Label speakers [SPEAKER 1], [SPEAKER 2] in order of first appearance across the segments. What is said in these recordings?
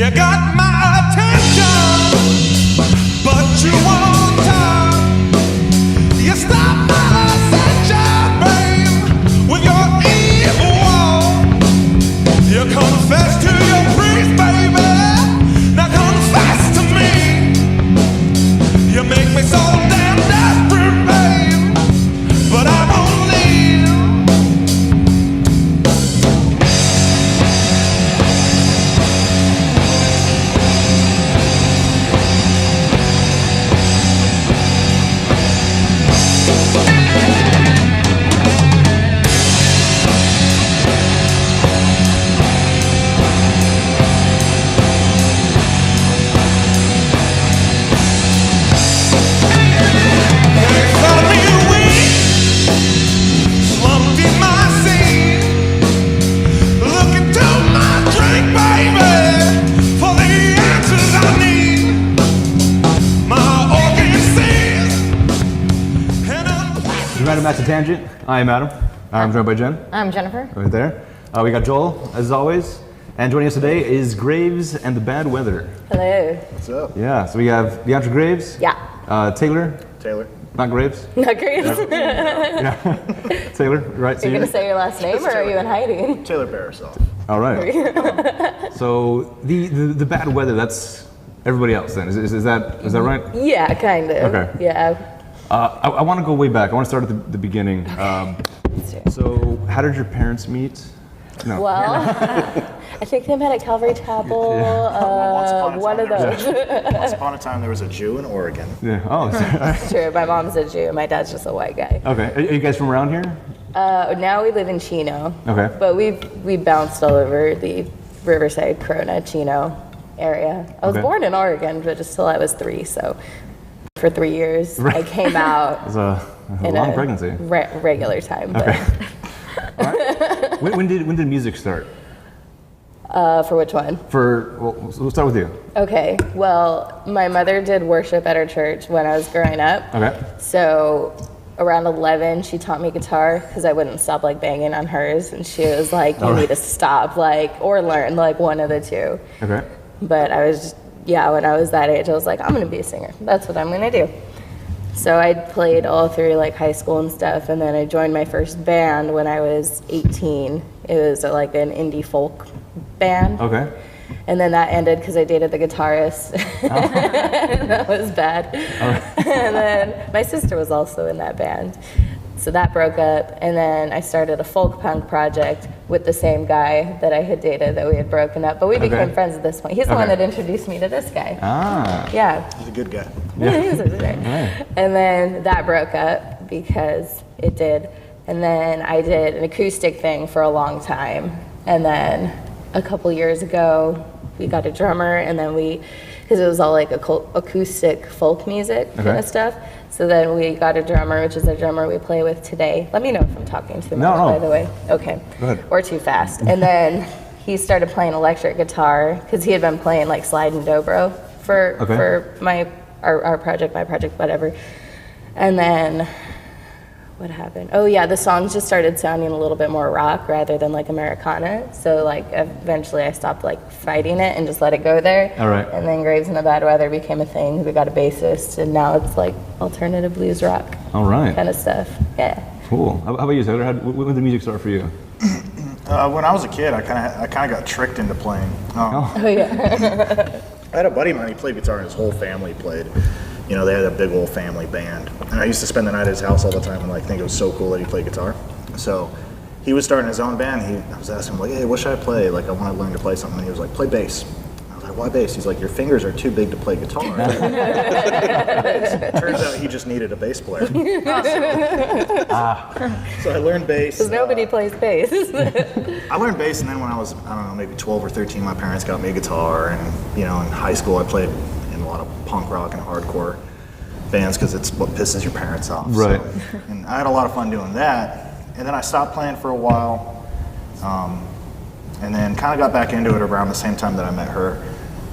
[SPEAKER 1] You got my attention, but you won't talk. You stop my sunshine, babe, with your evil walk. You confess to your priest, baby. Now confess to me. You make me so damn desperate, babe, but I won't leave.
[SPEAKER 2] That's a Tangent. I am Adam. I'm joined by Jen.
[SPEAKER 3] I'm Jennifer.
[SPEAKER 2] Right there. We got Joel, as always. And joining us today is Graves and the Bad Weather.
[SPEAKER 3] Hello.
[SPEAKER 4] What's up?
[SPEAKER 2] Yeah, so we have DeAndre Graves.
[SPEAKER 3] Yeah.
[SPEAKER 4] Taylor.
[SPEAKER 2] Not Graves.
[SPEAKER 3] Not Graves.
[SPEAKER 2] Yeah. Taylor, right?
[SPEAKER 3] You're going to say your last name or are you in hiding?
[SPEAKER 4] Taylor Barasoff.
[SPEAKER 2] All right. So the bad weather, that's everybody else then. Is that right?
[SPEAKER 3] Yeah, kind of.
[SPEAKER 2] Okay.
[SPEAKER 3] Yeah.
[SPEAKER 2] I want to go way back. I want to start at the beginning. So how did your parents meet? No.
[SPEAKER 3] Well, I think they met at Calvary Chapel. One of those.
[SPEAKER 4] Once upon a time, there was a Jew in Oregon.
[SPEAKER 2] Yeah. Oh.
[SPEAKER 3] It's true. My mom's a Jew. My dad's just a white guy.
[SPEAKER 2] Okay. Are you guys from around here?
[SPEAKER 3] Now we live in Chino.
[SPEAKER 2] Okay.
[SPEAKER 3] But we bounced all over the Riverside, Corona, Chino area. I was born in Oregon, but just till I was 3. So for 3 years, I came out.
[SPEAKER 2] It was a long pregnancy.
[SPEAKER 3] Regular time. But.
[SPEAKER 2] Okay. Right. When did music start?
[SPEAKER 3] For which one?
[SPEAKER 2] We'll start with you.
[SPEAKER 3] Okay. Well, my mother did worship at her church when I was growing up.
[SPEAKER 2] Okay.
[SPEAKER 3] So around 11, she taught me guitar because I wouldn't stop like banging on hers, and she was like, "You need to stop, or learn, one of the two."
[SPEAKER 2] Okay.
[SPEAKER 3] But I was when I was that age, I was like, I'm gonna be a singer. That's what I'm gonna do. So I played all through high school and stuff, and then I joined my first band when I was 18. It was an indie folk band.
[SPEAKER 2] Okay.
[SPEAKER 3] And then that ended because I dated the guitarist. That was bad. Right. And then my sister was also in that band. So that broke up, and then I started a folk punk project with the same guy that I had dated that we had broken up, but we became friends at this point. He's the one that introduced me to this guy.
[SPEAKER 2] Ah.
[SPEAKER 3] Yeah.
[SPEAKER 4] He's a good guy.
[SPEAKER 3] Yeah, he was a good guy. Right. And then that broke up because it did. And then I did an acoustic thing for a long time. And then a couple years ago, we got a drummer, and then because it was all acoustic folk music kind of stuff. So then we got a drummer, which is the drummer we play with today. Let me know if I'm talking too much, by the way. Okay.
[SPEAKER 2] Go ahead.
[SPEAKER 3] Or too fast. And then he started playing electric guitar because he had been playing slide and dobro for our project, my project, whatever. And then what happened? Oh yeah, the songs just started sounding a little bit more rock rather than Americana. So eventually I stopped fighting it and just let it go there.
[SPEAKER 2] All right.
[SPEAKER 3] And then Graves and the Bad Weather became a thing. We got a bassist, and now it's alternative blues rock.
[SPEAKER 2] All right.
[SPEAKER 3] Kind of stuff. Yeah.
[SPEAKER 2] Cool. How about you, Taylor? When did music start for you?
[SPEAKER 4] When I was a kid, I kind of got tricked into playing.
[SPEAKER 3] Oh yeah.
[SPEAKER 4] I had a buddy of mine. He played guitar, and his whole family played. They had a big old family band. And I used to spend the night at his house all the time and think it was so cool that he played guitar. So he was starting his own band. I was asking him, hey, what should I play? I want to learn to play something. And he was like, play bass. I was like, why bass? He's like, your fingers are too big to play guitar. Turns out he just needed a bass player. So I learned bass.
[SPEAKER 3] Because nobody plays bass.
[SPEAKER 4] I learned bass, and then when I was, maybe 12 or 13, my parents got me a guitar. And, in high school I played in a lot of punk rock and hardcore bands because it's what pisses your parents off.
[SPEAKER 2] Right.
[SPEAKER 4] So, and I had a lot of fun doing that. And then I stopped playing for a while, and then kind of got back into it around the same time that I met her.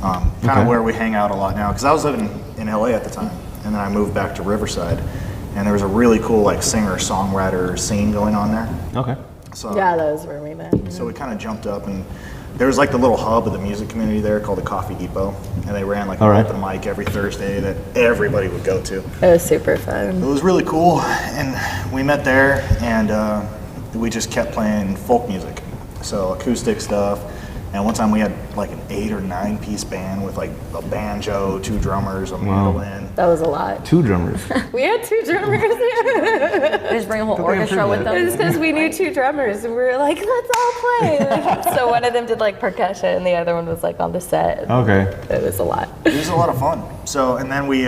[SPEAKER 4] Kind of where we hang out a lot now, because I was living in LA at the time, and then I moved back to Riverside, and there was a really cool singer-songwriter scene going on there.
[SPEAKER 2] Okay.
[SPEAKER 4] So
[SPEAKER 3] yeah, those were me, man.
[SPEAKER 4] So we kind of jumped up and there was like the little hub of the music community there called the Coffee Depot, and they ran like an open mic every Thursday that everybody would go to.
[SPEAKER 3] It was super fun.
[SPEAKER 4] It was really cool, and we met there, and we just kept playing folk music, so acoustic stuff. And one time we had like an 8 or 9 piece band with like a banjo, 2 drummers, a mandolin.
[SPEAKER 3] That was a lot.
[SPEAKER 2] 2 drummers.
[SPEAKER 3] We had 2 drummers.
[SPEAKER 5] They just bring a whole orchestra with them.
[SPEAKER 3] It was because we knew 2 drummers, and we were like, let's all play. So one of them did like percussion, and the other one was like on the set.
[SPEAKER 2] Okay.
[SPEAKER 3] It was a lot.
[SPEAKER 4] It was a lot of fun. So, and then we,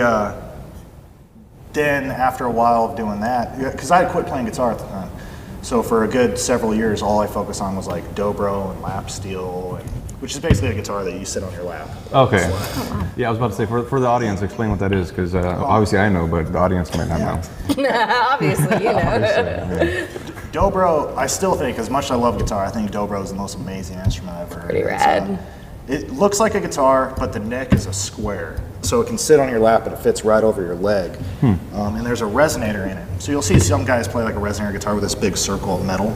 [SPEAKER 4] then after a while of doing that, because I had quit playing guitar at the time. So for a good several years, all I focused on was like dobro and lap steel, and, which is basically a guitar that you sit on your lap.
[SPEAKER 2] Okay. Yeah, I was about to say, for the audience, explain what that is, because obviously I know, but the audience might not know.
[SPEAKER 3] Obviously, you know.
[SPEAKER 4] Dobro, I still think, as much as I love guitar, I think dobro is the most amazing instrument I've ever heard.
[SPEAKER 3] Pretty rad.
[SPEAKER 4] It looks like a guitar, but the neck is a square. So it can sit on your lap, and it fits right over your leg. And there's a resonator in it. So you'll see some guys play like a resonator guitar with this big circle of metal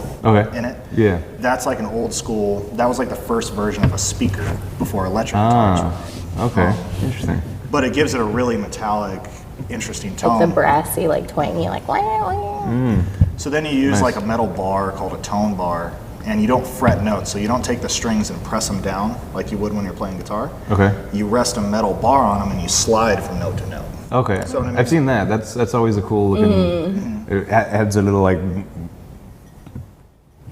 [SPEAKER 4] in it.
[SPEAKER 2] Yeah.
[SPEAKER 4] That's like an old school, that was like the first version of a speaker before electric guitars.
[SPEAKER 2] Okay. Interesting.
[SPEAKER 4] But it gives it a really metallic, interesting tone.
[SPEAKER 3] Like the brassy, like twangy, like wah, wah.
[SPEAKER 4] So then you use like a metal bar called a tone bar, and you don't fret notes, so you don't take the strings and press them down like you would when you're playing guitar.
[SPEAKER 2] Okay.
[SPEAKER 4] You rest a metal bar on them and you slide from note to note.
[SPEAKER 2] Okay.
[SPEAKER 4] So
[SPEAKER 2] I've seen that. That's always a cool looking. It adds a little like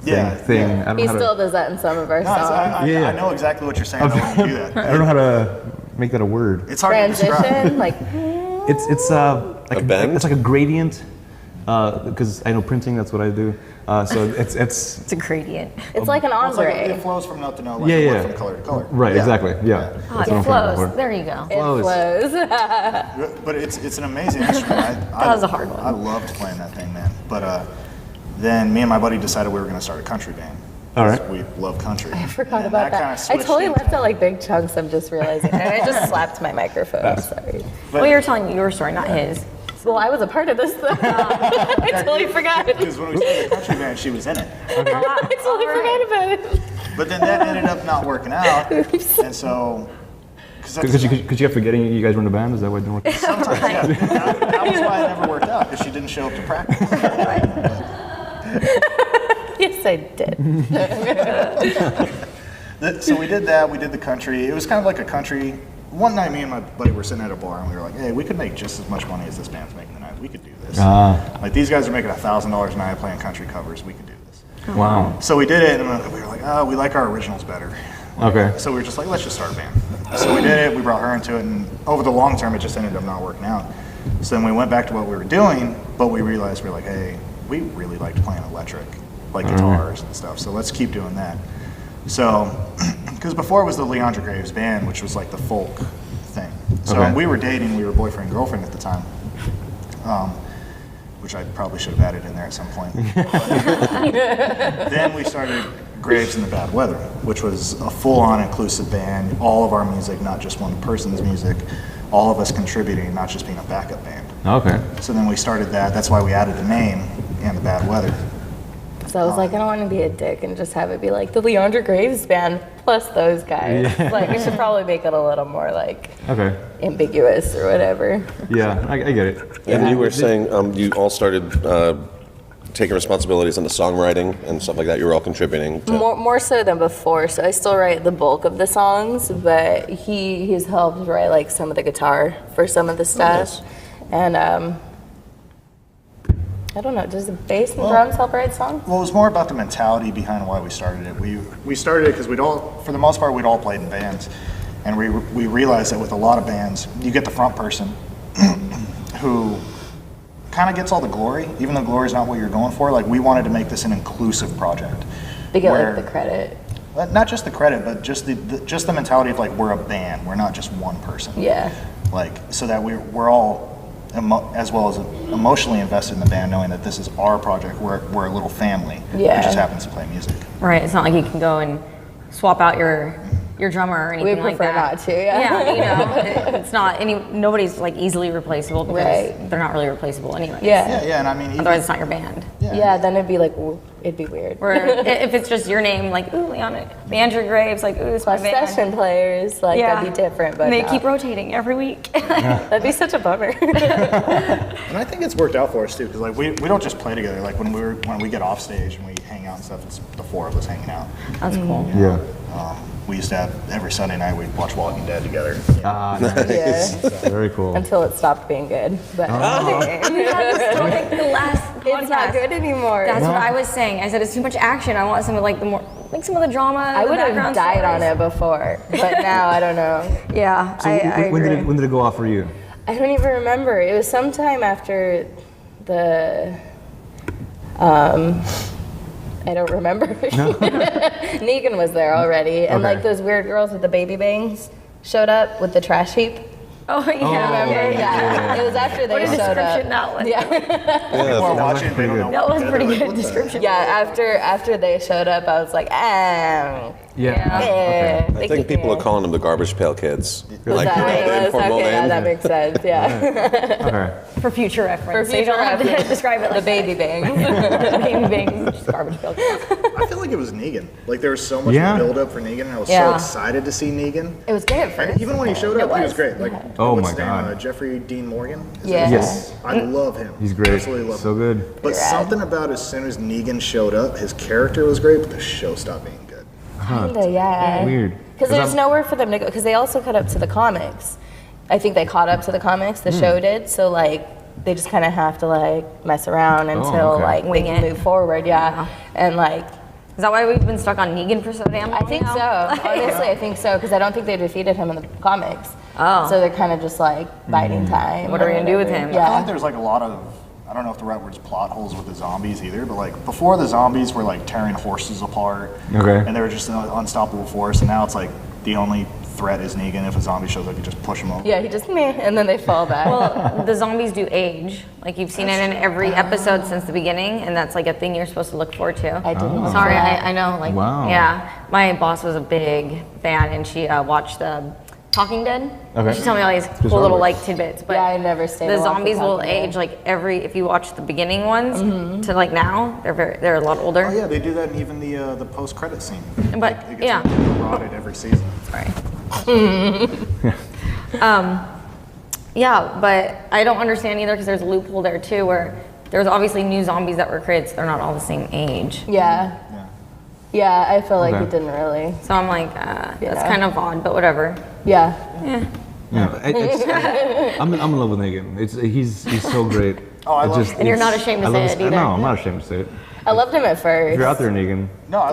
[SPEAKER 2] thing. I don't
[SPEAKER 3] He
[SPEAKER 2] know how
[SPEAKER 3] still does that in some of our
[SPEAKER 4] No,
[SPEAKER 3] songs.
[SPEAKER 4] I know exactly what you're saying when you do that.
[SPEAKER 2] I don't know how to make that a word.
[SPEAKER 4] It's hard to describe.
[SPEAKER 3] Transition, like
[SPEAKER 2] It's like
[SPEAKER 6] A bend?
[SPEAKER 2] It's like a gradient. Because I know printing. That's what I do. So it's
[SPEAKER 5] It's a gradient.
[SPEAKER 3] it's like an
[SPEAKER 4] It's like
[SPEAKER 3] ombre.
[SPEAKER 4] it flows from note to note, like
[SPEAKER 2] Yeah,
[SPEAKER 4] it would
[SPEAKER 2] yeah.
[SPEAKER 4] from color to color.
[SPEAKER 2] right.
[SPEAKER 4] Yeah.
[SPEAKER 2] Exactly. Yeah.
[SPEAKER 5] Oh,
[SPEAKER 2] That's what
[SPEAKER 5] it
[SPEAKER 2] I'm trying to
[SPEAKER 5] flows.
[SPEAKER 2] for.
[SPEAKER 5] There you go.
[SPEAKER 3] It
[SPEAKER 2] Flows.
[SPEAKER 3] flows.
[SPEAKER 4] But it's an amazing instrument.
[SPEAKER 5] That was a hard one.
[SPEAKER 4] I loved playing that thing, man. But then me and my buddy decided we were going to start a country band.
[SPEAKER 2] All right.
[SPEAKER 4] We love country.
[SPEAKER 3] I forgot about that. I totally left out like big chunks. I'm just realizing, and I just slapped my microphone. Sorry.
[SPEAKER 5] Well, you're telling your story, not his.
[SPEAKER 3] Well, I was a part of this though. I totally forgot.
[SPEAKER 4] Because when we started the country band, she was in it.
[SPEAKER 3] I totally forgot about it.
[SPEAKER 4] But then that ended up not working out. And so...
[SPEAKER 2] Because you kept forgetting you guys were in a band. Is that why it didn't work?
[SPEAKER 4] Sometimes, yeah. That was why it never worked out, because she didn't show up to practice.
[SPEAKER 3] Yes, I did.
[SPEAKER 4] So we did that. We did the country. It was kind of like a country. One night, me and my buddy were sitting at a bar, and we were like, "Hey, we could make just as much money as this band's making tonight. We could do this. Like these guys are making $1,000 a night playing country covers. We could do this."
[SPEAKER 2] Wow.
[SPEAKER 4] So we did it, and we were like, "Oh, we like our originals better."
[SPEAKER 2] Okay.
[SPEAKER 4] So we were just like, "Let's just start a band." So we did it. We brought her into it, and over the long term, it just ended up not working out. So then we went back to what we were doing, but we realized we were like, "Hey, we really liked playing electric, like guitars and stuff. So let's keep doing that." So, because before it was the Leandra Graves band, which was like the folk thing. So we were dating, we were boyfriend and girlfriend at the time, which I probably should have added in there at some point. Then we started Graves in the Bad Weather, which was a full-on inclusive band, all of our music, not just one person's music, all of us contributing, not just being a backup band.
[SPEAKER 2] Okay.
[SPEAKER 4] So then we started that, that's why we added the name and the Bad Weather.
[SPEAKER 3] So I was like, I don't want to be a dick and just have it be like the Leandra Graves band plus those guys. Like, I should probably make it a little more like ambiguous or whatever.
[SPEAKER 2] Yeah, I get it.
[SPEAKER 6] And you were saying you all started taking responsibilities on the songwriting and stuff like that. You were all contributing to...
[SPEAKER 3] More so than before. So I still write the bulk of the songs, but he's helped write like some of the guitar for some of the stuff. And I don't know, does the bass and drums help write songs?
[SPEAKER 4] Well, it was more about the mentality behind why we started it. We started it because we'd all, for the most part, we'd all played in bands. And we realized that with a lot of bands, you get the front person who kind of gets all the glory, even though glory is not what you're going for. Like, we wanted to make this an inclusive project.
[SPEAKER 3] They get like the credit.
[SPEAKER 4] Not just the credit, but just the mentality of like, we're a band. We're not just one person.
[SPEAKER 3] Yeah.
[SPEAKER 4] Like, so that we're all as well as emotionally invested in the band, knowing that this is our project. We're a little family.
[SPEAKER 3] Yeah.
[SPEAKER 4] Who just happens to play music.
[SPEAKER 5] Right. It's not like you can go and swap out your your drummer or
[SPEAKER 3] We
[SPEAKER 5] anything like
[SPEAKER 3] prefer
[SPEAKER 5] that.
[SPEAKER 3] not to, yeah.
[SPEAKER 5] Yeah, you know, it's not nobody's like easily replaceable because
[SPEAKER 3] Right.
[SPEAKER 5] they're not really replaceable anyway.
[SPEAKER 3] Yeah.
[SPEAKER 4] Yeah, and I mean, even,
[SPEAKER 5] Otherwise, it's not your band.
[SPEAKER 3] Yeah, then it'd be like, it'd be weird.
[SPEAKER 5] Or if it's just your name, like, ooh, Leandra Graves, like, ooh, it's my
[SPEAKER 3] Plus
[SPEAKER 5] band.
[SPEAKER 3] session players, like that'd be different, but
[SPEAKER 5] And they
[SPEAKER 3] no.
[SPEAKER 5] keep rotating every week.
[SPEAKER 3] That'd be such a bummer.
[SPEAKER 4] and I think it's worked out for us too, because like we don't just play together. Like when we get off stage and we hang out and stuff, it's the four of us hanging out.
[SPEAKER 5] That's cool.
[SPEAKER 2] Yeah.
[SPEAKER 4] We used to have every Sunday night we'd watch Walking Dead together.
[SPEAKER 3] Yeah.
[SPEAKER 2] Very cool.
[SPEAKER 3] Until it stopped being good. But
[SPEAKER 5] We had this story, like, the last podcast.
[SPEAKER 3] it's not good anymore.
[SPEAKER 5] That's what I was saying. I said it's too much action. I want some of like some of the drama.
[SPEAKER 3] I would have died on it before, but now I don't know.
[SPEAKER 5] Yeah,
[SPEAKER 2] So
[SPEAKER 5] I
[SPEAKER 2] when
[SPEAKER 5] agree.
[SPEAKER 2] did it go off for you?
[SPEAKER 3] I don't even remember. It was sometime after the. I don't remember. Negan was there already, and
[SPEAKER 2] Okay.
[SPEAKER 3] like those weird girls with the baby bangs showed up with the trash heap.
[SPEAKER 5] Oh yeah,
[SPEAKER 3] Remember? Yeah. It was after they
[SPEAKER 5] What a
[SPEAKER 3] showed
[SPEAKER 5] description
[SPEAKER 3] up.
[SPEAKER 5] that was.
[SPEAKER 3] Yeah.
[SPEAKER 4] People are watching, they don't know
[SPEAKER 5] That
[SPEAKER 4] what
[SPEAKER 5] was
[SPEAKER 4] they're
[SPEAKER 5] pretty
[SPEAKER 4] like,
[SPEAKER 5] good
[SPEAKER 4] what the-
[SPEAKER 5] description.
[SPEAKER 3] Yeah. After they showed up, I was like,
[SPEAKER 2] Yeah.
[SPEAKER 3] yeah.
[SPEAKER 6] I think people are calling them the Garbage Pail Kids.
[SPEAKER 3] Was
[SPEAKER 6] Like,
[SPEAKER 3] that
[SPEAKER 6] you know,
[SPEAKER 3] what
[SPEAKER 6] the
[SPEAKER 3] it was?
[SPEAKER 6] informal
[SPEAKER 3] Okay, yeah,
[SPEAKER 6] name.
[SPEAKER 3] that makes sense. Yeah.
[SPEAKER 2] Okay.
[SPEAKER 5] For future reference.
[SPEAKER 3] For
[SPEAKER 5] So you
[SPEAKER 3] future
[SPEAKER 5] don't have to
[SPEAKER 3] reference.
[SPEAKER 5] describe it
[SPEAKER 3] The
[SPEAKER 5] like
[SPEAKER 3] baby bangs.
[SPEAKER 5] that. Baby bangs, just garbage pail.
[SPEAKER 4] I feel like it was Negan. Like there was so much
[SPEAKER 2] Yeah.
[SPEAKER 4] build up for Negan, and I was so
[SPEAKER 5] Yeah.
[SPEAKER 4] excited to see Negan.
[SPEAKER 3] It was good at first.
[SPEAKER 4] And even when he showed up, he was great. Like,
[SPEAKER 2] Oh
[SPEAKER 4] what's
[SPEAKER 2] my
[SPEAKER 4] his name?
[SPEAKER 2] God.
[SPEAKER 4] Jeffrey Dean Morgan. Is
[SPEAKER 3] Yeah.
[SPEAKER 4] that his
[SPEAKER 2] Yes.
[SPEAKER 4] name? I love him.
[SPEAKER 2] He's great.
[SPEAKER 4] Absolutely love
[SPEAKER 2] So
[SPEAKER 4] him.
[SPEAKER 2] good.
[SPEAKER 4] But something about as soon as Negan showed up, his character was great, but the show stopped being good.
[SPEAKER 3] Kinda, yeah.
[SPEAKER 2] Weird.
[SPEAKER 3] Because there's nowhere for them to go. Because they also caught up to the comics. I think they caught up to the comics. The show did. So like, they just kind of have to like mess around until
[SPEAKER 2] okay.
[SPEAKER 3] like
[SPEAKER 5] Wing
[SPEAKER 3] they can
[SPEAKER 5] it.
[SPEAKER 3] move forward. Yeah. And like,
[SPEAKER 5] Is that why we've been stuck on Negan for so damn long
[SPEAKER 3] I think
[SPEAKER 5] now?
[SPEAKER 3] so. Honestly, I think so. Because I don't think they defeated him in the comics.
[SPEAKER 5] Oh.
[SPEAKER 3] So they're kind of just like biding time.
[SPEAKER 5] What are we
[SPEAKER 3] or
[SPEAKER 5] gonna do with
[SPEAKER 3] whatever.
[SPEAKER 5] him?
[SPEAKER 4] I feel
[SPEAKER 3] Yeah.
[SPEAKER 4] like there's like a lot of, I don't know if the right word's plot holes with the zombies either, but like before the zombies were like tearing horses apart.
[SPEAKER 2] Okay.
[SPEAKER 4] And they were just an unstoppable force, and now it's like the only threat is Negan. If a zombie shows up, you just push him over.
[SPEAKER 3] Yeah, he just meh, and then they fall back.
[SPEAKER 5] Well, the zombies do age. Like you've seen it in every episode since the beginning, and that's like a thing you're supposed to look forward to.
[SPEAKER 3] I didn't know
[SPEAKER 5] Sorry,
[SPEAKER 3] that.
[SPEAKER 5] I know. Like,
[SPEAKER 2] Wow.
[SPEAKER 5] yeah, my boss was a big fan, and she watched the Talking Dead.
[SPEAKER 2] Okay.
[SPEAKER 5] She told me all these
[SPEAKER 2] Good
[SPEAKER 5] cool little
[SPEAKER 2] Star Wars.
[SPEAKER 5] like tidbits. But
[SPEAKER 3] Yeah, I never stayed
[SPEAKER 5] The
[SPEAKER 3] along for
[SPEAKER 5] zombies will
[SPEAKER 3] Talking Dead.
[SPEAKER 5] age like if you watch the beginning ones to like now, they're a lot older.
[SPEAKER 4] Oh yeah, they do that in even the post-credit scene.
[SPEAKER 5] But,
[SPEAKER 4] Like, it gets
[SPEAKER 5] yeah.
[SPEAKER 4] rotted every season.
[SPEAKER 5] Sorry. Yeah, but I don't understand either because there's a loophole there too where there's obviously new zombies that were created, so they're not all the same age.
[SPEAKER 3] Yeah. Yeah, I feel like
[SPEAKER 2] Okay.
[SPEAKER 3] it didn't really.
[SPEAKER 5] So I'm like, that's
[SPEAKER 3] Yeah.
[SPEAKER 5] kind of odd, but whatever.
[SPEAKER 3] Yeah.
[SPEAKER 2] Yeah. I'm in love with Negan. He's so great.
[SPEAKER 4] Oh, I love him.
[SPEAKER 5] And you're not ashamed to
[SPEAKER 2] I
[SPEAKER 5] say
[SPEAKER 2] love
[SPEAKER 5] it
[SPEAKER 2] his-
[SPEAKER 5] either.
[SPEAKER 2] No, I'm not ashamed to say it.
[SPEAKER 3] I loved him at first.
[SPEAKER 2] If you're out there, Negan.
[SPEAKER 4] No, I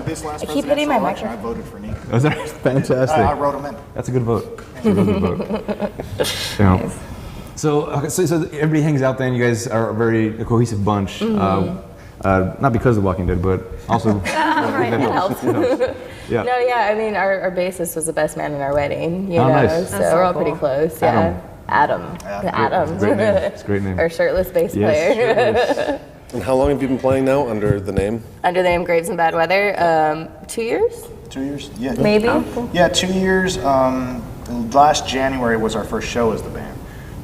[SPEAKER 4] this last
[SPEAKER 3] I keep hitting
[SPEAKER 4] presidential
[SPEAKER 3] my
[SPEAKER 4] election, I voted for Negan.
[SPEAKER 2] That's fantastic.
[SPEAKER 4] I wrote him in.
[SPEAKER 2] That's a good vote. That's a really good vote. Yeah. So, okay, so everybody hangs out then. You guys are a very cohesive bunch. Not because of Walking Dead, but also. That helps. It helps. Yeah.
[SPEAKER 3] No, yeah, I mean, our bassist was the best man in our wedding, you
[SPEAKER 2] Oh,
[SPEAKER 3] know,
[SPEAKER 2] nice.
[SPEAKER 3] so
[SPEAKER 5] That's so
[SPEAKER 3] we're all
[SPEAKER 5] cool.
[SPEAKER 3] pretty close, yeah. Adam.
[SPEAKER 2] Great name. It's a great name.
[SPEAKER 3] Our shirtless bass
[SPEAKER 2] Yes,
[SPEAKER 3] player.
[SPEAKER 2] shirtless.
[SPEAKER 6] And how long have you been playing now under the name?
[SPEAKER 3] Under the name Graves and Bad Weather, 2 years?
[SPEAKER 4] 2 years? Yeah.
[SPEAKER 3] Maybe?
[SPEAKER 4] Yeah, 2 years. Last January was our first show as the band.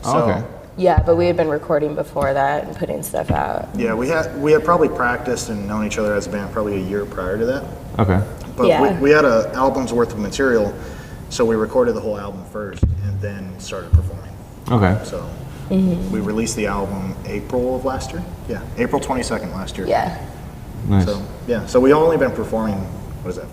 [SPEAKER 4] So,
[SPEAKER 2] Oh, okay.
[SPEAKER 3] Yeah, but we had been recording before that and putting stuff out.
[SPEAKER 4] Yeah, we had probably practiced and known each other as a band probably a year prior to that.
[SPEAKER 2] Okay.
[SPEAKER 4] But
[SPEAKER 3] Yeah.
[SPEAKER 4] we had an album's worth of material, so we recorded the whole album first and then started performing.
[SPEAKER 2] Okay.
[SPEAKER 4] So we released the album April of last year. Yeah, April 22nd last year.
[SPEAKER 3] Yeah.
[SPEAKER 2] Nice.
[SPEAKER 4] So yeah, so we've only been performing, what is that,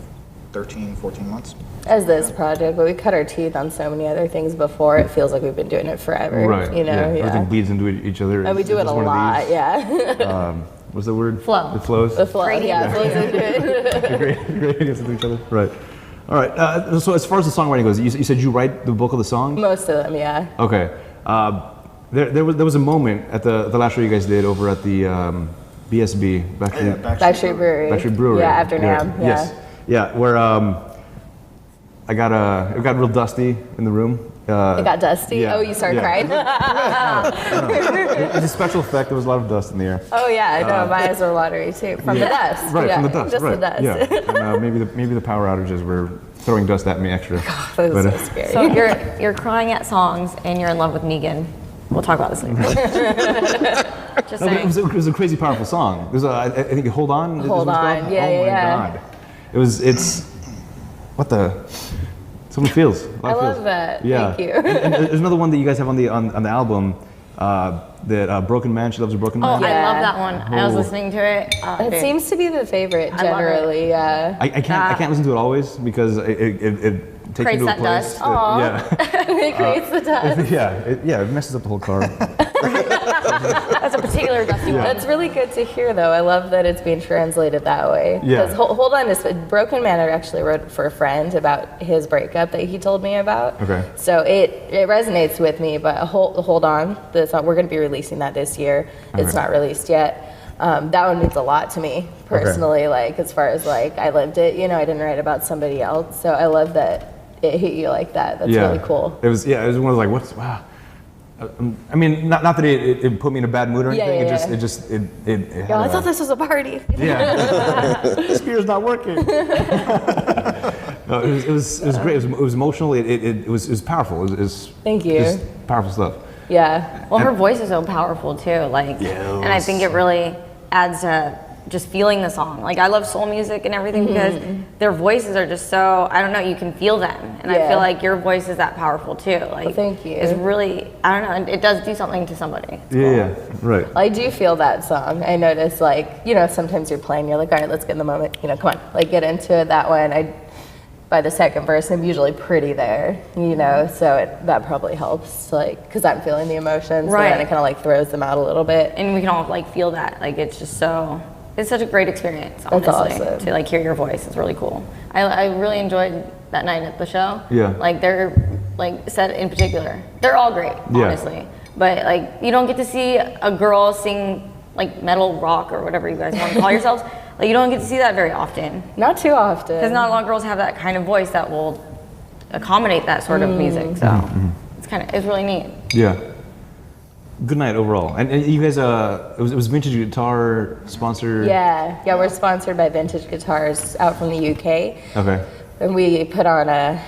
[SPEAKER 4] 13, 14 months?
[SPEAKER 3] As this project, but we cut our teeth on so many other things before. It feels like we've been doing it forever.
[SPEAKER 2] Right.
[SPEAKER 3] You know, yeah.
[SPEAKER 2] Everything bleeds into each other.
[SPEAKER 3] And we do it
[SPEAKER 2] It's
[SPEAKER 3] a
[SPEAKER 2] one of
[SPEAKER 3] lot,
[SPEAKER 2] these.
[SPEAKER 3] yeah.
[SPEAKER 2] What's the word?
[SPEAKER 5] Flow.
[SPEAKER 2] It flows.
[SPEAKER 3] The flow, yeah, it flows into it.
[SPEAKER 2] Great against each other. Right. All right. So as far as the songwriting goes, you said you write the bulk of the song.
[SPEAKER 3] Most of them, yeah.
[SPEAKER 2] Okay. There was a moment at the last show you guys did over at the BSB Backstreet
[SPEAKER 3] Backstreet Brewery.
[SPEAKER 2] Backstreet Brewery.
[SPEAKER 3] Yeah, after NAMM, yeah.
[SPEAKER 2] Yes. Yeah. Where it got real dusty in the room.
[SPEAKER 3] It got dusty.
[SPEAKER 2] yeah,
[SPEAKER 3] Oh, you started
[SPEAKER 2] yeah.
[SPEAKER 3] crying.
[SPEAKER 2] It was a special effect. There was a lot of dust in the air.
[SPEAKER 3] Oh yeah, I know. My eyes were watery too from the dust.
[SPEAKER 2] Right,
[SPEAKER 3] yeah,
[SPEAKER 2] from the dust.
[SPEAKER 3] Just
[SPEAKER 2] right.
[SPEAKER 3] the dust.
[SPEAKER 2] Yeah. And, maybe the power outages were throwing dust at me extra.
[SPEAKER 3] That was
[SPEAKER 2] But,
[SPEAKER 3] so scary.
[SPEAKER 5] So you're crying at songs and you're in love with Negan. We'll talk about this later. Just
[SPEAKER 2] no, but
[SPEAKER 5] saying.
[SPEAKER 2] it was a crazy powerful song. There's I think Hold On. is
[SPEAKER 3] Hold
[SPEAKER 2] what it's
[SPEAKER 3] On,
[SPEAKER 2] called?
[SPEAKER 3] yeah,
[SPEAKER 2] Oh my
[SPEAKER 3] yeah.
[SPEAKER 2] God. It's what the. Something feels.
[SPEAKER 3] I love that.
[SPEAKER 2] Yeah.
[SPEAKER 3] Thank you.
[SPEAKER 2] and there's another one that you guys have on the album. That Broken Man. She Loves a Broken
[SPEAKER 5] Oh,
[SPEAKER 2] Man.
[SPEAKER 5] I
[SPEAKER 3] Yeah.
[SPEAKER 5] love that one. I was
[SPEAKER 2] Oh.
[SPEAKER 5] listening to it.
[SPEAKER 3] It seems to be the favorite
[SPEAKER 5] I love it.
[SPEAKER 3] generally. Yeah.
[SPEAKER 2] I can't listen to it always because it takes
[SPEAKER 5] Creates
[SPEAKER 2] me to a
[SPEAKER 5] that
[SPEAKER 2] place.
[SPEAKER 5] dust.
[SPEAKER 2] that-
[SPEAKER 3] Aw.
[SPEAKER 2] yeah.
[SPEAKER 3] It creates the dust.
[SPEAKER 2] It messes up the whole car.
[SPEAKER 5] That's a particular dusty one.
[SPEAKER 3] That's really good to hear, though. I love that it's being translated that way.
[SPEAKER 2] Yeah.
[SPEAKER 3] Because Hold On is Broken Man. I actually wrote for a friend about his breakup that he told me about.
[SPEAKER 2] Okay.
[SPEAKER 3] So it resonates with me. But Hold On, the song, we're going to be releasing that this year. It's
[SPEAKER 2] Okay.
[SPEAKER 3] not released yet. That one means a lot to me personally. Like as far as like I lived it. You know, I didn't write about somebody else. So I love that it hit you like that. That's really cool.
[SPEAKER 2] It was one of those like what's wow. I mean, not that it put me in a bad mood or
[SPEAKER 3] Yeah,
[SPEAKER 2] anything.
[SPEAKER 3] yeah,
[SPEAKER 2] It just had
[SPEAKER 3] Yo, I thought this was a party.
[SPEAKER 2] Yeah. This beer's not working. No, it was great. It was emotional. It was powerful. It was
[SPEAKER 3] Thank you.
[SPEAKER 2] just powerful stuff.
[SPEAKER 3] Yeah.
[SPEAKER 5] Well, her voice is so powerful too. Like, and I think it really adds to just feeling the song. Like, I love soul music and everything because their voices are just so, I don't know, you can feel them. And I
[SPEAKER 3] Yeah.
[SPEAKER 5] feel like your voice is that powerful too. Like,
[SPEAKER 3] thank you.
[SPEAKER 5] It's really, I don't know, it does do something to somebody.
[SPEAKER 2] Yeah, right.
[SPEAKER 3] I do feel that song. I notice, like, you know, sometimes you're playing, you're like, all right, let's get in the moment. You know, come on, like, get into it. That one, by the second verse, I'm usually pretty there, you know, so that probably helps, like, because I'm feeling the emotions. So
[SPEAKER 5] Right.
[SPEAKER 3] then it kind of, like, throws them out a little bit.
[SPEAKER 5] And we can all like feel that. Like, it's just so, it's such a great experience,
[SPEAKER 3] That's
[SPEAKER 5] honestly,
[SPEAKER 3] awesome.
[SPEAKER 5] to like hear your voice. It's really cool. I really enjoyed that night at the show.
[SPEAKER 2] Yeah.
[SPEAKER 5] Like, they're, like, Seth in particular, they're all great,
[SPEAKER 2] Yeah.
[SPEAKER 5] honestly. But, like, you don't get to see a girl sing, like, metal rock or whatever you guys want to call yourselves. Like, you don't get to see that very often.
[SPEAKER 3] Not too often.
[SPEAKER 5] Because not a lot of girls have that kind of voice that will accommodate that sort of music. So, it's really neat.
[SPEAKER 2] Yeah. Good night overall. And you guys, it was Vintage Guitar sponsor.
[SPEAKER 3] Yeah, we're sponsored by Vintage Guitars out from the UK.
[SPEAKER 2] Okay.
[SPEAKER 3] And we put on a,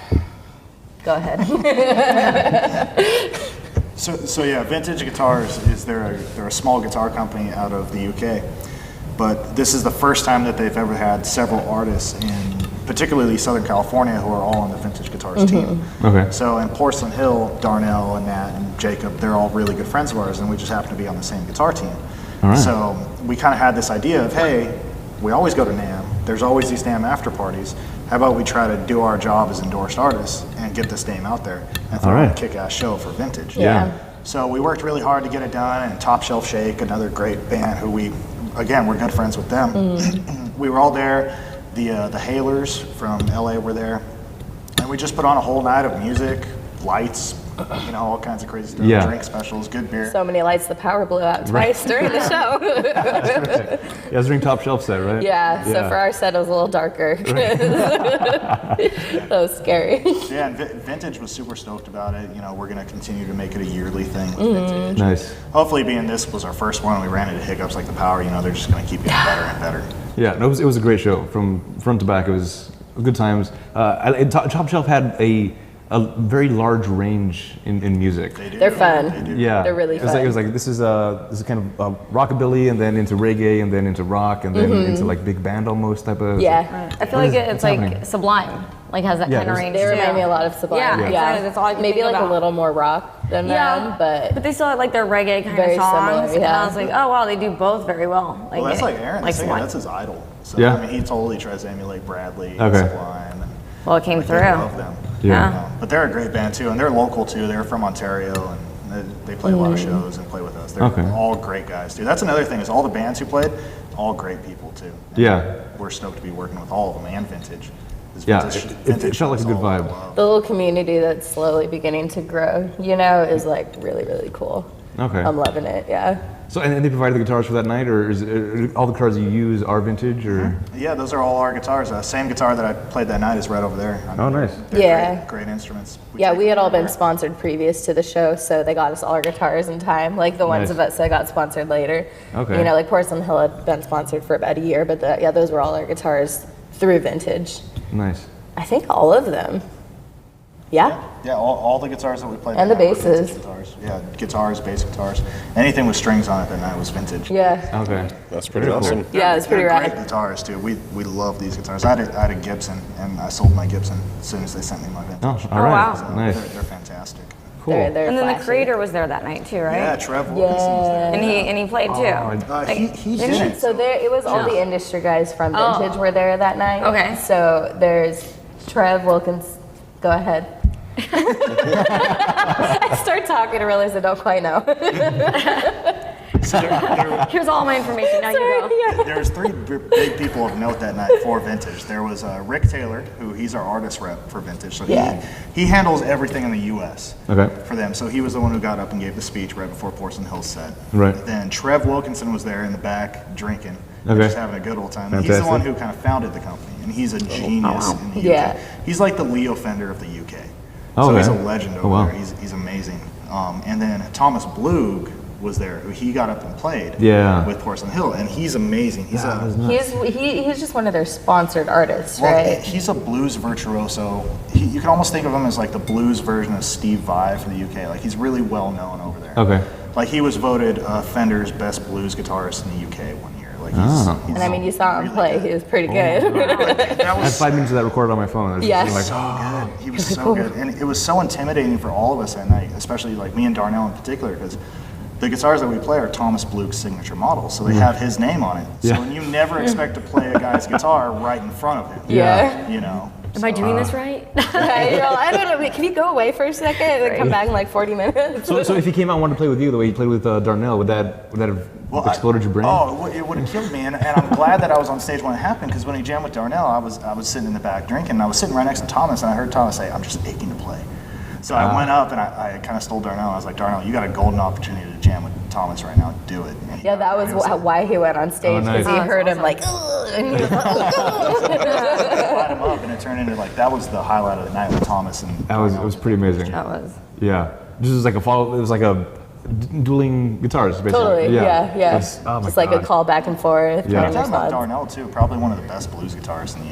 [SPEAKER 3] go ahead.
[SPEAKER 4] So yeah, Vintage Guitars they're a small guitar company out of the UK, but this is the first time that they've ever had several artists in particularly Southern California who are all on the Vintage Guitars team.
[SPEAKER 2] Okay.
[SPEAKER 4] So in Porcelain Hill, Darnell and Matt and Jacob, they're all really good friends of ours, and we just happen to be on the same guitar team.
[SPEAKER 2] All right.
[SPEAKER 4] So we kind of had this idea of, hey, we always go to NAMM. There's always these NAMM after parties. How about we try to do our job as endorsed artists and get this name out there and throw
[SPEAKER 2] All
[SPEAKER 4] on a
[SPEAKER 2] right.
[SPEAKER 4] kick-ass show for Vintage.
[SPEAKER 2] Yeah.
[SPEAKER 4] So we worked really hard to get it done, and Top Shelf Shake, another great band who we're good friends with them. We were all there. The Hailers from LA were there, and we just put on a whole night of music, lights, you know, all kinds of crazy stuff,
[SPEAKER 2] Yeah.
[SPEAKER 4] drink specials, good beer.
[SPEAKER 3] So many lights, the power blew out twice during the show.
[SPEAKER 2] Yeah, it was during Top Shelf set, right?
[SPEAKER 3] Yeah, so for our set, it was a little darker. That was scary.
[SPEAKER 4] Yeah, and Vintage was super stoked about it. You know, we're going to continue to make it a yearly thing with Vintage.
[SPEAKER 2] Nice.
[SPEAKER 4] Hopefully, being this was our first one, we ran into hiccups like the power. You know, they're just going to keep getting better and better.
[SPEAKER 2] Yeah, no, it was a great show from front to back. It was good times. Top Shelf had a very large range in music.
[SPEAKER 4] They do.
[SPEAKER 3] They're fun.
[SPEAKER 4] They do.
[SPEAKER 2] Yeah,
[SPEAKER 3] They're really
[SPEAKER 2] it was like this is kind of rockabilly, and then into reggae, and then into rock, and then into like big band almost type of.
[SPEAKER 3] Yeah.
[SPEAKER 5] I feel
[SPEAKER 2] What
[SPEAKER 5] like
[SPEAKER 2] is-
[SPEAKER 5] it's
[SPEAKER 2] what's
[SPEAKER 5] like
[SPEAKER 2] happening?
[SPEAKER 5] Sublime, like has that
[SPEAKER 2] Yeah,
[SPEAKER 5] kind of
[SPEAKER 2] there's-
[SPEAKER 5] range
[SPEAKER 3] They
[SPEAKER 5] too.
[SPEAKER 3] remind me a lot of Sublime.
[SPEAKER 5] Yeah, exactly. That's all I can
[SPEAKER 3] Maybe
[SPEAKER 5] think
[SPEAKER 3] like
[SPEAKER 5] about.
[SPEAKER 3] a little more rock than them, but
[SPEAKER 5] they still have like their reggae kind
[SPEAKER 3] Very
[SPEAKER 5] of songs.
[SPEAKER 3] similar,
[SPEAKER 5] And
[SPEAKER 3] yeah.
[SPEAKER 5] I was like, oh wow, they do both very well.
[SPEAKER 4] Well, that's like Aaron,
[SPEAKER 5] like
[SPEAKER 4] the singer,
[SPEAKER 5] Sublime.
[SPEAKER 4] that's his idol. So,
[SPEAKER 2] Yeah.
[SPEAKER 4] I mean, he totally tries to emulate Bradley,
[SPEAKER 2] Okay.
[SPEAKER 4] Sublime, and
[SPEAKER 5] Well, it came
[SPEAKER 4] like,
[SPEAKER 5] through.
[SPEAKER 4] they love them.
[SPEAKER 2] Yeah.
[SPEAKER 4] But they're a great band too, and they're local too. They're from Ontario, and they play a lot of shows and play with us. They're
[SPEAKER 2] Okay.
[SPEAKER 4] all great guys too. That's another thing is all the bands who played, all great people too. And
[SPEAKER 2] Yeah.
[SPEAKER 4] we're stoked to be working with all of them and Vintage. This
[SPEAKER 2] Yeah,
[SPEAKER 4] Vintage
[SPEAKER 2] it felt like a
[SPEAKER 4] is
[SPEAKER 2] good
[SPEAKER 4] all
[SPEAKER 2] vibe.
[SPEAKER 4] love.
[SPEAKER 3] the little community that's slowly beginning to grow, you know, is like really, really cool.
[SPEAKER 2] Okay.
[SPEAKER 3] I'm loving it. Yeah.
[SPEAKER 2] So, and they provided the guitars for that night, or is it, all the guitars you use are vintage, or?
[SPEAKER 4] Yeah, those are all our guitars. Same guitar that I played that night is right over there.
[SPEAKER 2] Oh, nice.
[SPEAKER 4] They're
[SPEAKER 3] Yeah.
[SPEAKER 4] great instruments.
[SPEAKER 3] Yeah,
[SPEAKER 4] take
[SPEAKER 3] we had all been
[SPEAKER 4] everywhere.
[SPEAKER 3] sponsored previous to the show, so they got us all our guitars in time. Like the ones
[SPEAKER 2] Nice.
[SPEAKER 3] of us that got sponsored later.
[SPEAKER 2] Okay.
[SPEAKER 3] You know, like Porcelain Hill had been sponsored for about a year, but yeah, those were all our guitars through Vintage.
[SPEAKER 2] Nice.
[SPEAKER 3] I think all of them. Yeah.
[SPEAKER 4] Yeah, all the guitars that we played.
[SPEAKER 3] And
[SPEAKER 4] that
[SPEAKER 3] the
[SPEAKER 4] night were vintage
[SPEAKER 3] basses.
[SPEAKER 4] Guitars. Yeah, guitars, bass guitars. Anything with strings on it that night was vintage.
[SPEAKER 3] Yeah.
[SPEAKER 2] Okay.
[SPEAKER 6] That's pretty
[SPEAKER 2] Very cool.
[SPEAKER 6] awesome.
[SPEAKER 3] Yeah, it's pretty
[SPEAKER 4] They're
[SPEAKER 3] rad.
[SPEAKER 4] great guitars too. We love these guitars. I had a Gibson, and I sold my Gibson as soon as they sent me my vintage.
[SPEAKER 2] Oh, all right.
[SPEAKER 5] wow.
[SPEAKER 4] So
[SPEAKER 2] Nice.
[SPEAKER 4] they're fantastic.
[SPEAKER 2] Cool.
[SPEAKER 3] They're
[SPEAKER 5] And then the
[SPEAKER 3] flashy.
[SPEAKER 5] creator was there that night too, right?
[SPEAKER 4] Yeah, Trev Wilkinson was there.
[SPEAKER 5] And he played too.
[SPEAKER 4] He
[SPEAKER 5] didn't
[SPEAKER 4] didn't.
[SPEAKER 3] So there, it was all the industry guys from Vintage were there that night.
[SPEAKER 5] Okay.
[SPEAKER 3] So there's Trev Wilkins. Go ahead. I start talking and realize I don't quite know.
[SPEAKER 4] So
[SPEAKER 5] Here's all my information. Now you go.
[SPEAKER 4] there was three big people of note that night for Vintage. There was Rick Taylor, who he's our artist rep for Vintage. So
[SPEAKER 3] Yeah.
[SPEAKER 4] he handles everything in the U.S.
[SPEAKER 2] Okay.
[SPEAKER 4] for them. So he was the one who got up and gave the speech right before Porcelain Hill's set.
[SPEAKER 2] Right.
[SPEAKER 4] Then Trev Wilkinson was there in the back drinking,
[SPEAKER 2] Okay.
[SPEAKER 4] just having a good old time. He's the
[SPEAKER 2] Fantastic.
[SPEAKER 4] one who kind of founded the company, and he's a genius in the UK.
[SPEAKER 3] Yeah.
[SPEAKER 4] He's like the Leo Fender of the UK.
[SPEAKER 2] Oh,
[SPEAKER 4] so he's a
[SPEAKER 2] okay.
[SPEAKER 4] legend over
[SPEAKER 2] Oh, wow.
[SPEAKER 4] there. He's amazing. And then Thomas Blug was there, who he got up and played
[SPEAKER 2] Yeah.
[SPEAKER 4] with Porcelain Hill, and he's amazing. He's
[SPEAKER 3] He's just one of their sponsored artists,
[SPEAKER 4] well,
[SPEAKER 3] right?
[SPEAKER 4] he's a blues virtuoso. You can almost think of him as like the blues version of Steve Vai for the UK. Like he's really well known over there.
[SPEAKER 2] Okay.
[SPEAKER 4] Like he was voted Fender's best blues guitarist in the UK one year. Like he's,
[SPEAKER 2] Oh.
[SPEAKER 4] he's
[SPEAKER 3] And I mean, you saw him
[SPEAKER 4] really
[SPEAKER 3] play.
[SPEAKER 4] good.
[SPEAKER 3] He was pretty good.
[SPEAKER 4] That
[SPEAKER 2] I had
[SPEAKER 4] was
[SPEAKER 2] 5 minutes of that recorded on my phone. I was
[SPEAKER 3] Yes.
[SPEAKER 2] just like,
[SPEAKER 4] so good. He was so good, and it was so intimidating for all of us that night, especially like me and Darnell in particular, because the guitars that we play are Thomas Blug's signature models, so they have his name on it.
[SPEAKER 2] Yeah.
[SPEAKER 4] So you never expect to play a guy's guitar right in front of him.
[SPEAKER 3] Yeah.
[SPEAKER 4] You know.
[SPEAKER 5] Am I doing this right?
[SPEAKER 3] I don't know. Wait, can you go away for a second and then come back in like 40 minutes?
[SPEAKER 2] so if he came out and wanted to play with you the way he played with Darnell, would that have exploded your brain?
[SPEAKER 4] It would have killed me, and I'm glad that I was on stage when it happened, because when he jammed with Darnell, I was sitting in the back drinking, and I was sitting right next to Thomas, and I heard Thomas say, "I'm just aching to play." So I went up and I kind of stole Darnell. I was like, "Darnell, you got a golden opportunity to jam with Thomas right now. Do it." And he
[SPEAKER 3] Yeah, that was why he went on stage,
[SPEAKER 2] nice.
[SPEAKER 3] because he
[SPEAKER 2] Oh,
[SPEAKER 3] heard him like, "Ugh," and he was like,
[SPEAKER 4] light him up, and it turned into like that was the highlight of the night with Thomas and.
[SPEAKER 2] It was pretty amazing.
[SPEAKER 5] That was.
[SPEAKER 2] Yeah. This was like a follow. It was like a dueling guitars, basically.
[SPEAKER 3] totally, yeah.
[SPEAKER 2] It's- oh my
[SPEAKER 3] Just like a
[SPEAKER 2] God.
[SPEAKER 3] call back and forth.
[SPEAKER 2] Yeah.
[SPEAKER 3] kind
[SPEAKER 4] Talking
[SPEAKER 3] of
[SPEAKER 4] about
[SPEAKER 3] spots.
[SPEAKER 4] Darnell too, probably one of the best blues guitarists in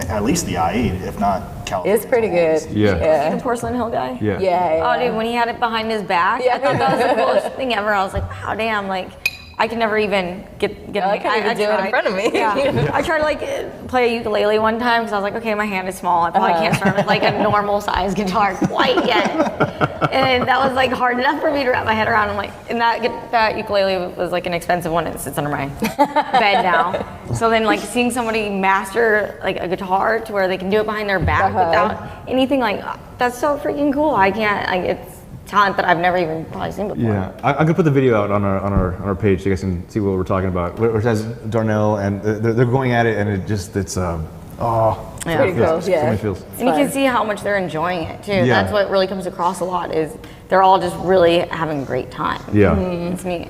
[SPEAKER 4] at least the IE, if not California.
[SPEAKER 3] It's pretty good.
[SPEAKER 2] Yeah.
[SPEAKER 5] The Porcelain Hill guy?
[SPEAKER 2] Yeah.
[SPEAKER 3] Yeah.
[SPEAKER 5] Oh, dude, when he had it behind his back, I thought that was the coolest thing ever. I was like, wow, damn, like, I could never even get
[SPEAKER 3] I can't even do it in
[SPEAKER 5] tried.
[SPEAKER 3] front of me.
[SPEAKER 5] Yeah. I tried to like play a ukulele one time because I was like, okay, my hand is small. I probably can't start with like a normal size guitar quite yet. And that was like hard enough for me to wrap my head around. I'm like, and that ukulele was like an expensive one. It sits under my bed now. So then like seeing somebody master like a guitar to where they can do it behind their back without anything, like that's so freaking cool. I can't, like, it's talent that I've never even probably seen before.
[SPEAKER 2] Yeah, I'm gonna put the video out on our page so you guys can see what we're talking about. Which has Darnell and they're going at it, and it's
[SPEAKER 3] Pretty
[SPEAKER 2] so
[SPEAKER 3] cool, yeah.
[SPEAKER 2] many feels.
[SPEAKER 5] And you can see how much they're enjoying it too.
[SPEAKER 2] Yeah.
[SPEAKER 5] That's what really comes across a lot is they're all just really having a great time.
[SPEAKER 2] Yeah,
[SPEAKER 5] It's neat.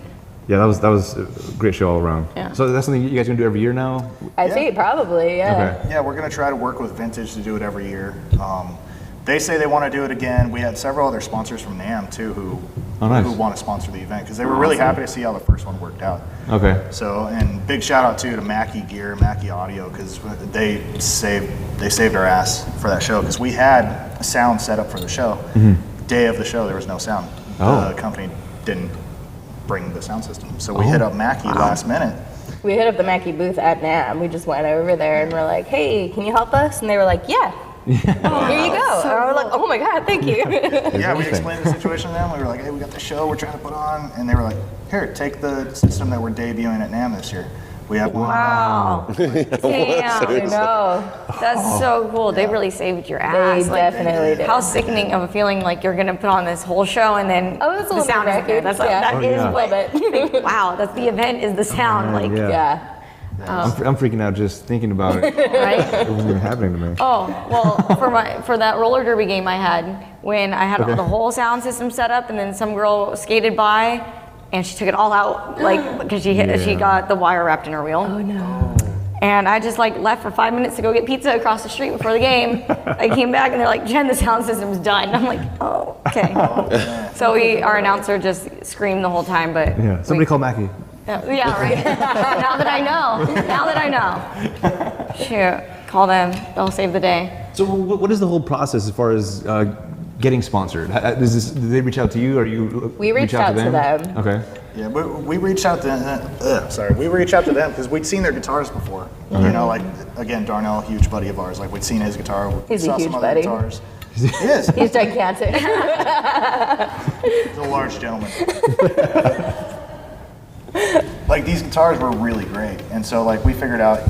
[SPEAKER 2] yeah, that was a great show all around.
[SPEAKER 5] Yeah.
[SPEAKER 2] So that's something you guys gonna do every year now?
[SPEAKER 3] I think probably, yeah.
[SPEAKER 2] Okay.
[SPEAKER 4] Yeah, we're going to try to work with Vintage to do it every year. They say they want to do it again. We had several other sponsors from NAMM too who
[SPEAKER 2] nice.
[SPEAKER 4] who want to sponsor the event because they were really happy to see how the first one worked out.
[SPEAKER 2] Okay.
[SPEAKER 4] So, and big shout out too to Mackie Gear, Mackie Audio, because they saved our ass for that show because we had sound set up for the show. Day of the show, there was no sound.
[SPEAKER 2] Oh.
[SPEAKER 4] The company didn't bring the sound system, so we hit up Mackie last minute.
[SPEAKER 3] We hit up the Mackie booth at NAMM. We just went over there and we're like, hey, can you help us? And they were like, yeah. Here you go. And I was like, oh my God, thank you.
[SPEAKER 4] Yeah, we explained the situation to them. We were like, hey, we got the show we're trying to put on. And they were like, here, take the system that we're debuting at NAMM this year. We have one.
[SPEAKER 5] Wow. Damn.
[SPEAKER 3] I know.
[SPEAKER 5] That's so cool. They really saved your ass.
[SPEAKER 3] They
[SPEAKER 5] Like,
[SPEAKER 3] definitely did.
[SPEAKER 5] how sickening of a feeling like you're gonna put on this whole show and then
[SPEAKER 3] Oh, it's a
[SPEAKER 5] the
[SPEAKER 3] little
[SPEAKER 5] sound
[SPEAKER 3] bit
[SPEAKER 5] isn't there.
[SPEAKER 3] record.
[SPEAKER 5] That's
[SPEAKER 3] Yeah.
[SPEAKER 5] that
[SPEAKER 2] Oh,
[SPEAKER 5] is
[SPEAKER 2] yeah.
[SPEAKER 3] A little bit.
[SPEAKER 5] wow, that's the event is the sound. Like
[SPEAKER 2] yeah.
[SPEAKER 3] Yeah.
[SPEAKER 2] I'm freaking out just thinking about it.
[SPEAKER 5] Right?
[SPEAKER 2] It wasn't even happening to me.
[SPEAKER 5] Oh, well, for that roller derby game I had, when I had
[SPEAKER 2] Okay.
[SPEAKER 5] the whole sound system set up, and then some girl skated by, and she took it all out, like, because she
[SPEAKER 2] Yeah.
[SPEAKER 5] got the wire wrapped in her wheel.
[SPEAKER 3] Oh no.
[SPEAKER 5] And I just like left for 5 minutes to go get pizza across the street before the game. I came back and they're like, Jen, the sound system's done. I'm like, oh, okay. So our announcer just screamed the whole time, but
[SPEAKER 2] Yeah, somebody call Mackie.
[SPEAKER 5] yeah, right. Now that I know. Shoot, call them. They'll save the day.
[SPEAKER 2] So what is the whole process as far as getting sponsored? Do they reach out to you, or you
[SPEAKER 3] We reached out to them.
[SPEAKER 2] Okay.
[SPEAKER 4] Yeah, but we reached out to we reached out to them because we'd seen their guitars before. You know, like again, Darnell, huge buddy of ours. Like we'd seen his guitar. We
[SPEAKER 3] He's a
[SPEAKER 4] saw
[SPEAKER 3] huge
[SPEAKER 4] some other
[SPEAKER 3] buddy.
[SPEAKER 4] guitars. He is.
[SPEAKER 3] He's gigantic.
[SPEAKER 4] He's a large gentleman. Like these guitars were really great, and so like we figured out,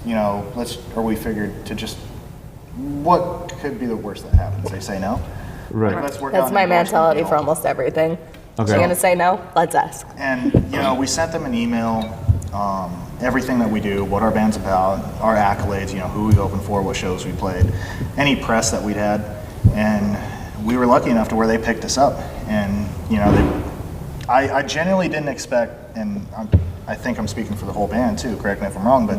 [SPEAKER 4] you know, we figured to just what could be the worst that happens? They say no.
[SPEAKER 2] Right.
[SPEAKER 4] Like, let's work
[SPEAKER 3] That's
[SPEAKER 4] out an
[SPEAKER 3] my
[SPEAKER 4] endorsement
[SPEAKER 3] mentality
[SPEAKER 4] deal.
[SPEAKER 3] for almost everything.
[SPEAKER 2] Okay.
[SPEAKER 3] You're gonna say no? Let's ask.
[SPEAKER 4] And you know, we sent them an email, everything that we do, what our band's about, our accolades, you know, who we've opened for, what shows we played, any press that we'd had, and we were lucky enough to where they picked us up. And you know, I genuinely didn't expect, and I think I'm speaking for the whole band too. Correct me if I'm wrong, but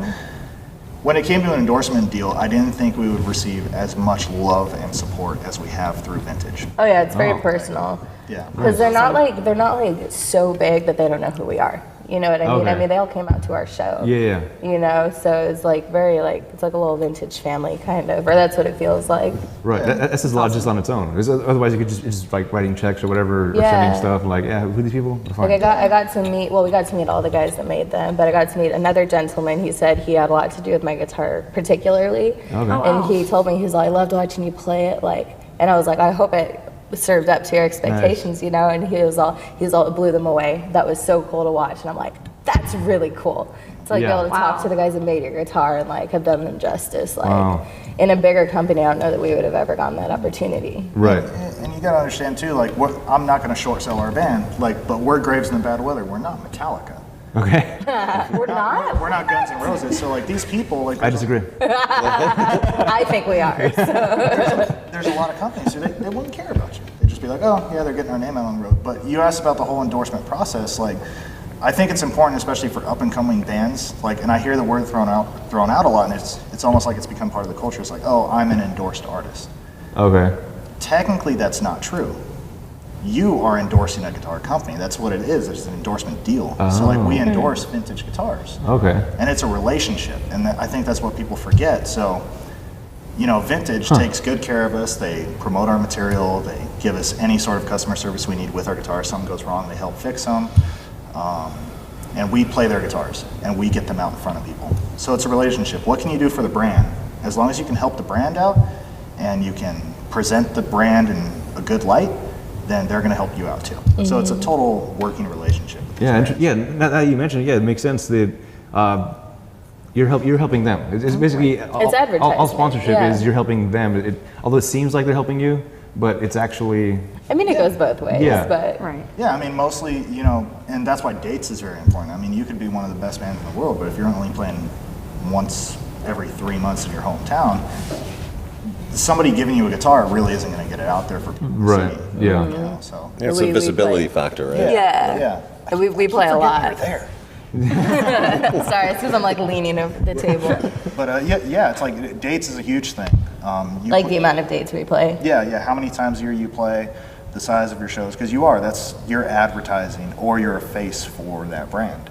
[SPEAKER 4] when it came to an endorsement deal, I didn't think we would receive as much love and support as we have through Vintage.
[SPEAKER 3] Oh yeah, it's very personal.
[SPEAKER 4] Yeah.
[SPEAKER 3] Because they're not like so big that they don't know who we are. You know what I mean?
[SPEAKER 2] Okay.
[SPEAKER 3] I mean, they all came out to our show.
[SPEAKER 2] Yeah.
[SPEAKER 3] You know, so it's like very it's like a little vintage family kind of, or that's what it feels like.
[SPEAKER 2] Right. That says a lot just on its own. Otherwise, you could just like writing checks or whatever, or
[SPEAKER 3] Yeah.
[SPEAKER 2] sending stuff. And like, yeah, who are these people? Fine.
[SPEAKER 3] Like I got to meet. Well, we got to meet all the guys that made them, but I got to meet another gentleman. He said he had a lot to do with my guitar, particularly.
[SPEAKER 2] Okay.
[SPEAKER 3] And he told me, he's like, I loved watching you play it. Like, and I was like, I hope it served up to your expectations, you know. And he was all, it blew them away. That was so cool to watch. And I'm like, that's really cool. To like be
[SPEAKER 2] Yeah.
[SPEAKER 3] able to talk to the guys that made your guitar and like have done them justice. Like
[SPEAKER 2] Wow.
[SPEAKER 3] in a bigger company, I don't know that we would have ever gotten that opportunity.
[SPEAKER 2] Right.
[SPEAKER 4] And you gotta understand too, like I'm not gonna short sell our band, like, but we're Graves in the Bad Weather. We're not Metallica.
[SPEAKER 2] Okay.
[SPEAKER 3] We're not.
[SPEAKER 4] We're not Guns N' Roses. So like these people, like
[SPEAKER 2] I disagree.
[SPEAKER 3] I think we are.
[SPEAKER 4] there's a lot of companies who they wouldn't care about you. They'd just be like, oh yeah, they're getting our name out on the road. But you asked about the whole endorsement process, like. I think it's important, especially for up and coming bands. Like, and I hear the word thrown out a lot, and it's almost like it's become part of the culture. It's like, oh, I'm an endorsed artist.
[SPEAKER 2] Okay.
[SPEAKER 4] Technically, that's not true. You are endorsing a guitar company. That's what it is. It's an endorsement deal. So like we endorse Vintage guitars,
[SPEAKER 2] Okay.
[SPEAKER 4] and it's a relationship. And I think that's what people forget. So, you know, Vintage takes good care of us. They promote our material. They give us any sort of customer service we need with our guitars. Something goes wrong, they help fix them. And we play their guitars, and we get them out in front of people. So it's a relationship. What can you do for the brand? As long as you can help the brand out, and you can present the brand in a good light, then they're going to help you out too. So it's a total working relationship.
[SPEAKER 2] Yeah. Now that you mentioned, yeah, it makes sense that you're helping them. It's basically all
[SPEAKER 3] advertisement,
[SPEAKER 2] sponsorship
[SPEAKER 3] yeah.
[SPEAKER 2] is you're helping them. Although it seems like they're helping you, but it's actually
[SPEAKER 3] I mean, it goes both ways,
[SPEAKER 2] Yeah.
[SPEAKER 3] but
[SPEAKER 5] Right.
[SPEAKER 4] Yeah, I mean, mostly, you know, and that's why dates is very important. I mean, you could be one of the best bands in the world, but if you're only playing once every 3 months in your hometown, somebody giving you a guitar really isn't going to get it out there for people to
[SPEAKER 2] Right,
[SPEAKER 4] see.
[SPEAKER 2] yeah.
[SPEAKER 4] You know, so.
[SPEAKER 6] Yeah, it's
[SPEAKER 3] We
[SPEAKER 6] a visibility
[SPEAKER 3] play-
[SPEAKER 6] factor, right?
[SPEAKER 3] yeah.
[SPEAKER 4] Yeah.
[SPEAKER 3] And we play a lot.
[SPEAKER 4] You're there.
[SPEAKER 3] Sorry, it's because I'm like leaning over the table.
[SPEAKER 4] But yeah, it's like dates is a huge thing.
[SPEAKER 3] Like the amount of dates we play.
[SPEAKER 4] Yeah, how many times a year you play, the size of your shows, because you're advertising or you're a face for that brand.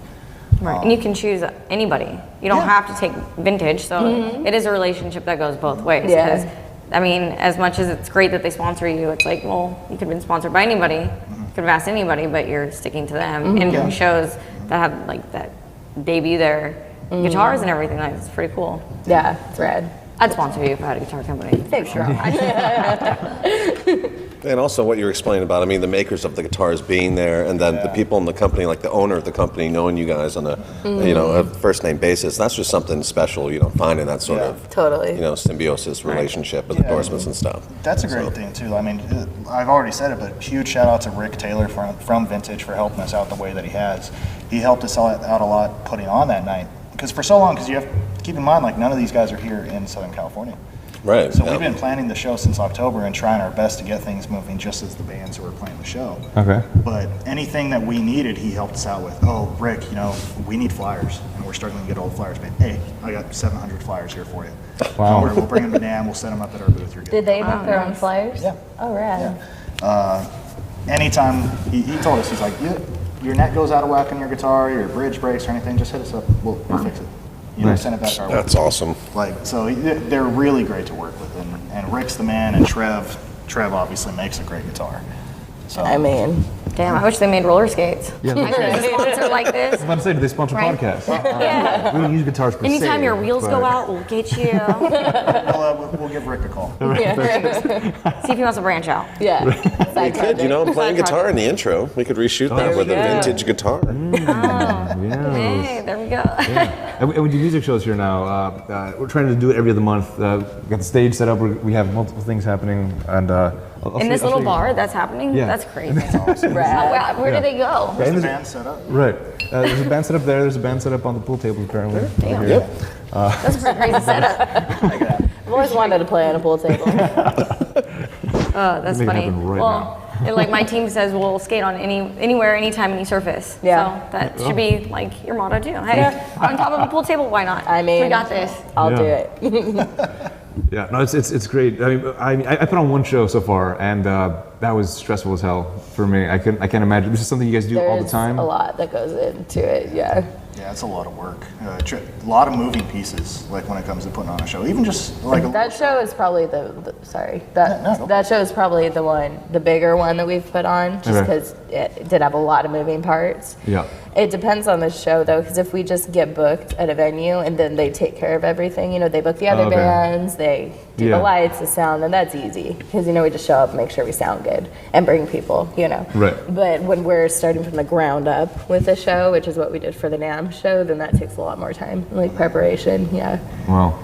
[SPEAKER 5] Right. And you can choose anybody. You don't
[SPEAKER 4] Yeah.
[SPEAKER 5] have to take Vintage, so it is a relationship that goes both ways.
[SPEAKER 3] Yeah.
[SPEAKER 5] 'Cause, I mean, as much as it's great that they sponsor you, it's like, well, you could have been sponsored by anybody, you could have asked anybody, but you're sticking to them. And
[SPEAKER 4] Yeah.
[SPEAKER 5] shows that have like that debut their guitars and everything, like, it's pretty cool.
[SPEAKER 3] Yeah, it's rad.
[SPEAKER 5] I'd sponsor you if I had a guitar company.
[SPEAKER 3] Thanks, girl.
[SPEAKER 6] And also what you're explaining about, I mean, the makers of the guitars being there, and then the people in the company, like the owner of the company, knowing you guys on a, you know, a first name basis. That's just something special you don't find in that sort
[SPEAKER 4] Yeah.
[SPEAKER 6] of,
[SPEAKER 3] Totally.
[SPEAKER 6] you know, symbiosis relationship with endorsements and stuff.
[SPEAKER 4] That's a great thing too. I mean, I've already said it, but huge shout out to Rick Taylor from Vintage for helping us out the way that he has. He helped us out a lot putting on that night because for so long, because you have to keep in mind, like, none of these guys are here in Southern California.
[SPEAKER 6] Right.
[SPEAKER 4] So
[SPEAKER 6] yeah.
[SPEAKER 4] we've been planning the show since October and trying our best to get things moving just as the bands who are playing the show.
[SPEAKER 2] Okay.
[SPEAKER 4] But anything that we needed, he helped us out with. Oh, Rick, you know, we need flyers, and we're struggling to get all the flyers made. Hey, I got 700 flyers here for you.
[SPEAKER 2] Wow.
[SPEAKER 4] Don't worry, we'll bring them to NAMM, we'll set them up at our booth. You're good.
[SPEAKER 3] Did they make their own flyers?
[SPEAKER 4] Yeah.
[SPEAKER 3] Oh, rad.
[SPEAKER 4] Anytime, he told us, he's like, your neck goes out of whack on your guitar, your bridge breaks or anything, just hit us up, we'll fix it. You know,
[SPEAKER 2] Nice.
[SPEAKER 4] send it back our way.
[SPEAKER 6] That's awesome.
[SPEAKER 4] Like, so they're really great to work with, and Rick's the man, and Trev obviously makes a great guitar. So
[SPEAKER 3] I mean,
[SPEAKER 5] Damn, I wish they made roller skates.
[SPEAKER 2] Yeah.
[SPEAKER 5] I could have a sponsor like this.
[SPEAKER 2] I was about to say, do they sponsor
[SPEAKER 5] Right.
[SPEAKER 2] podcasts?
[SPEAKER 5] Yeah.
[SPEAKER 2] We don't use guitars per se.
[SPEAKER 5] Anytime your wheels
[SPEAKER 2] but-
[SPEAKER 5] go out, we'll get you.
[SPEAKER 4] we'll give Rick a call.
[SPEAKER 5] See if he wants to branch out.
[SPEAKER 3] yeah.
[SPEAKER 6] We could, you know, playing
[SPEAKER 5] Side
[SPEAKER 6] guitar in the intro. We could reshoot that
[SPEAKER 3] we
[SPEAKER 6] with a
[SPEAKER 3] go.
[SPEAKER 6] vintage guitar.
[SPEAKER 2] Yes.
[SPEAKER 5] Hey, there we go.
[SPEAKER 2] And we do music shows here now. We're trying to do it every other month. Got the stage set up. We have multiple things happening, and I'll
[SPEAKER 5] In
[SPEAKER 2] show
[SPEAKER 5] this
[SPEAKER 2] you- I'll
[SPEAKER 5] little
[SPEAKER 2] show you.
[SPEAKER 5] bar that's happening?
[SPEAKER 2] Yeah.
[SPEAKER 5] That's crazy.
[SPEAKER 3] Rad.
[SPEAKER 5] Wow, where do they go?
[SPEAKER 2] Yeah, and
[SPEAKER 4] The
[SPEAKER 2] there's-
[SPEAKER 4] band set up.
[SPEAKER 2] Right. There's a band set up there. There's a band set up on the pool table apparently.
[SPEAKER 5] Damn.
[SPEAKER 2] Here.
[SPEAKER 5] That's a pretty crazy setup.
[SPEAKER 3] I've always wanted to play on a pool table.
[SPEAKER 5] Oh, that's
[SPEAKER 2] Make it
[SPEAKER 5] funny.
[SPEAKER 2] happen right
[SPEAKER 5] Well, like my team says, we'll skate on anywhere, anytime, any surface.
[SPEAKER 3] Yeah.
[SPEAKER 5] So that should be like your motto too. Hey, on top of a pool table, why not?
[SPEAKER 3] I mean,
[SPEAKER 5] we got this.
[SPEAKER 3] I'll do
[SPEAKER 2] Yeah.
[SPEAKER 3] it.
[SPEAKER 2] Yeah, no, it's great. I mean, I put on one show so far, and that was stressful as hell for me. I can't imagine. This is something you guys do all the
[SPEAKER 3] There's
[SPEAKER 2] time.
[SPEAKER 3] a lot that goes into it, yeah.
[SPEAKER 4] Yeah, it's a lot of work. A lot of moving pieces, like when it comes to putting on a show. Even just like a
[SPEAKER 3] That show is probably
[SPEAKER 4] no.
[SPEAKER 3] that show is probably the bigger one that we've put on, just
[SPEAKER 2] Okay.
[SPEAKER 3] because it did have a lot of moving parts.
[SPEAKER 2] Yeah.
[SPEAKER 3] It depends on the show though, because if we just get booked at a venue and then they take care of everything, you know, they book the other
[SPEAKER 2] Okay.
[SPEAKER 3] bands, they do
[SPEAKER 2] Yeah.
[SPEAKER 3] the lights, the sound, then that's easy, because you know we just show up and make sure we sound good and bring people, you know.
[SPEAKER 2] Right.
[SPEAKER 3] But when we're starting from the ground up with a show, which is what we did for the NAMM show, then that takes a lot more time, like preparation. Yeah.
[SPEAKER 2] Wow.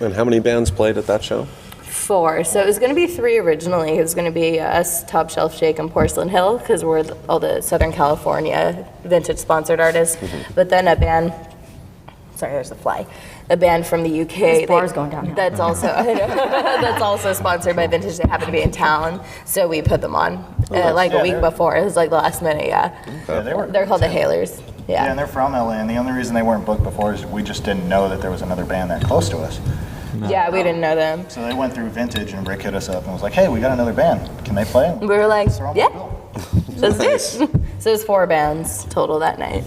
[SPEAKER 6] And how many bands played at that show?
[SPEAKER 3] 4. So it was going to be 3 originally. It was going to be us, Top Shelf Shake, and Porcelain Hill, because we're all the Southern California vintage sponsored artists. But then a band, sorry, there's a fly. A band from the UK.
[SPEAKER 5] This bar's going downhill.
[SPEAKER 3] That's also that's also sponsored by Vintage. They happen to be in town, so we put them on like
[SPEAKER 4] Yeah,
[SPEAKER 3] a week
[SPEAKER 4] they're-
[SPEAKER 3] before. It was like the last minute. Yeah,
[SPEAKER 4] Yeah, they were.
[SPEAKER 3] they're called the Hailers.
[SPEAKER 4] Yeah,
[SPEAKER 3] Yeah.
[SPEAKER 4] and they're from LA, and the only reason they weren't booked before is we just didn't know that there was another band that close to us.
[SPEAKER 3] Yeah, we didn't know them.
[SPEAKER 4] So they went through Vintage, and Rick hit us up and was like, "Hey, we got another band. Can they play?"
[SPEAKER 3] We were like,
[SPEAKER 4] They're on
[SPEAKER 3] yeah,
[SPEAKER 4] the bill.
[SPEAKER 3] let's do it. So it was 4 bands total that night.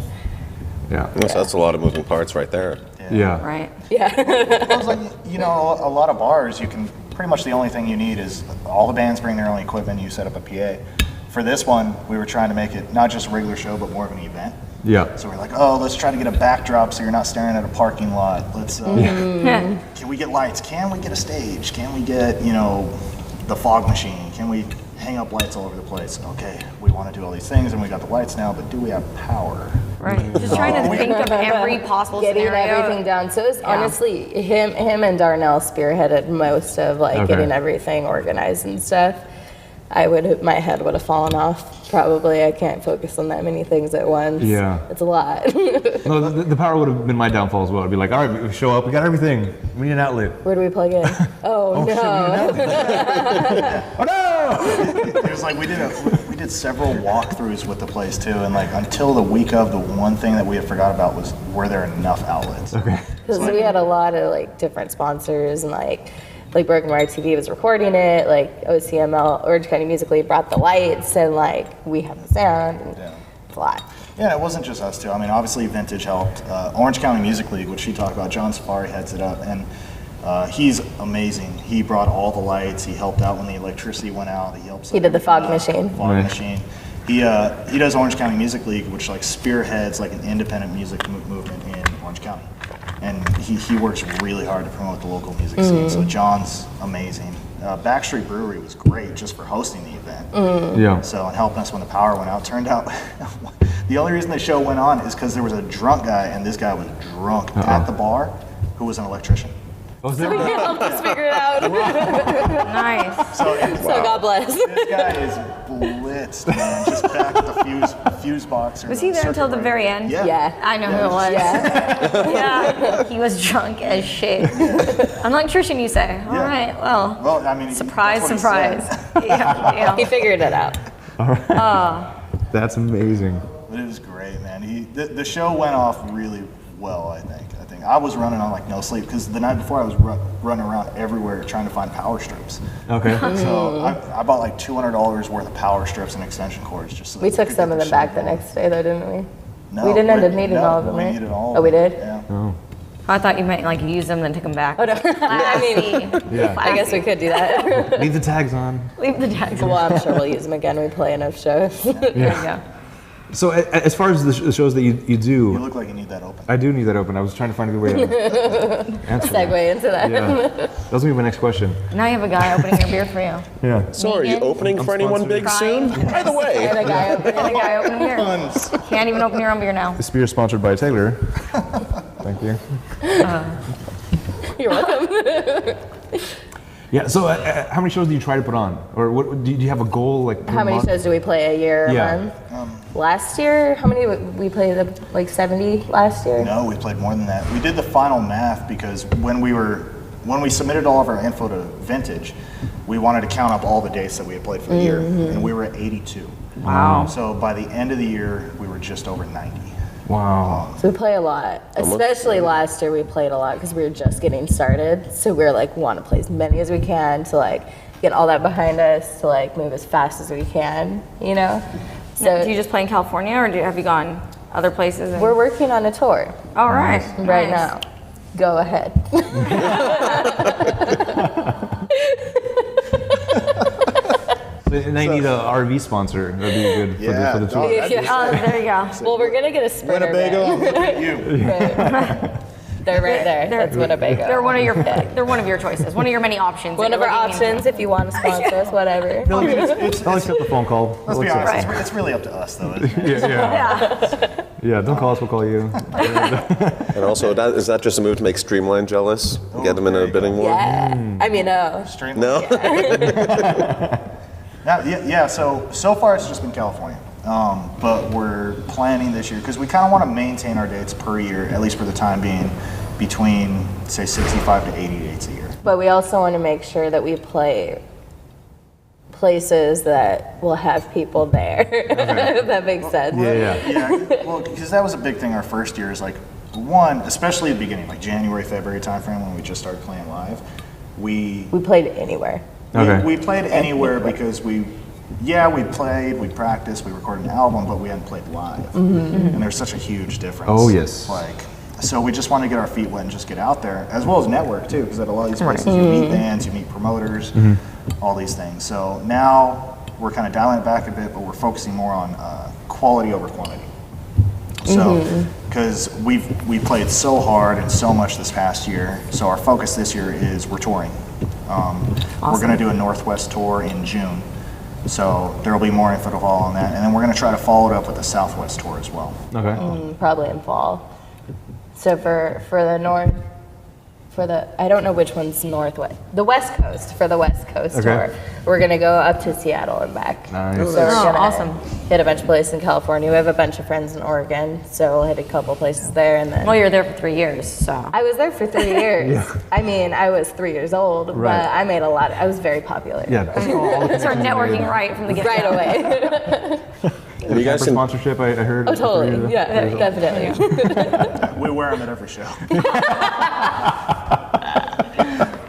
[SPEAKER 2] Yeah.
[SPEAKER 6] So that's a lot of moving parts right there.
[SPEAKER 2] Yeah.
[SPEAKER 5] Right.
[SPEAKER 3] Yeah.
[SPEAKER 4] It was like, you know, a lot of bars, you can pretty much the only thing you need is all the bands bring their own equipment. You set up a PA. For this one, we were trying to make it not just a regular show, but more of an event.
[SPEAKER 2] Yeah.
[SPEAKER 4] So we're like, oh, let's try to get a backdrop so you're not staring at a parking lot. Let's, can we get lights? Can we get a stage? Can we get, you know, the fog machine? Can we hang up lights all over the place? Okay, we want to do all these things, and we got the lights now, but do we have power?
[SPEAKER 5] Right. Just trying to think of every possible
[SPEAKER 3] Getting
[SPEAKER 5] scenario.
[SPEAKER 3] everything down. So it's honestly him and Darnell spearheaded most of like
[SPEAKER 2] Okay.
[SPEAKER 3] getting everything organized and stuff. My head would have fallen off probably. I can't focus on that many things at once.
[SPEAKER 2] Yeah.
[SPEAKER 3] It's a lot.
[SPEAKER 2] No, the power would have been my downfall as well. I'd be like, all right, we show up, we got everything. We need an outlet.
[SPEAKER 3] Where do we plug in? Oh, no.
[SPEAKER 2] Oh no!
[SPEAKER 4] It was like we did several walkthroughs with the place too, and like until the week of, the one thing that we had forgot about was were there enough outlets?
[SPEAKER 2] Okay.
[SPEAKER 3] Because we had a lot of like different sponsors and like Broken Wire TV was recording it, like OCML, Orange County Musically brought the lights, and like we have the sound, and
[SPEAKER 4] Yeah.
[SPEAKER 3] it's a lot.
[SPEAKER 4] Yeah, it wasn't just us too. I mean, obviously Vintage helped. Orange County Music League, which she talked about, John Safari heads it up, and he's amazing. He brought all the lights. He helped out when the electricity went out. He helped.
[SPEAKER 3] He did the fog machine.
[SPEAKER 4] Fog
[SPEAKER 2] Nice.
[SPEAKER 4] machine. He does Orange County Music League, which like spearheads like an independent music movement in Orange County, and he works really hard to promote the local music scene. So John's amazing. Backstreet Brewery was great just for hosting the event.
[SPEAKER 2] Yeah.
[SPEAKER 4] So, and helping us when the power went out. Turned out the only reason the show went on is because there was a drunk guy, and this guy was drunk at the bar who was an electrician.
[SPEAKER 2] Oh, is there?
[SPEAKER 3] He helped us figure it out.
[SPEAKER 5] Nice.
[SPEAKER 4] So,
[SPEAKER 3] So God bless.
[SPEAKER 4] this guy is blitzed, man. Just back at the fuse box.
[SPEAKER 5] Was he there until the very end?
[SPEAKER 4] Yeah.
[SPEAKER 3] Yeah.
[SPEAKER 5] I know who it was. Yeah. He was drunk as shit. An electrician, you say? All right. Well.
[SPEAKER 4] Well, I mean,
[SPEAKER 5] Surprise,
[SPEAKER 4] that's what he
[SPEAKER 5] surprise.
[SPEAKER 4] said.
[SPEAKER 5] Yeah.
[SPEAKER 3] He figured it out.
[SPEAKER 2] That's amazing.
[SPEAKER 4] But it was great, man. The show went off really well, I think. I was running on like no sleep because the night before I was running around everywhere trying to find power strips.
[SPEAKER 2] Okay.
[SPEAKER 4] So I bought like $200 worth of power strips and extension cords just so that
[SPEAKER 3] We took
[SPEAKER 4] could
[SPEAKER 3] some
[SPEAKER 4] get
[SPEAKER 3] of
[SPEAKER 4] the
[SPEAKER 3] them back
[SPEAKER 4] show
[SPEAKER 3] the
[SPEAKER 4] going.
[SPEAKER 3] next day, though, didn't we?
[SPEAKER 4] No,
[SPEAKER 3] We didn't end up needing
[SPEAKER 4] no,
[SPEAKER 3] all of them,
[SPEAKER 4] we
[SPEAKER 3] right?
[SPEAKER 4] needed all
[SPEAKER 3] Oh, we
[SPEAKER 4] of them.
[SPEAKER 3] did?
[SPEAKER 4] Yeah.
[SPEAKER 2] Oh.
[SPEAKER 5] I thought you meant like use them then take them back.
[SPEAKER 3] Oh, no. I mean,
[SPEAKER 2] Yeah.
[SPEAKER 3] I guess we could do that.
[SPEAKER 2] Leave the tags on.
[SPEAKER 5] Leave the tags.
[SPEAKER 3] Well, I'm sure we'll use them again. We play enough shows.
[SPEAKER 5] There you go.
[SPEAKER 2] So as far as the shows that you
[SPEAKER 4] You
[SPEAKER 2] do,
[SPEAKER 4] look like you need that open.
[SPEAKER 2] I do need that open. I was trying to find a good way to answer that.
[SPEAKER 3] Segue into that.
[SPEAKER 2] Yeah. That was gonna be my next question.
[SPEAKER 5] Now you have a guy opening your beer for you.
[SPEAKER 2] Yeah.
[SPEAKER 6] So are you
[SPEAKER 5] Megan?
[SPEAKER 6] opening for anyone big soon? By the way.
[SPEAKER 3] And a guy
[SPEAKER 5] And a guy opening beer. Can't even open your own beer now.
[SPEAKER 2] This beer is sponsored by Taylor. Thank you.
[SPEAKER 3] You're welcome.
[SPEAKER 2] Yeah. So how many shows do you try to put on, or what? Do you have a goal like? per
[SPEAKER 3] How many
[SPEAKER 2] month?
[SPEAKER 3] shows do we play a year, a
[SPEAKER 2] Yeah.
[SPEAKER 3] month? Last year, how many we played? Like 70 last year?
[SPEAKER 4] No, we played more than that. We did the final math because when we submitted all of our info to Vintage, we wanted to count up all the dates that we had played for the year, and we were at 82.
[SPEAKER 5] Wow.
[SPEAKER 4] So by the end of the year, we were just over 90.
[SPEAKER 2] Wow.
[SPEAKER 3] So we play a lot. Especially last year, we played a lot because we were just getting started. So we were like, want to play as many as we can to like get all that behind us to like move as fast as we can, you know? So
[SPEAKER 5] Do you just play in California or have you gone other places?
[SPEAKER 3] we're working on a tour
[SPEAKER 5] all right.
[SPEAKER 3] right
[SPEAKER 5] Nice.
[SPEAKER 3] now. Go ahead.
[SPEAKER 2] And I need a RV sponsor. That'd be good for
[SPEAKER 4] Yeah,
[SPEAKER 2] the
[SPEAKER 4] dog,
[SPEAKER 2] tour.
[SPEAKER 4] that'd be
[SPEAKER 3] Yeah.
[SPEAKER 5] There you go.
[SPEAKER 3] Well, we're gonna get a sprinter
[SPEAKER 4] Winnebago,
[SPEAKER 3] van.
[SPEAKER 4] look at you.
[SPEAKER 3] They're right there. That's Winnebago.
[SPEAKER 5] They're one of your choices. One of your many options.
[SPEAKER 3] One
[SPEAKER 5] that
[SPEAKER 3] of our
[SPEAKER 5] you're looking into.
[SPEAKER 3] options if you want to sponsor us, whatever.
[SPEAKER 2] I'll accept the phone call.
[SPEAKER 4] Let's
[SPEAKER 2] We'll
[SPEAKER 4] be
[SPEAKER 2] accept
[SPEAKER 4] honest, it's really up to us though, isn't it?
[SPEAKER 2] it. Yeah.
[SPEAKER 5] Yeah.
[SPEAKER 2] Yeah. Don't call us. We'll call you.
[SPEAKER 6] And also, is that just a move to make Streamline jealous? Get them in a bidding war?
[SPEAKER 3] Yeah. I mean,
[SPEAKER 4] Straight
[SPEAKER 6] No?
[SPEAKER 4] Yeah, so far it's just been California. But we're planning this year, because we kind of want to maintain our dates per year, at least for the time being, between, say, 65 to 80 dates a year.
[SPEAKER 3] but we also want to make sure that we play places that will have people there. If that makes sense.
[SPEAKER 2] Yeah.
[SPEAKER 4] Yeah, well, because that was a big thing our first year, is like, one, especially at the beginning, like January, February timeframe when we just started playing live, we
[SPEAKER 3] We played anywhere.
[SPEAKER 2] Okay.
[SPEAKER 4] we played anywhere because we played, we practiced, we recorded an album, but we hadn't played live. And there's such a huge difference.
[SPEAKER 2] Oh, yes.
[SPEAKER 4] So we just want to get our feet wet and just get out there, as well as network too, because at a lot of these places you meet bands, you meet promoters, all these things. So now we're kind of dialing it back a bit, but we're focusing more on quality over quantity. So, because we played so hard and so much this past year, so our focus this year is we're touring. We're going to do a Northwest tour in June. So there will be more info to follow on that. And then we're going to try to follow it up with a Southwest tour as well.
[SPEAKER 2] Okay.
[SPEAKER 3] Probably in fall. So for the north, I don't know which one's northwest. The West Coast, for the West Coast
[SPEAKER 2] Okay.
[SPEAKER 3] tour, we're gonna go up to Seattle and back.
[SPEAKER 2] Nice.
[SPEAKER 3] So we're
[SPEAKER 5] Oh,
[SPEAKER 3] gonna
[SPEAKER 5] awesome.
[SPEAKER 3] hit a bunch of places in California. We have a bunch of friends in Oregon, so we'll hit a couple places there, and then.
[SPEAKER 5] Well, you're there for 3 years, so.
[SPEAKER 3] I was there for 3 years. I mean, I was 3 years old,
[SPEAKER 2] Right.
[SPEAKER 3] but I made I was very popular.
[SPEAKER 2] Yeah. That's all the
[SPEAKER 5] Start
[SPEAKER 2] connections you
[SPEAKER 5] networking
[SPEAKER 2] made.
[SPEAKER 5] right from the get-go.
[SPEAKER 3] Right away.
[SPEAKER 6] And you guys
[SPEAKER 2] For
[SPEAKER 6] can,
[SPEAKER 2] sponsorship, I heard.
[SPEAKER 3] Oh, totally. Yeah, definitely.
[SPEAKER 4] We wear them at every show.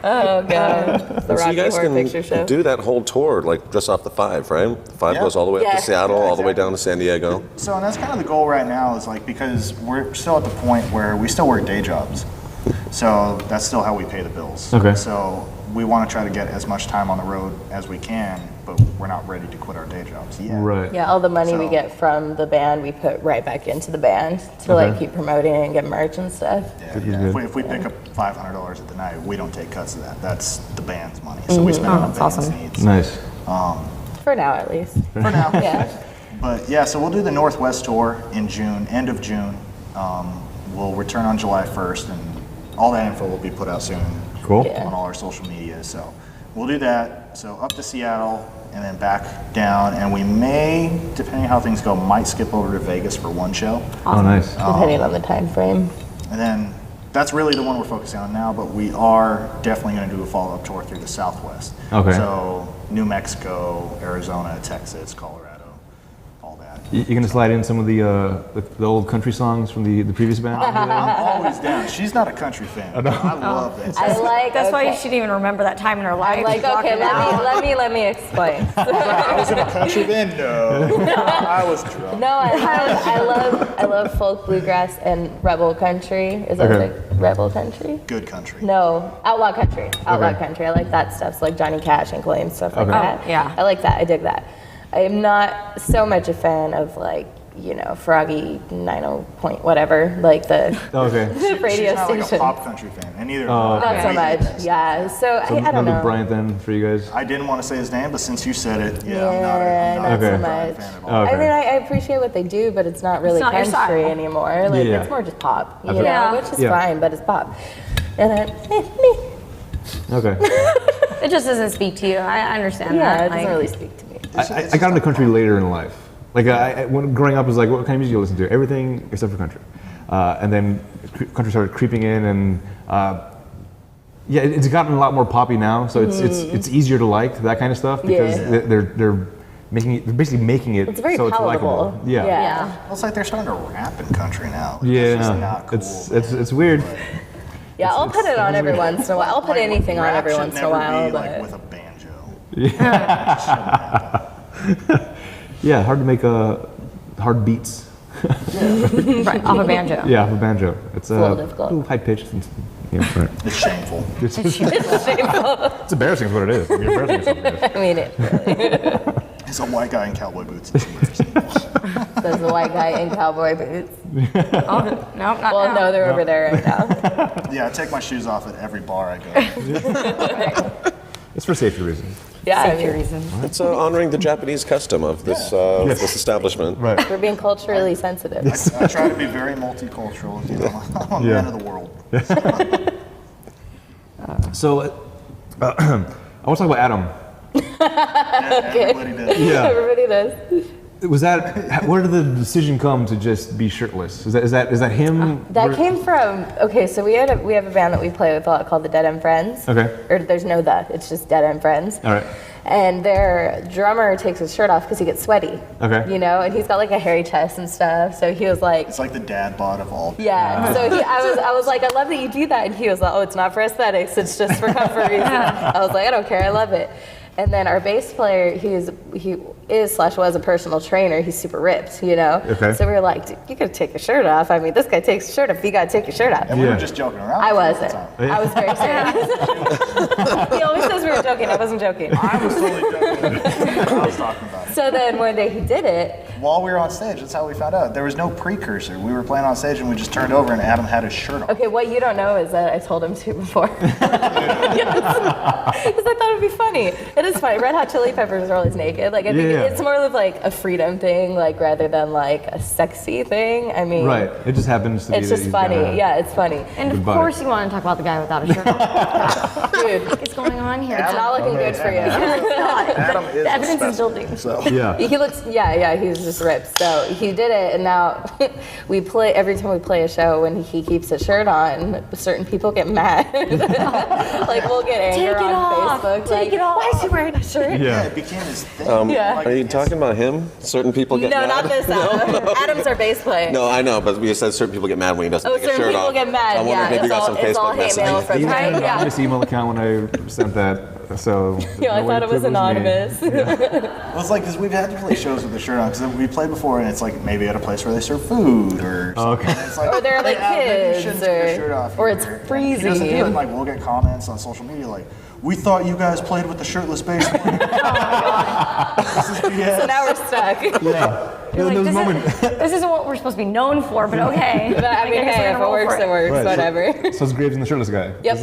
[SPEAKER 3] Oh, God. The
[SPEAKER 6] so you
[SPEAKER 3] Rocky
[SPEAKER 6] guys
[SPEAKER 3] Horror Picture Show.
[SPEAKER 6] can do that whole tour, like just off the 5, right? The 5
[SPEAKER 4] Yeah.
[SPEAKER 6] goes all the way up
[SPEAKER 3] Yeah.
[SPEAKER 6] to Seattle,
[SPEAKER 4] Yeah,
[SPEAKER 6] all the way
[SPEAKER 4] exactly.
[SPEAKER 6] down to San Diego.
[SPEAKER 4] So, and that's kind of the goal right now, is like, because we're still at the point where we still work day jobs. So that's still how we pay the bills.
[SPEAKER 2] Okay.
[SPEAKER 4] So we want to try to get as much time on the road as we can, but we're not ready to quit our day jobs yet.
[SPEAKER 2] Right.
[SPEAKER 3] Yeah, all the money we
[SPEAKER 4] So-
[SPEAKER 3] get from the band, we put right back into the band to
[SPEAKER 2] Okay.
[SPEAKER 3] like keep promoting and get merch and stuff.
[SPEAKER 4] Yeah,
[SPEAKER 2] Good,
[SPEAKER 4] yeah.
[SPEAKER 2] good.
[SPEAKER 4] If we pick up $500 at the night, we don't take cuts of that. That's the band's money. So we spend it on
[SPEAKER 5] that's
[SPEAKER 4] band's
[SPEAKER 5] awesome.
[SPEAKER 4] needs.
[SPEAKER 2] Nice.
[SPEAKER 3] For now, at least.
[SPEAKER 4] For now.
[SPEAKER 3] Yeah.
[SPEAKER 4] But yeah, so we'll do the Northwest tour in June, end of June. We'll return on July 1st, and all that info will be put out soon.
[SPEAKER 2] Cool.
[SPEAKER 3] Yeah.
[SPEAKER 4] on all our social media. So we'll do that. So up to Seattle and then back down, and we may, depending on how things go, might skip over to Vegas for one show.
[SPEAKER 2] Oh, nice.
[SPEAKER 3] Depending on the time frame.
[SPEAKER 4] And then that's really the one we're focusing on now, but we are definitely going to do a follow-up tour through the Southwest.
[SPEAKER 2] Okay.
[SPEAKER 4] So New Mexico, Arizona, Texas, Colorado, all that.
[SPEAKER 2] You gonna slide in some of the old country songs from the previous band?
[SPEAKER 4] I'm always down. She's not a country fan. I love that.
[SPEAKER 3] I like.
[SPEAKER 5] That's why you
[SPEAKER 3] okay.
[SPEAKER 5] shouldn't even remember that time in her life.
[SPEAKER 3] I'm like, okay, let me explain.
[SPEAKER 4] I was in a country band? No. I was drunk.
[SPEAKER 3] No, I love folk, bluegrass, and rebel country. Is that
[SPEAKER 2] Okay.
[SPEAKER 3] like rebel country?
[SPEAKER 4] Good country.
[SPEAKER 3] No, outlaw country. Outlaw
[SPEAKER 2] Okay.
[SPEAKER 3] country. I like that stuff. So like Johnny Cash and Clay and stuff like
[SPEAKER 2] Okay.
[SPEAKER 3] that.
[SPEAKER 5] Oh, yeah.
[SPEAKER 3] I like that. I dig that. I am not so much a fan of like, you know, Froggy 90 point whatever, like the
[SPEAKER 2] Okay.
[SPEAKER 3] radio
[SPEAKER 4] She's not like
[SPEAKER 3] station.
[SPEAKER 4] a pop country fan, and neither
[SPEAKER 2] Oh,
[SPEAKER 4] am I.
[SPEAKER 3] Not so much. Yeah. So,
[SPEAKER 2] So
[SPEAKER 3] I don't
[SPEAKER 2] another
[SPEAKER 3] know.
[SPEAKER 2] Bryant then for you guys.
[SPEAKER 4] I didn't want to say his name, but since you said it,
[SPEAKER 3] Yeah,
[SPEAKER 4] I'm not
[SPEAKER 3] not
[SPEAKER 4] a
[SPEAKER 2] Okay.
[SPEAKER 3] so
[SPEAKER 4] Brian
[SPEAKER 3] much.
[SPEAKER 4] fan at all.
[SPEAKER 2] Okay.
[SPEAKER 3] I mean, I appreciate what they do, but it's not really
[SPEAKER 5] not your
[SPEAKER 3] country
[SPEAKER 5] style.
[SPEAKER 3] anymore. Like
[SPEAKER 2] Yeah.
[SPEAKER 3] it's more just pop, you
[SPEAKER 2] Okay.
[SPEAKER 3] know,
[SPEAKER 5] Yeah.
[SPEAKER 3] which is
[SPEAKER 2] Yeah.
[SPEAKER 3] fine, but it's pop. And me.
[SPEAKER 2] Okay.
[SPEAKER 5] It just doesn't speak to you. I understand
[SPEAKER 3] Yeah,
[SPEAKER 5] that.
[SPEAKER 3] it doesn't
[SPEAKER 5] like-
[SPEAKER 3] really speak to me.
[SPEAKER 2] I got into country later in life. Like when growing up, I was like, what kind of music do you listen to? Everything except for country. And then country started creeping in, and yeah, it's gotten a lot more poppy now. So it's easier to like that kind of stuff because
[SPEAKER 3] Yeah.
[SPEAKER 2] they're making it, they're basically making it
[SPEAKER 3] It's very
[SPEAKER 2] so it's
[SPEAKER 3] palatable.
[SPEAKER 2] likable. Yeah.
[SPEAKER 5] Yeah.
[SPEAKER 4] Well, it's like they're starting to rap in country now.
[SPEAKER 2] Yeah,
[SPEAKER 4] It's just not cool.
[SPEAKER 2] it's weird.
[SPEAKER 3] Yeah, I'll put it on every once in a while. I'll put
[SPEAKER 4] Like,
[SPEAKER 3] anything on
[SPEAKER 4] rap
[SPEAKER 3] every
[SPEAKER 4] should
[SPEAKER 3] once in a
[SPEAKER 4] never
[SPEAKER 3] while,
[SPEAKER 4] be, like,
[SPEAKER 3] but
[SPEAKER 4] with a banjo.
[SPEAKER 2] Yeah, hard to make hard beats.
[SPEAKER 5] Right, off a banjo.
[SPEAKER 2] Yeah, for banjo. It's
[SPEAKER 3] a little difficult.
[SPEAKER 2] high pitched. Yeah, right.
[SPEAKER 4] It's shameful.
[SPEAKER 2] It's embarrassing is what it is. I mean, embarrassing is something it is.
[SPEAKER 3] I mean, it really
[SPEAKER 4] He's a white guy in cowboy boots. It's embarrassing.
[SPEAKER 3] says the white guy in cowboy boots.
[SPEAKER 5] Oh, no, not
[SPEAKER 3] Well,
[SPEAKER 5] now.
[SPEAKER 3] no, they're over there right now.
[SPEAKER 4] Yeah, I take my shoes off at every bar I go.
[SPEAKER 2] It's for safety reasons.
[SPEAKER 3] Yeah, I
[SPEAKER 5] Safety
[SPEAKER 3] mean,
[SPEAKER 5] reasons.
[SPEAKER 6] It's honoring the Japanese custom of this this establishment.
[SPEAKER 2] Right.
[SPEAKER 3] we're being culturally sensitive.
[SPEAKER 4] I try to be very multicultural. You know, I'm a
[SPEAKER 2] Yeah.
[SPEAKER 4] man of the world.
[SPEAKER 2] So, I want to talk about Adam.
[SPEAKER 4] Everybody does.
[SPEAKER 2] Yeah.
[SPEAKER 3] Everybody does.
[SPEAKER 2] Was that where did the decision come to just be shirtless? Is that him?
[SPEAKER 3] That came from, okay, so we have a band that we play with a lot called the Dead End Friends.
[SPEAKER 2] Okay.
[SPEAKER 3] Or there's no the, it's just Dead End Friends.
[SPEAKER 2] All right.
[SPEAKER 3] And their drummer takes his shirt off because he gets sweaty.
[SPEAKER 2] Okay.
[SPEAKER 3] You know, and he's got like a hairy chest and stuff. So he was like,
[SPEAKER 4] It's like the dad bod of all.
[SPEAKER 3] yeah. So I was like, I love that you do that. And he was like, oh, it's not for aesthetics. It's just for comfort reasons. I was like, I don't care. I love it. And then our bass player, he is was a personal trainer. He's super ripped, you know.
[SPEAKER 2] Okay.
[SPEAKER 3] So we were like, dude, you gotta take your shirt off. I mean, this guy takes his shirt off. You gotta take your shirt off.
[SPEAKER 4] And we
[SPEAKER 2] Yeah.
[SPEAKER 4] were just joking around.
[SPEAKER 3] I
[SPEAKER 4] all the
[SPEAKER 3] wasn't.
[SPEAKER 4] time.
[SPEAKER 3] I was very serious. He always says we were joking. I wasn't joking.
[SPEAKER 4] I was totally joking. I was talking about it.
[SPEAKER 3] So then one day he did it.
[SPEAKER 4] While we were on stage, that's how we found out. There was no precursor. We were playing on stage and we just turned over and Adam had his shirt on.
[SPEAKER 3] Okay, what you don't know is that I told him to before. Because I thought it would be funny. It is funny. Red Hot Chili Peppers are always naked. Like I think
[SPEAKER 2] Yeah.
[SPEAKER 3] it's more of like a freedom thing, like rather than like a sexy thing. I mean,
[SPEAKER 2] Right. It just happens to be.
[SPEAKER 3] it's
[SPEAKER 2] that
[SPEAKER 3] just
[SPEAKER 2] he's
[SPEAKER 3] funny.
[SPEAKER 2] got a-
[SPEAKER 3] Yeah, it's funny.
[SPEAKER 5] And of
[SPEAKER 2] Good body.
[SPEAKER 5] course you want to talk about the guy without a shirt on.
[SPEAKER 3] Dude,
[SPEAKER 5] What's going on here?
[SPEAKER 3] it's not looking good for you.
[SPEAKER 4] Adam is
[SPEAKER 5] The evidence
[SPEAKER 4] a
[SPEAKER 5] is building.
[SPEAKER 4] So
[SPEAKER 2] Yeah.
[SPEAKER 3] He looks, yeah, he's just ripped. So he did it, and now we play, every time we play a show, when he keeps his shirt on, certain people get mad. Like, we'll get anger
[SPEAKER 5] Take it
[SPEAKER 3] on
[SPEAKER 5] off.
[SPEAKER 3] Facebook.
[SPEAKER 5] Take
[SPEAKER 3] Like,
[SPEAKER 5] it off.
[SPEAKER 3] why is he wearing a shirt?
[SPEAKER 2] Yeah.
[SPEAKER 4] it became his thing.
[SPEAKER 3] Yeah.
[SPEAKER 4] Like,
[SPEAKER 6] Are you
[SPEAKER 4] it's-
[SPEAKER 6] talking about him? Certain people get
[SPEAKER 3] No,
[SPEAKER 6] mad.
[SPEAKER 3] not this Adam. Adam's our bass player.
[SPEAKER 6] No, I know, but you said certain people get mad when he doesn't
[SPEAKER 3] Oh,
[SPEAKER 6] take his
[SPEAKER 3] certain
[SPEAKER 6] shirt
[SPEAKER 3] people
[SPEAKER 6] off.
[SPEAKER 3] get mad.
[SPEAKER 6] I wonder
[SPEAKER 3] Yeah,
[SPEAKER 6] if maybe you got some
[SPEAKER 3] it's all
[SPEAKER 6] Facebook
[SPEAKER 3] hate mail
[SPEAKER 6] messages.
[SPEAKER 3] from
[SPEAKER 2] He had
[SPEAKER 3] right?
[SPEAKER 2] an
[SPEAKER 3] Yeah.
[SPEAKER 2] anonymous email account when I sent that, so.
[SPEAKER 3] Yeah, I
[SPEAKER 2] no way
[SPEAKER 3] thought
[SPEAKER 2] to
[SPEAKER 3] it was
[SPEAKER 2] privilege me.
[SPEAKER 3] anonymous.
[SPEAKER 4] Well, it's like, because we've had to play shows with the shirt on, because we played before, and it's like maybe at a place where they serve food or something.
[SPEAKER 2] Okay.
[SPEAKER 4] It's like,
[SPEAKER 3] Or they're like
[SPEAKER 4] "Hey, maybe you
[SPEAKER 3] kids,
[SPEAKER 4] shouldn't take your shirt
[SPEAKER 3] or-
[SPEAKER 4] off
[SPEAKER 3] or
[SPEAKER 4] here."
[SPEAKER 3] it's
[SPEAKER 4] And he doesn't do
[SPEAKER 3] freezing.
[SPEAKER 4] it. Like, we'll get comments on social media like, we thought you guys played with the shirtless bass player. This is BS.
[SPEAKER 3] So now we're stuck.
[SPEAKER 2] Yeah.
[SPEAKER 5] You're
[SPEAKER 2] There
[SPEAKER 5] like,
[SPEAKER 2] was a
[SPEAKER 5] this,
[SPEAKER 2] moment.
[SPEAKER 5] this isn't what we're supposed to be known for, but okay.
[SPEAKER 3] But I mean,
[SPEAKER 5] guess we're
[SPEAKER 3] hey,
[SPEAKER 5] gonna
[SPEAKER 3] if it
[SPEAKER 5] roll
[SPEAKER 3] works,
[SPEAKER 5] for
[SPEAKER 3] it works.
[SPEAKER 2] Right, so-
[SPEAKER 3] Whatever.
[SPEAKER 2] So it's Graves and the shirtless guy.
[SPEAKER 3] Yep.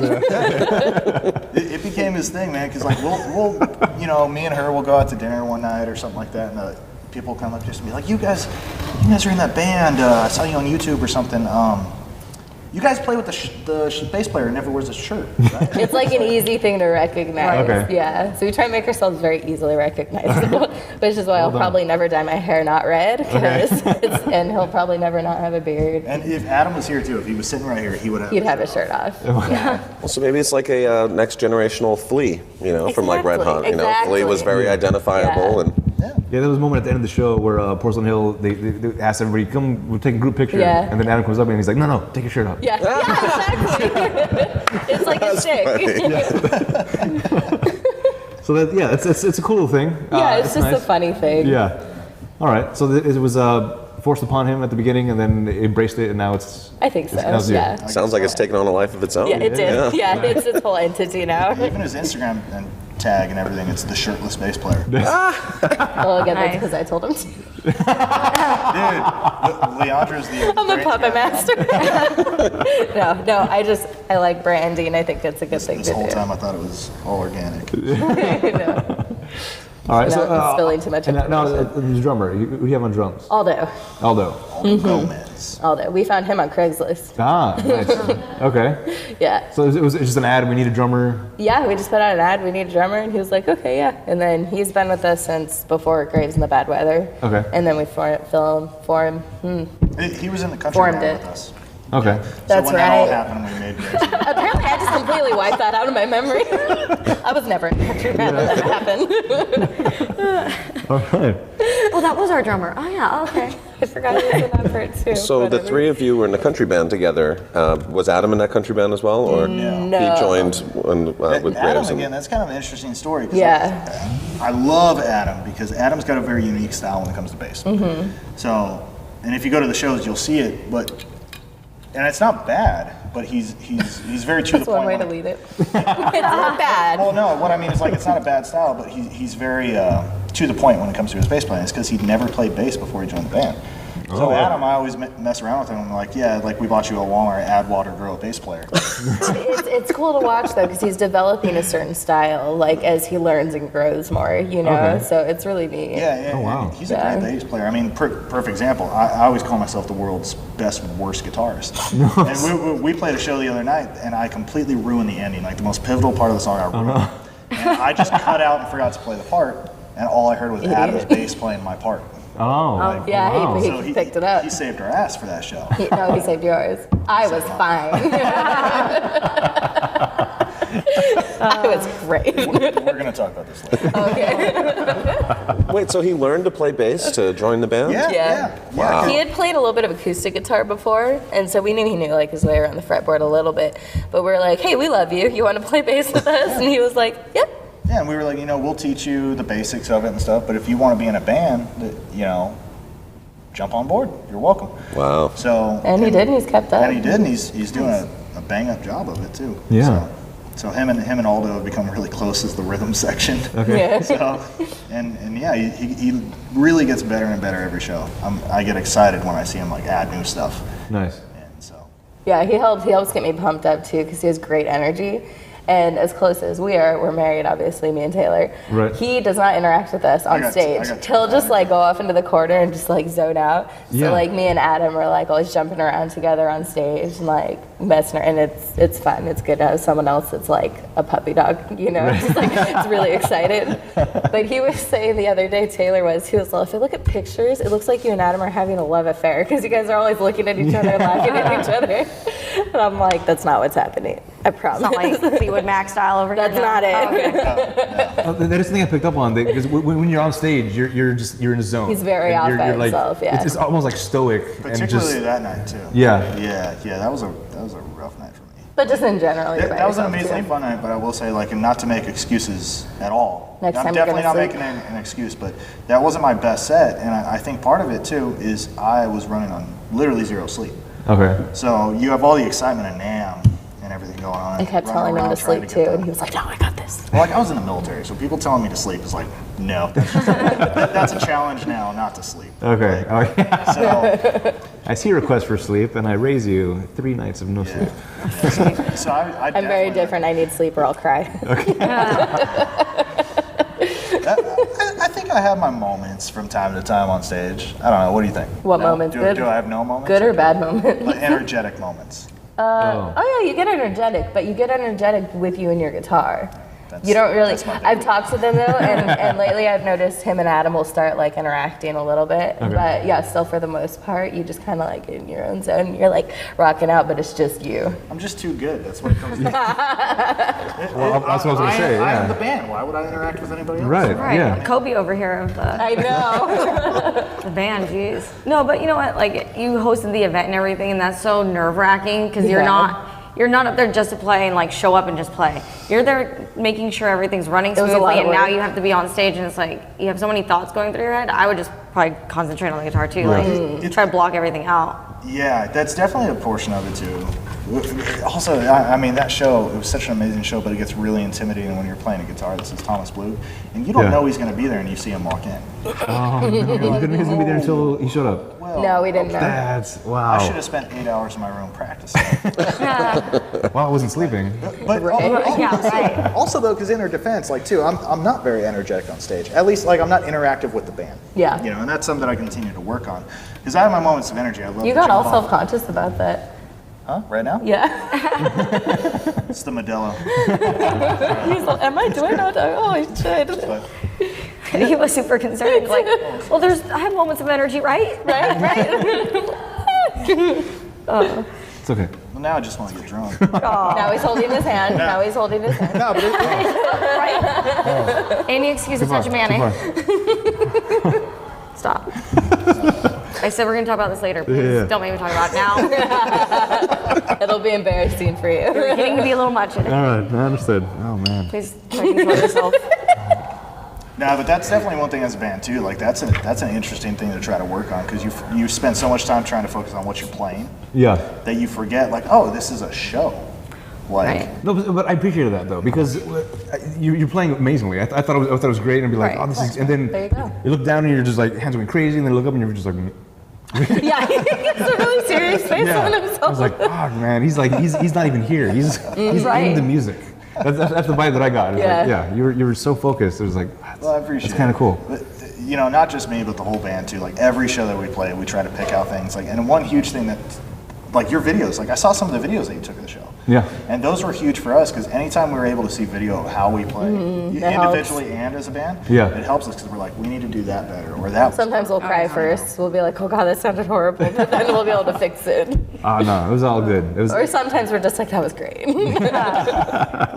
[SPEAKER 4] It became his thing, man, because like we'll you know, me and her will go out to dinner one night or something like that, and people come up to us and be like, you guys are in that band, I saw you on YouTube or something, You guys play with the bass player who never wears a shirt, right?
[SPEAKER 3] It's like an easy thing to recognize.
[SPEAKER 2] Okay.
[SPEAKER 3] Yeah. So we try and make ourselves very easily recognizable, which is why I'll probably never dye my hair not red, and he'll probably never not have a beard.
[SPEAKER 4] And if Adam was here too, if he was sitting right here, he would have.
[SPEAKER 3] He'd have his shirt off. Yeah.
[SPEAKER 6] Well, so maybe it's like a next generational Flea, from like Red Hot. Flea was very identifiable, and
[SPEAKER 2] Yeah, there was a moment at the end of the show where Porcelain Hill, they asked everybody, come, we'll take a group picture.
[SPEAKER 3] Yeah.
[SPEAKER 2] And then Adam comes up and he's like, no, take your shirt off.
[SPEAKER 3] Yeah, exactly. It's like a stick.
[SPEAKER 2] So it's a cool little thing.
[SPEAKER 3] Yeah, it's just
[SPEAKER 2] nice.
[SPEAKER 3] a funny thing.
[SPEAKER 2] Yeah. All right. So it was forced upon him at the beginning, and then embraced it, and now it's.
[SPEAKER 3] I think so.
[SPEAKER 2] Now's you.
[SPEAKER 3] Yeah.
[SPEAKER 6] sounds like it's taken on a life of its own.
[SPEAKER 3] Yeah, it did. Yeah, it's its whole entity now.
[SPEAKER 4] Even his Instagram and tag and everything, it's the shirtless bass player. Dude,
[SPEAKER 3] Well, again, that's because I told him to.
[SPEAKER 4] Leandra's the.
[SPEAKER 3] I'm the puppet master. I like branding. I think it's a good thing
[SPEAKER 4] This
[SPEAKER 3] to
[SPEAKER 4] whole
[SPEAKER 3] do.
[SPEAKER 4] time I thought it was all organic.
[SPEAKER 3] No.
[SPEAKER 2] All right.
[SPEAKER 3] So now it's spilling too much
[SPEAKER 2] And now
[SPEAKER 3] information.
[SPEAKER 2] the drummer. Who do you have on drums?
[SPEAKER 3] Aldo.
[SPEAKER 4] Gomez.
[SPEAKER 3] Aldo. We found him on Craigslist.
[SPEAKER 2] Ah, nice. Okay.
[SPEAKER 3] Yeah.
[SPEAKER 2] So it was just an ad. We need a drummer.
[SPEAKER 3] Yeah, we just put out an ad. We need a drummer, and he was like, "Okay, yeah." And then he's been with us since before Graves and the Bad Weather.
[SPEAKER 2] Okay.
[SPEAKER 3] And then we formed.
[SPEAKER 4] He was in the country
[SPEAKER 3] Formed
[SPEAKER 4] band
[SPEAKER 3] it.
[SPEAKER 4] with us.
[SPEAKER 2] Okay.
[SPEAKER 3] That's
[SPEAKER 4] so when that all
[SPEAKER 3] right.
[SPEAKER 4] happened, we made music.
[SPEAKER 3] Apparently, I just completely wiped that out of my memory. I was never in country band when that happened.
[SPEAKER 2] All right.
[SPEAKER 5] Oh, that was our drummer. Oh yeah, okay.
[SPEAKER 3] I forgot he was in that part too.
[SPEAKER 6] So the three of you were in a country band together. Was Adam in that country band as well, or
[SPEAKER 3] No.
[SPEAKER 6] he joined with
[SPEAKER 4] Adam,
[SPEAKER 6] Graves?
[SPEAKER 4] again, that's kind of an interesting story. 'Cause
[SPEAKER 3] Yeah.
[SPEAKER 4] I love Adam because Adam's got a very unique style when it comes to bass.
[SPEAKER 3] Mm-hmm.
[SPEAKER 4] So, and if you go to the shows, you'll see it, and it's not bad, but he's very to
[SPEAKER 3] That's
[SPEAKER 4] the
[SPEAKER 3] one
[SPEAKER 4] point.
[SPEAKER 3] way to
[SPEAKER 4] when it-
[SPEAKER 3] lead it. It's not bad.
[SPEAKER 4] Well, no, what I mean is like it's not a bad style, but he's very to the point when it comes to his bass playing. It's because he'd never played bass before he joined the band. So Adam, I always mess around with him. I'm like, yeah, like we bought you a Walmart, add water, grow a bass player.
[SPEAKER 3] It's cool to watch though because he's developing a certain style like as he learns and grows more,
[SPEAKER 2] Okay.
[SPEAKER 3] So it's really neat.
[SPEAKER 4] Yeah.
[SPEAKER 2] Oh, wow.
[SPEAKER 4] He's a great bass player. I mean, perfect example. I always call myself the world's best, worst guitarist. And we played a show the other night, and I completely ruined the ending, like the most pivotal part of the song. I ruined. And I just cut out and forgot to play the part, and all I heard was Adam's bass playing my part.
[SPEAKER 2] Oh.
[SPEAKER 3] Yeah,
[SPEAKER 2] wow.
[SPEAKER 3] he
[SPEAKER 4] So
[SPEAKER 3] picked it up.
[SPEAKER 4] He saved our ass for that show.
[SPEAKER 3] No, he saved yours. I was fine. I was great.
[SPEAKER 4] We're gonna talk about this later.
[SPEAKER 6] Wait, so he learned to play bass to join the band?
[SPEAKER 3] Yeah.
[SPEAKER 6] Wow.
[SPEAKER 3] He had played a little bit of acoustic guitar before, and so we knew he knew like his way around the fretboard a little bit. But we were like, "Hey, we love you. You want to play bass with us?" And he was like, "Yep."
[SPEAKER 4] Yeah, and we were like, we'll teach you the basics of it and stuff, but if you want to be in a band, jump on board. You're welcome.
[SPEAKER 6] Wow.
[SPEAKER 4] So
[SPEAKER 3] And he did, and he's kept up.
[SPEAKER 4] And he did, and he's doing a bang up job of it too.
[SPEAKER 2] Yeah.
[SPEAKER 4] So him and Aldo have become really close as the rhythm section.
[SPEAKER 2] Okay.
[SPEAKER 3] Yeah.
[SPEAKER 4] So, and yeah, he really gets better and better every show. I get excited when I see him like add new stuff.
[SPEAKER 2] Nice.
[SPEAKER 4] And so.
[SPEAKER 3] Yeah, he helps get me pumped up too because he has great energy. And as close as we're married, obviously, me and Taylor.
[SPEAKER 2] Right.
[SPEAKER 3] He does not interact with us on
[SPEAKER 4] I
[SPEAKER 3] stage.
[SPEAKER 4] got
[SPEAKER 3] He'll just like go off into the corner and just like zone out.
[SPEAKER 2] Yeah.
[SPEAKER 3] So like me and Adam are like always jumping around together on stage and like messing around. And it's fun. It's good to have someone else that's like a puppy dog, just like it's really excited. But he was saying the other day, he was like, if I look at pictures, it looks like you and Adam are having a love affair because you guys are always looking at each other, laughing at each other. And I'm like, that's not what's happening. I promise.
[SPEAKER 5] It's not like Fleetwood Mac style over here.
[SPEAKER 3] That's not it.
[SPEAKER 5] Oh, okay.
[SPEAKER 2] That is the thing I picked up on because when you're on stage, you're in a zone.
[SPEAKER 3] He's very
[SPEAKER 2] And
[SPEAKER 3] off
[SPEAKER 2] you're
[SPEAKER 3] by
[SPEAKER 2] like,
[SPEAKER 3] himself, yeah.
[SPEAKER 2] It's almost like stoic and
[SPEAKER 4] Particularly
[SPEAKER 2] just
[SPEAKER 4] that night too.
[SPEAKER 2] Yeah.
[SPEAKER 4] Yeah. That was a rough night for me.
[SPEAKER 3] But just in general, you're by
[SPEAKER 4] That was an
[SPEAKER 3] yourself,
[SPEAKER 4] amazingly
[SPEAKER 3] too.
[SPEAKER 4] fun night, but I will say, like, and not to make excuses at all.
[SPEAKER 3] Next
[SPEAKER 4] I'm
[SPEAKER 3] time you're
[SPEAKER 4] definitely
[SPEAKER 3] gonna
[SPEAKER 4] not
[SPEAKER 3] sleep.
[SPEAKER 4] making an excuse, but that wasn't my best set, and I think part of it too is I was running on literally zero sleep.
[SPEAKER 2] Okay.
[SPEAKER 4] So you have all the excitement of NAMM and everything going on.
[SPEAKER 3] I kept
[SPEAKER 4] running
[SPEAKER 3] telling him
[SPEAKER 4] around
[SPEAKER 3] to
[SPEAKER 4] trying
[SPEAKER 3] sleep
[SPEAKER 4] get
[SPEAKER 3] too,
[SPEAKER 4] the-
[SPEAKER 3] and he was like, "No, I got this."
[SPEAKER 4] Well, like I was in the military, so people telling me to sleep is like, no. That's a challenge now, not to sleep.
[SPEAKER 2] Okay.
[SPEAKER 4] Like,
[SPEAKER 2] Okay.
[SPEAKER 4] so,
[SPEAKER 2] I see a request for sleep, and I raise you 3 nights of no sleep.
[SPEAKER 4] yeah. So I
[SPEAKER 3] I'm very
[SPEAKER 4] definitely-
[SPEAKER 3] different. I need sleep or I'll cry.
[SPEAKER 4] I think I have my moments from time to time on stage. I don't know. What do you think?
[SPEAKER 3] What
[SPEAKER 4] No?
[SPEAKER 3] moments?
[SPEAKER 4] Do,
[SPEAKER 3] Good?
[SPEAKER 4] do I have no moments?
[SPEAKER 3] Good or bad moment?
[SPEAKER 4] Like energetic moments.
[SPEAKER 3] Oh yeah, you get energetic, but you get energetic with you and your guitar. You don't really. I've talked to them though, and lately I've noticed him and Adam will start like interacting a little bit.
[SPEAKER 2] Okay.
[SPEAKER 3] But yeah, still for the most part, you just kind of like in your own zone. You're like rocking out, but it's just you.
[SPEAKER 4] I'm just too good. That's what it comes down to.
[SPEAKER 2] Well, that's what I was gonna say.
[SPEAKER 4] I am the
[SPEAKER 2] Yeah.
[SPEAKER 4] band. Why would I interact with anybody else?
[SPEAKER 2] Right.
[SPEAKER 5] Right,
[SPEAKER 2] Yeah.
[SPEAKER 5] Kobe over here of the,
[SPEAKER 3] I know.
[SPEAKER 5] the band, jeez. No, but you know what? Like you hosted the event and everything, and that's so nerve-wracking because you're not up there just to play and like show up and just play. You're there making sure everything's running
[SPEAKER 3] was a
[SPEAKER 5] smoothly,
[SPEAKER 3] lot of
[SPEAKER 5] and now
[SPEAKER 3] work.
[SPEAKER 5] you have to be on stage, and it's like you have so many thoughts going through your head. I would just probably concentrate on the guitar too, like try to block everything out.
[SPEAKER 4] Yeah, that's definitely a portion of it too. Also, I mean, that show, it was such an amazing show, but it gets really intimidating when you're playing a guitar. This is Thomas Blue, and you don't
[SPEAKER 2] Yeah.
[SPEAKER 4] know he's going to be there, and you see him walk in.
[SPEAKER 2] Oh, no. You didn't know he was gonna be there until he showed up.
[SPEAKER 4] Well,
[SPEAKER 3] No, we didn't know.
[SPEAKER 2] That's wow.
[SPEAKER 4] I should have spent 8 hours in my room practicing.
[SPEAKER 2] While I wasn't sleeping.
[SPEAKER 4] But
[SPEAKER 5] Yeah, right.
[SPEAKER 4] also, though, because in her defense, like, too, I'm not very energetic on stage. At least, like, I'm not interactive with the band.
[SPEAKER 3] Yeah.
[SPEAKER 4] You know, and that's something I continue to work on. Because I have my moments of energy. I love
[SPEAKER 3] You
[SPEAKER 4] to
[SPEAKER 3] got
[SPEAKER 4] jump
[SPEAKER 3] all
[SPEAKER 4] off.
[SPEAKER 3] self-conscious about that.
[SPEAKER 4] Huh? Right now?
[SPEAKER 3] Yeah.
[SPEAKER 4] It's the Modelo.
[SPEAKER 3] He's like, am I doing it? Oh, I should.
[SPEAKER 4] But
[SPEAKER 5] He was super concerned, like, well, I have moments of energy, right?
[SPEAKER 2] It's okay.
[SPEAKER 4] well, now I just want to get drunk.
[SPEAKER 3] Now he's holding his hand. Now he's holding his hand.
[SPEAKER 4] No, but
[SPEAKER 5] Right. Any excuse to touch a man, eh? Stop. I said we're gonna talk about this later. Please
[SPEAKER 2] Yeah.
[SPEAKER 5] don't make me talk about it now.
[SPEAKER 3] It'll be embarrassing for you.
[SPEAKER 5] You're getting to be a little much in it.
[SPEAKER 2] All right, I understood. Oh man.
[SPEAKER 5] Please try to control yourself.
[SPEAKER 4] No, but that's definitely one thing as a band too. Like that's an interesting thing to try to work on because you spend so much time trying to focus on what you're playing
[SPEAKER 2] Yeah.
[SPEAKER 4] that you forget like, oh, this is a show. Like,
[SPEAKER 5] Right.
[SPEAKER 2] No, but I appreciated that though because you're playing amazingly. I thought it was great, and be like,
[SPEAKER 5] Right.
[SPEAKER 2] oh, this is, and then
[SPEAKER 3] There you go.
[SPEAKER 2] you look down and you're just like hands going crazy, and then you look up and you're just like,
[SPEAKER 3] Yeah, he gets a really serious face on
[SPEAKER 2] I
[SPEAKER 3] himself.
[SPEAKER 2] was like, oh man, he's not even here. He's
[SPEAKER 5] Right.
[SPEAKER 2] in the music. That's the vibe that I got. It was
[SPEAKER 3] Yeah.
[SPEAKER 2] like, yeah, you were so focused. It was like,
[SPEAKER 4] well, I appreciate
[SPEAKER 2] that's kind of
[SPEAKER 4] it.
[SPEAKER 2] cool.
[SPEAKER 4] But, you know, not just me, but the whole band too. Like every show that we play, we try to pick out things. Like, and one huge thing that, like your videos. Like I saw some of the videos that you took of the show.
[SPEAKER 2] Yeah.
[SPEAKER 4] And those were huge for us because anytime we were able to see video of how we play,
[SPEAKER 3] that helps.
[SPEAKER 4] individually and as a band,
[SPEAKER 2] Yeah.
[SPEAKER 4] it helps us because we're like, we need to do that better or that.
[SPEAKER 3] Sometimes we'll cry first. We'll be like, oh God, that sounded horrible. But then we'll be able to fix it.
[SPEAKER 2] Oh no, it was all good. It was.
[SPEAKER 3] Or sometimes we're just like, that was great.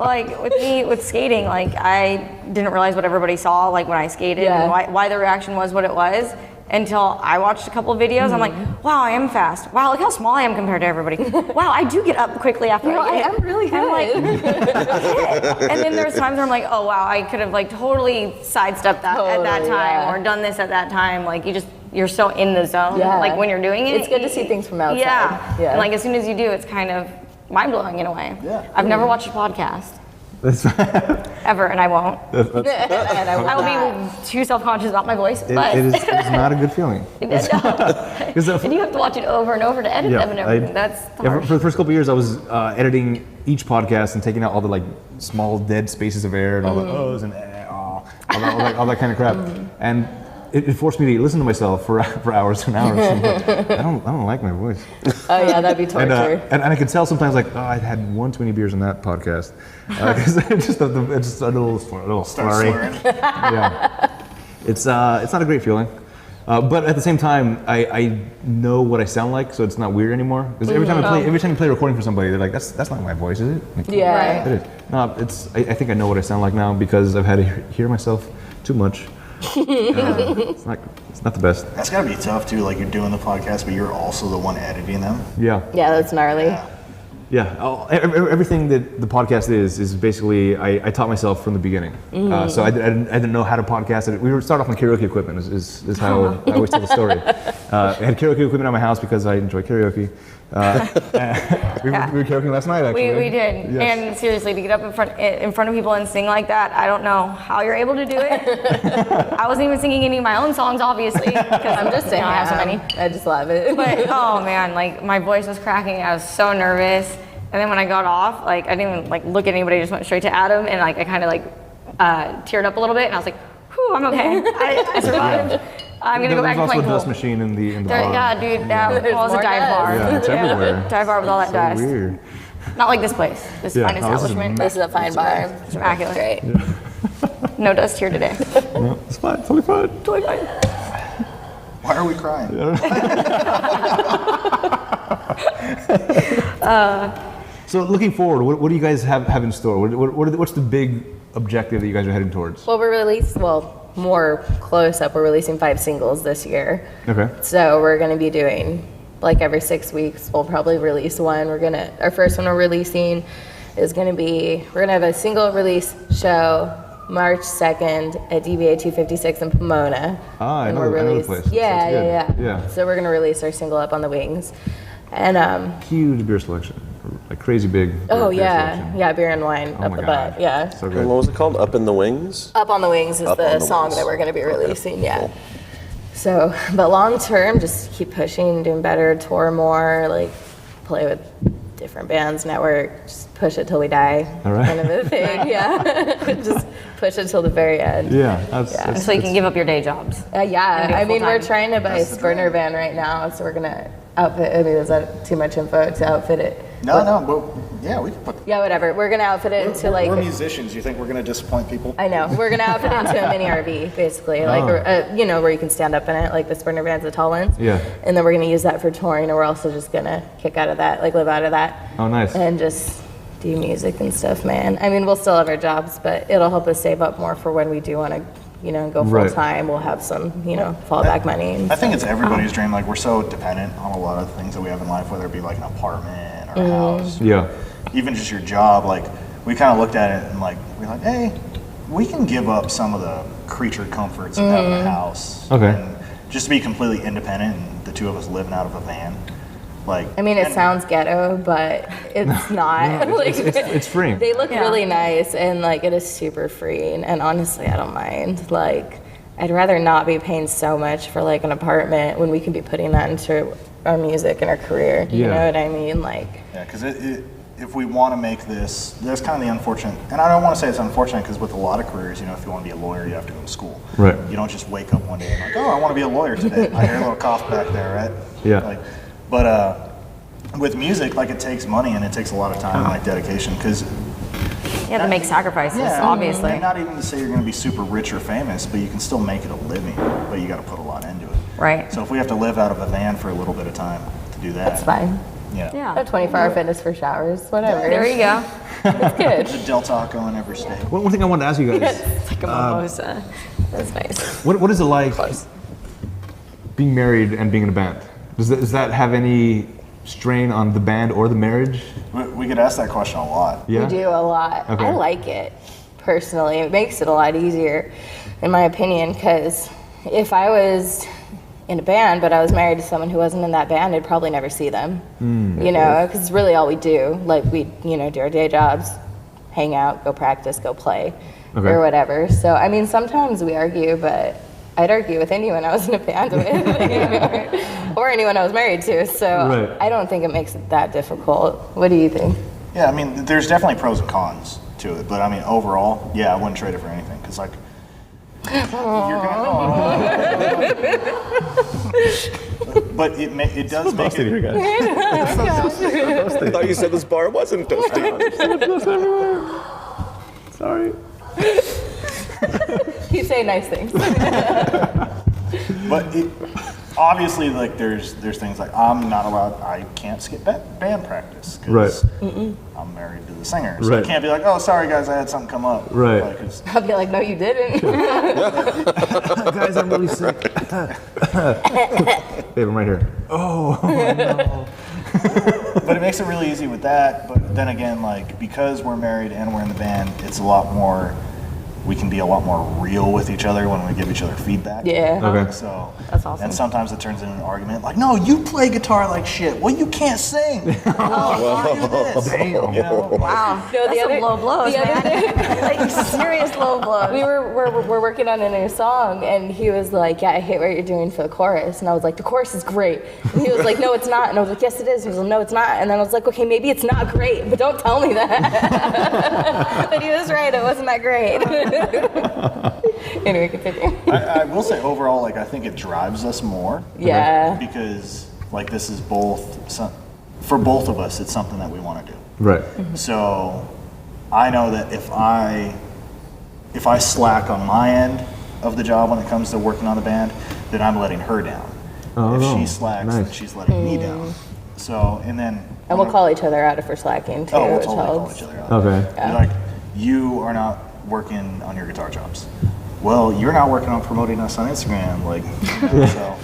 [SPEAKER 5] Like with me, with skating, like I didn't realize what everybody saw, like when I skated,
[SPEAKER 3] Yeah.
[SPEAKER 5] and why the reaction was what it was. Until I watched a couple of videos, I'm like, wow, I am fast. Wow, look how small I am compared to everybody. Wow, I do get up quickly after
[SPEAKER 3] No,
[SPEAKER 5] I
[SPEAKER 3] I
[SPEAKER 5] get
[SPEAKER 3] am really
[SPEAKER 5] I'm like,
[SPEAKER 3] good.
[SPEAKER 5] and then there's times where I'm like, oh wow, I could have like totally sidestepped that at that
[SPEAKER 3] Totally,
[SPEAKER 5] time
[SPEAKER 3] yeah.
[SPEAKER 5] or done this at that time. Like you're so in the zone.
[SPEAKER 3] Yeah.
[SPEAKER 5] Like when you're doing it.
[SPEAKER 3] It's good to see things from outside.
[SPEAKER 5] Yeah.
[SPEAKER 3] Yeah.
[SPEAKER 5] And like as soon as you do, it's kind of mind blowing in a way.
[SPEAKER 4] Yeah.
[SPEAKER 5] I've never watched a podcast
[SPEAKER 2] That's,
[SPEAKER 5] ever, and I won't.
[SPEAKER 3] And
[SPEAKER 5] I will be too self-conscious about my voice, but
[SPEAKER 2] it's not a good feeling.
[SPEAKER 5] and you have to watch it over and over to edit them and everything. That's
[SPEAKER 2] yeah,
[SPEAKER 5] hard.
[SPEAKER 2] for the first couple of years, I was editing each podcast and taking out all the like small dead spaces of air and all the ohs and all that kind of crap. And it forced me to listen to myself for hours and hours. And I don't like my voice.
[SPEAKER 3] Oh yeah, that'd be
[SPEAKER 2] And,
[SPEAKER 3] torture.
[SPEAKER 2] and I could tell sometimes like, oh, I had one too many beers on that podcast. Because it's just a little
[SPEAKER 4] Start
[SPEAKER 2] slurry.
[SPEAKER 4] slurring.
[SPEAKER 2] Yeah. It's not a great feeling. But at the same time, I know what I sound like, so it's not weird anymore. Because every time you play a recording for somebody, they're like, "That's not my voice, is it?" Like,
[SPEAKER 3] Yeah.
[SPEAKER 2] it is. No, I think I know what I sound like now because I've had to hear myself too much. It's not the best.
[SPEAKER 4] That's gotta be tough too. Like you're doing the podcast, but you're also the one editing them.
[SPEAKER 2] Yeah.
[SPEAKER 3] Yeah, that's gnarly.
[SPEAKER 2] Yeah, everything that the podcast is basically I taught myself from the beginning. So I didn't know how to podcast it. We were start off on karaoke equipment is how I always tell the story. I had karaoke equipment at my house because I enjoy karaoke. We were karaoke last night actually.
[SPEAKER 5] We did,
[SPEAKER 2] Yes.
[SPEAKER 5] and seriously, to get up in front of people and sing like that, I don't know how you're able to do it. I wasn't even singing any of my own songs, obviously, because
[SPEAKER 3] I'm just saying,
[SPEAKER 5] I have so many.
[SPEAKER 3] I just love it.
[SPEAKER 5] But oh man, like my voice was cracking. I was so nervous, and then when I got off, like I didn't even like look at anybody. I just went straight to Adam, and like I kind of like teared up a little bit, and I was like, "Whew, I'm okay. I survived." I'm gonna go back
[SPEAKER 2] There's
[SPEAKER 5] and play
[SPEAKER 2] also a
[SPEAKER 5] pool.
[SPEAKER 2] dust machine in the bar.
[SPEAKER 5] Yeah, dude. Yeah.
[SPEAKER 3] There's
[SPEAKER 5] Well, it's a
[SPEAKER 3] more
[SPEAKER 5] dive
[SPEAKER 3] dust.
[SPEAKER 5] bar.
[SPEAKER 2] Yeah, it's everywhere.
[SPEAKER 5] Dive bar with all that
[SPEAKER 2] So
[SPEAKER 5] dust.
[SPEAKER 2] weird.
[SPEAKER 5] Not like this place. This
[SPEAKER 2] Yeah,
[SPEAKER 5] fine
[SPEAKER 2] no, this is
[SPEAKER 5] establishment.
[SPEAKER 3] This is a fine bar.
[SPEAKER 5] It's immaculate.
[SPEAKER 3] Great.
[SPEAKER 5] No dust here today.
[SPEAKER 2] No, it's fine. It's totally fine.
[SPEAKER 5] Totally fine.
[SPEAKER 4] Why are we crying?
[SPEAKER 2] So looking forward, what do you guys have in store? What's the big objective that you guys are heading towards?
[SPEAKER 3] Well, more close up, we're releasing 5 singles this year.
[SPEAKER 2] Okay.
[SPEAKER 3] So we're going to be doing, like every 6 weeks, we'll probably release one. Our first one we're releasing is going to be, we're going to have a single release show March 2nd at DBA 256 in Pomona.
[SPEAKER 2] Ah, I
[SPEAKER 3] And
[SPEAKER 2] know
[SPEAKER 3] we're
[SPEAKER 2] the place. That
[SPEAKER 3] Yeah,
[SPEAKER 2] sounds
[SPEAKER 3] yeah,
[SPEAKER 2] good.
[SPEAKER 3] yeah.
[SPEAKER 2] Yeah.
[SPEAKER 3] So we're going to release our single Up on the Wings. And,
[SPEAKER 2] Huge beer selection. Like crazy big.
[SPEAKER 3] oh
[SPEAKER 2] beer
[SPEAKER 3] yeah,
[SPEAKER 2] selection.
[SPEAKER 3] yeah, beer and wine
[SPEAKER 2] Oh
[SPEAKER 3] up
[SPEAKER 2] my
[SPEAKER 3] the
[SPEAKER 2] God.
[SPEAKER 3] butt, yeah.
[SPEAKER 2] So
[SPEAKER 6] And
[SPEAKER 2] good.
[SPEAKER 6] what was it called? Up in the Wings?
[SPEAKER 3] Up on the Wings is
[SPEAKER 6] Up
[SPEAKER 3] the
[SPEAKER 6] on the
[SPEAKER 3] song
[SPEAKER 6] Wings.
[SPEAKER 3] that we're going to be
[SPEAKER 6] Okay,
[SPEAKER 3] releasing, yeah.
[SPEAKER 6] cool.
[SPEAKER 3] So, but long term, just keep pushing, doing better, tour more, like play with different bands, network, just push it till we die.
[SPEAKER 2] All right.
[SPEAKER 3] Kind of a thing, yeah. Just push it till the very end.
[SPEAKER 2] Yeah. That's,
[SPEAKER 5] So you can give up your day jobs.
[SPEAKER 3] Yeah,
[SPEAKER 5] do it
[SPEAKER 3] I mean, we're
[SPEAKER 5] full-time.
[SPEAKER 3] trying to buy a sprinter van right now, so we're going to outfit, I mean, is that too much info to outfit it?
[SPEAKER 4] No, but yeah, we can put.
[SPEAKER 3] Yeah, whatever. We're going to outfit it into like.
[SPEAKER 4] We're musicians. You think we're gonna disappoint people?
[SPEAKER 3] I know. We're gonna outfit it into a mini RV, basically, like where you can stand up in it, like the Sprinter vans, the tall ones.
[SPEAKER 2] Yeah.
[SPEAKER 3] And then we're gonna use that for touring, and we're also just gonna kick out of that, like live out of that.
[SPEAKER 2] Oh, nice.
[SPEAKER 3] And just do music and stuff, man. I mean, we'll still have our jobs, but it'll help us save up more for when we do want to, go full
[SPEAKER 2] Right.
[SPEAKER 3] time. We'll have some, fallback money. And
[SPEAKER 4] I think it's everybody's dream. Like we're so dependent on a lot of things that we have in life, whether it be like an apartment or a house,
[SPEAKER 2] Yeah.
[SPEAKER 4] even just your job. Like we kind of looked at it and like we're like, hey, we can give up some of the creature comforts of having a house,
[SPEAKER 2] Okay.
[SPEAKER 4] and just to be completely independent. And the two of us living out of a van, like.
[SPEAKER 3] I mean, it
[SPEAKER 4] and-
[SPEAKER 3] sounds ghetto, but it's not.
[SPEAKER 2] It's freeing.
[SPEAKER 3] They look
[SPEAKER 5] Yeah.
[SPEAKER 3] really nice, and like it is super freeing. And honestly, I don't mind. Like, I'd rather not be paying so much for like an apartment when we can be putting that into our music and our career. You
[SPEAKER 2] Yeah.
[SPEAKER 3] know what I mean? Like,
[SPEAKER 4] Yeah, because if we want to make this, there's kind of the unfortunate, and I don't want to say it's unfortunate because with a lot of careers, if you want to be a lawyer, you have to go to school.
[SPEAKER 2] Right.
[SPEAKER 4] You don't just wake up one day and like, oh, I want to be a lawyer today. I hear a little cough back there, right?
[SPEAKER 2] Yeah.
[SPEAKER 4] But with music, like it takes money and it takes a lot of time and like dedication because.
[SPEAKER 5] You have to make sacrifices, obviously.
[SPEAKER 4] And not even to say you're going to be super rich or famous, but you can still make it a living, but you got to put a lot into it.
[SPEAKER 5] Right.
[SPEAKER 4] So if we have to live out of a van for a little bit of time to do that.
[SPEAKER 3] that's fine.
[SPEAKER 4] Yeah.
[SPEAKER 5] Yeah.
[SPEAKER 3] 24-hour fitness for showers, whatever.
[SPEAKER 5] There you go.
[SPEAKER 3] It's good.
[SPEAKER 4] There's a Del Taco in every state.
[SPEAKER 2] One thing I wanted to ask you guys.
[SPEAKER 5] It's like a mimosa. That's nice.
[SPEAKER 2] What is it like being married and being in a band? Does that have any strain on the band or the marriage?
[SPEAKER 4] We could ask that question a lot.
[SPEAKER 2] Yeah.
[SPEAKER 3] We do a lot.
[SPEAKER 2] Okay.
[SPEAKER 3] I like it personally. It makes it a lot easier, in my opinion, because if I was in a band but I was married to someone who wasn't in that band, I'd probably never see them. Because it's really all we do. Like we, do our day jobs, hang out, go practice, go play,
[SPEAKER 2] Okay.
[SPEAKER 3] or whatever. So I mean, sometimes we argue, but I'd argue with anyone I was in a band with, or anyone I was married to. So
[SPEAKER 2] Right.
[SPEAKER 3] I don't think it makes it that difficult. What do you think?
[SPEAKER 4] Yeah, I mean, there's definitely pros and cons to it, but I mean, overall, yeah, I wouldn't trade it for anything. Because, like, you're gonna. But it does make it.
[SPEAKER 2] Here, guys.
[SPEAKER 6] I thought you said this bar wasn't toasty.
[SPEAKER 2] Sorry.
[SPEAKER 3] Keep saying nice things.
[SPEAKER 4] But obviously, like, there's things like I'm not allowed. I can't skip band practice because I'm married to the singer, so
[SPEAKER 2] Right.
[SPEAKER 4] I can't be like, oh, sorry guys, I had something come up.
[SPEAKER 2] Right.
[SPEAKER 4] Like, it's-
[SPEAKER 3] I'll be like, no, you didn't.
[SPEAKER 2] Guys, I'm really sick. Babe, I'm right here.
[SPEAKER 4] But it makes it really easy with that. But then again, like, because we're married and we're in the band, it's a lot more. We can be a lot more real with each other when we give each other feedback.
[SPEAKER 3] Yeah.
[SPEAKER 2] Okay.
[SPEAKER 4] So
[SPEAKER 5] That's awesome.
[SPEAKER 4] And sometimes it turns into an argument. Like, no, you play guitar like shit. Well, you can't sing. Oh, you do this.
[SPEAKER 2] Damn.
[SPEAKER 4] You know?
[SPEAKER 5] Wow.
[SPEAKER 3] No,
[SPEAKER 5] That's some low blows,
[SPEAKER 3] the other
[SPEAKER 5] man.
[SPEAKER 3] day,
[SPEAKER 5] Like serious low blows.
[SPEAKER 3] we're working on a new song, and he was like, yeah, I hate what you're doing for the chorus. And I was like, the chorus is great. And he was like, no, it's not. And I was like, yes, it is. He was like, no, it's not. And then I was like, okay, maybe it's not great, but don't tell me that. But he was right. It wasn't that great. Anyway, continue.
[SPEAKER 4] I will say overall, like I think it drives us more.
[SPEAKER 3] Yeah.
[SPEAKER 4] Because like this is for both of us, it's something that we want to do.
[SPEAKER 2] Right.
[SPEAKER 4] So I know that if I slack on my end of the job when it comes to working on the band, then I'm letting her down.
[SPEAKER 2] Oh,
[SPEAKER 4] if she slacks, then
[SPEAKER 2] nice.
[SPEAKER 4] she's letting me down. So and
[SPEAKER 3] we'll call each other out if we're slacking too,
[SPEAKER 4] we'll
[SPEAKER 3] which
[SPEAKER 4] totally call
[SPEAKER 3] helps.
[SPEAKER 4] each other out.
[SPEAKER 2] Okay.
[SPEAKER 4] You're like, you are not working on your guitar jobs. Well, you're not working on promoting us on Instagram, like. So,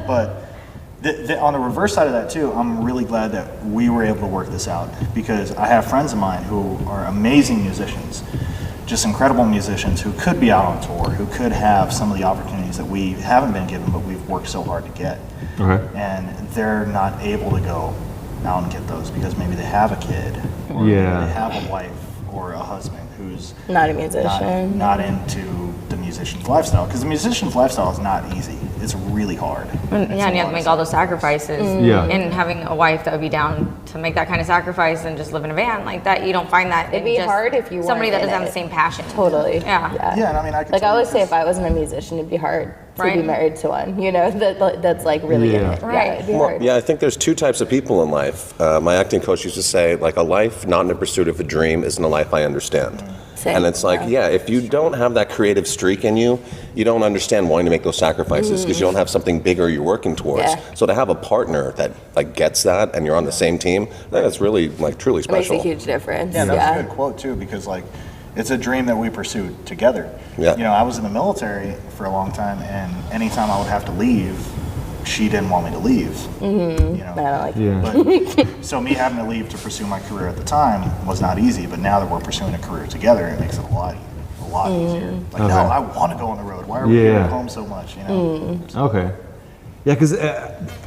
[SPEAKER 4] but on the reverse side of that too, I'm really glad that we were able to work this out because I have friends of mine who are amazing musicians, just incredible musicians who could be out on tour, who could have some of the opportunities that we haven't been given, but we've worked so hard to get.
[SPEAKER 2] Okay.
[SPEAKER 4] And they're not able to go out and get those because maybe they have a kid or
[SPEAKER 2] Yeah.
[SPEAKER 4] they have a wife or a husband who's
[SPEAKER 3] Not a musician.
[SPEAKER 4] not into the musician's lifestyle because the musician's lifestyle is not easy. It's really hard.
[SPEAKER 5] Yeah, and you have to make all those sacrifices.
[SPEAKER 2] Yeah.
[SPEAKER 5] And having a wife that would be down to make that kind of sacrifice and just live in a van like that, you don't find that.
[SPEAKER 3] It'd
[SPEAKER 5] in
[SPEAKER 3] be
[SPEAKER 5] just
[SPEAKER 3] hard if you
[SPEAKER 5] somebody
[SPEAKER 3] weren't
[SPEAKER 5] that
[SPEAKER 3] in
[SPEAKER 5] doesn't have
[SPEAKER 3] it.
[SPEAKER 5] the same passion.
[SPEAKER 3] Totally.
[SPEAKER 5] Yeah.
[SPEAKER 4] Yeah, and I mean, I could
[SPEAKER 3] Like I
[SPEAKER 4] tell you
[SPEAKER 3] always say,
[SPEAKER 4] this-
[SPEAKER 3] if I wasn't a musician, it'd be hard to be
[SPEAKER 5] Right.
[SPEAKER 3] married to one. You know, that's like really in
[SPEAKER 2] Yeah.
[SPEAKER 3] it.
[SPEAKER 5] Right.
[SPEAKER 3] Yeah, it'd be
[SPEAKER 6] Well,
[SPEAKER 3] hard.
[SPEAKER 6] yeah, I think there's two types of people in life. My acting coach used to say, like, a life not in the pursuit of a dream isn't a life I understand.
[SPEAKER 3] Same.
[SPEAKER 6] And it's like, yeah, if you don't have that creative streak in you, you don't understand wanting to make those sacrifices because you don't have something bigger you're working towards.
[SPEAKER 3] Yeah.
[SPEAKER 6] So to have a partner that like gets that and you're on the same team, that's really like truly
[SPEAKER 3] It makes
[SPEAKER 6] special.
[SPEAKER 3] a huge difference.
[SPEAKER 4] Yeah, that's a good quote too, because like it's a dream that we pursued together.
[SPEAKER 6] Yeah.
[SPEAKER 4] You know, I was in the military for a long time, and anytime I would have to leave, she didn't want me to leave.
[SPEAKER 3] Mm-hmm.
[SPEAKER 4] You know,
[SPEAKER 3] I don't like
[SPEAKER 2] Yeah.
[SPEAKER 4] but so me having to leave to pursue my career at the time was not easy. But now that we're pursuing a career together, it makes it a lot easier. Like, no, I want to go on the road. Why are we here
[SPEAKER 2] Yeah.
[SPEAKER 4] at home so much? You know.
[SPEAKER 2] Okay. Yeah, because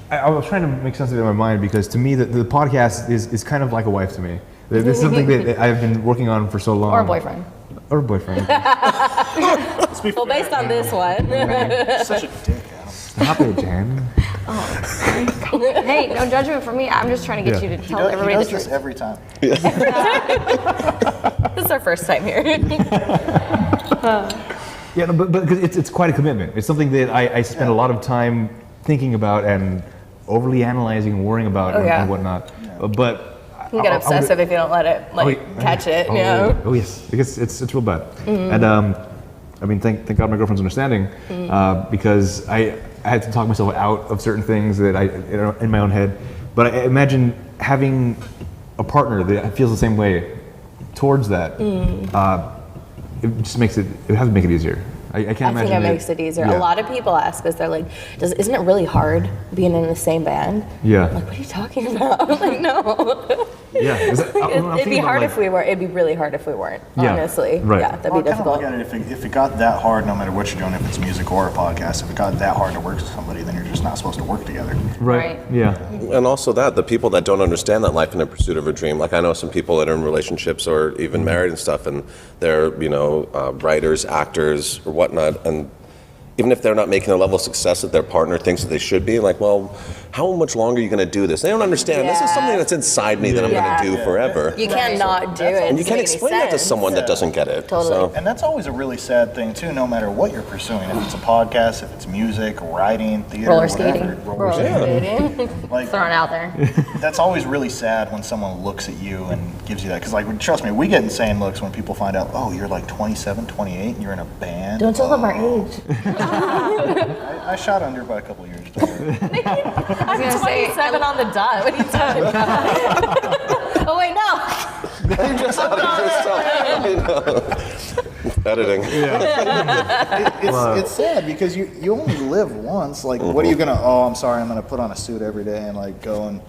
[SPEAKER 2] I was trying to make sense of it in my mind because to me the podcast is kind of like a wife to me. It's something that I've been working on for so long.
[SPEAKER 3] Or a boyfriend.
[SPEAKER 2] Or a boyfriend.
[SPEAKER 3] Well, based on this one.
[SPEAKER 4] Such a dick, Adam.
[SPEAKER 2] Stop it, Jen.
[SPEAKER 5] Hey, no judgment from me. I'm just trying to get
[SPEAKER 2] Yeah.
[SPEAKER 5] you to
[SPEAKER 4] He
[SPEAKER 5] tell
[SPEAKER 4] does,
[SPEAKER 5] everybody the
[SPEAKER 4] this
[SPEAKER 5] truth.
[SPEAKER 4] every time.
[SPEAKER 3] This is our first time here.
[SPEAKER 2] Yeah, no, but 'cause it's quite a commitment. It's something that I spend a lot of time thinking about and overly analyzing and worrying about
[SPEAKER 3] yeah.
[SPEAKER 2] and whatnot. But
[SPEAKER 3] You get obsessive if you don't let it catch it. You know?
[SPEAKER 2] Oh yes, because it's real bad. And I mean, thank God my girlfriend's understanding because I had to talk myself out of certain things that in my own head. But I imagine having a partner that feels the same way towards that. It just makes it. It has to make it easier. I can't
[SPEAKER 3] I
[SPEAKER 2] imagine.
[SPEAKER 3] think it makes it easier.
[SPEAKER 2] Yeah.
[SPEAKER 3] A lot of people ask us, they're like, isn't it really hard being in the same band?
[SPEAKER 2] Yeah.
[SPEAKER 3] I'm like, what are you talking about? I'm like, no.
[SPEAKER 2] Yeah.
[SPEAKER 3] It'd be hard if we were. It'd be really hard if we weren't.
[SPEAKER 2] Yeah,
[SPEAKER 3] Honestly.
[SPEAKER 2] right.
[SPEAKER 3] Yeah, that'd
[SPEAKER 4] Well,
[SPEAKER 3] be
[SPEAKER 4] I kind of
[SPEAKER 3] difficult.
[SPEAKER 4] look at it, if it got that hard, no matter what you're doing, if it's music or a podcast, if it got that hard to work with somebody, then you're just not supposed to work together.
[SPEAKER 2] Right.
[SPEAKER 5] Right.
[SPEAKER 2] Yeah.
[SPEAKER 6] And also the people that don't understand that life in the pursuit of a dream, like I know some people that are in relationships or even married and stuff, and they're, writers, actors, or whatnot, and even if they're not making the level of success that their partner thinks that they should be, like, well, how much longer are you going to do this? They don't understand. This is
[SPEAKER 3] Yeah.
[SPEAKER 6] something that's inside me that I'm
[SPEAKER 3] Yeah.
[SPEAKER 6] going to do forever.
[SPEAKER 3] You can't not do it.
[SPEAKER 6] And you
[SPEAKER 3] Doesn't
[SPEAKER 6] can't
[SPEAKER 3] make any
[SPEAKER 6] explain that to
[SPEAKER 3] sense.
[SPEAKER 6] someone that doesn't get it.
[SPEAKER 3] Totally.
[SPEAKER 6] So,
[SPEAKER 4] And that's always a really sad thing too, no matter what you're pursuing. If it's a podcast, if it's music, writing, theater,
[SPEAKER 5] Roller
[SPEAKER 4] whatever.
[SPEAKER 5] skating.
[SPEAKER 4] Roller skating. Like,
[SPEAKER 5] Throwing out there.
[SPEAKER 4] that's always really sad when someone looks at you and gives you that. Because, like, trust me, we get insane looks when people find out, oh, you're like 27, 28, and you're in a band.
[SPEAKER 3] Don't tell them our age.
[SPEAKER 4] I shot under by a couple years.
[SPEAKER 3] I'm
[SPEAKER 5] gonna say,
[SPEAKER 3] 27 on the dot. What are you talking about? Oh, wait, no.
[SPEAKER 6] editing.
[SPEAKER 4] It's sad because you only live once. Like, what are you gonna? Oh, I'm sorry. I'm gonna put on a suit every day and like go and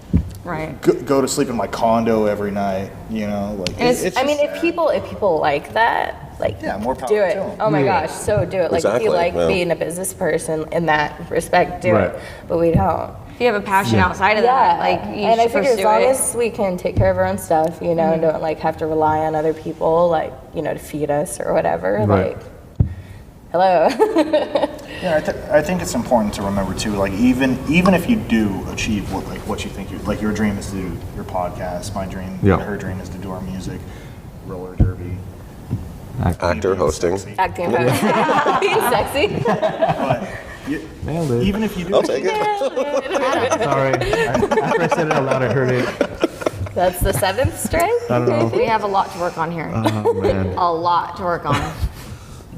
[SPEAKER 5] Right.
[SPEAKER 4] go to sleep in my condo every night. You know, like
[SPEAKER 5] And
[SPEAKER 4] it's
[SPEAKER 3] I mean,
[SPEAKER 4] just
[SPEAKER 3] if
[SPEAKER 4] sad.
[SPEAKER 3] people like that, like,
[SPEAKER 4] Yeah, more power
[SPEAKER 3] do it.
[SPEAKER 4] to 'em.
[SPEAKER 3] Oh my gosh, so do it. Like, if
[SPEAKER 6] Exactly,
[SPEAKER 3] you like
[SPEAKER 6] yeah.
[SPEAKER 3] being a business person in that respect, do
[SPEAKER 2] Right.
[SPEAKER 3] it. But we don't.
[SPEAKER 5] If you have a passion outside of
[SPEAKER 3] Yeah,
[SPEAKER 5] that, like you
[SPEAKER 3] and I
[SPEAKER 5] should
[SPEAKER 3] figure as
[SPEAKER 5] pursue
[SPEAKER 3] long
[SPEAKER 5] it.
[SPEAKER 3] as we can take care of our own stuff, and don't like have to rely on other people, like to feed us or whatever.
[SPEAKER 2] Right.
[SPEAKER 3] Like, hello.
[SPEAKER 4] Yeah, I think it's important to remember too. Like even if you do achieve what you think like your dream is to do your podcast, my dream,
[SPEAKER 2] Yeah.
[SPEAKER 4] her dream is to do our music, roller derby.
[SPEAKER 6] Actor, hosting.
[SPEAKER 3] Acting host. Being sexy.
[SPEAKER 4] But
[SPEAKER 2] Nailed it.
[SPEAKER 4] even if you do,
[SPEAKER 6] I'll take it.
[SPEAKER 2] Sorry. After I said it out loud, I heard it.
[SPEAKER 3] That's the 7th strike?
[SPEAKER 2] I don't know.
[SPEAKER 5] We have a lot to work on here.
[SPEAKER 2] Oh, man.
[SPEAKER 5] A lot to work on.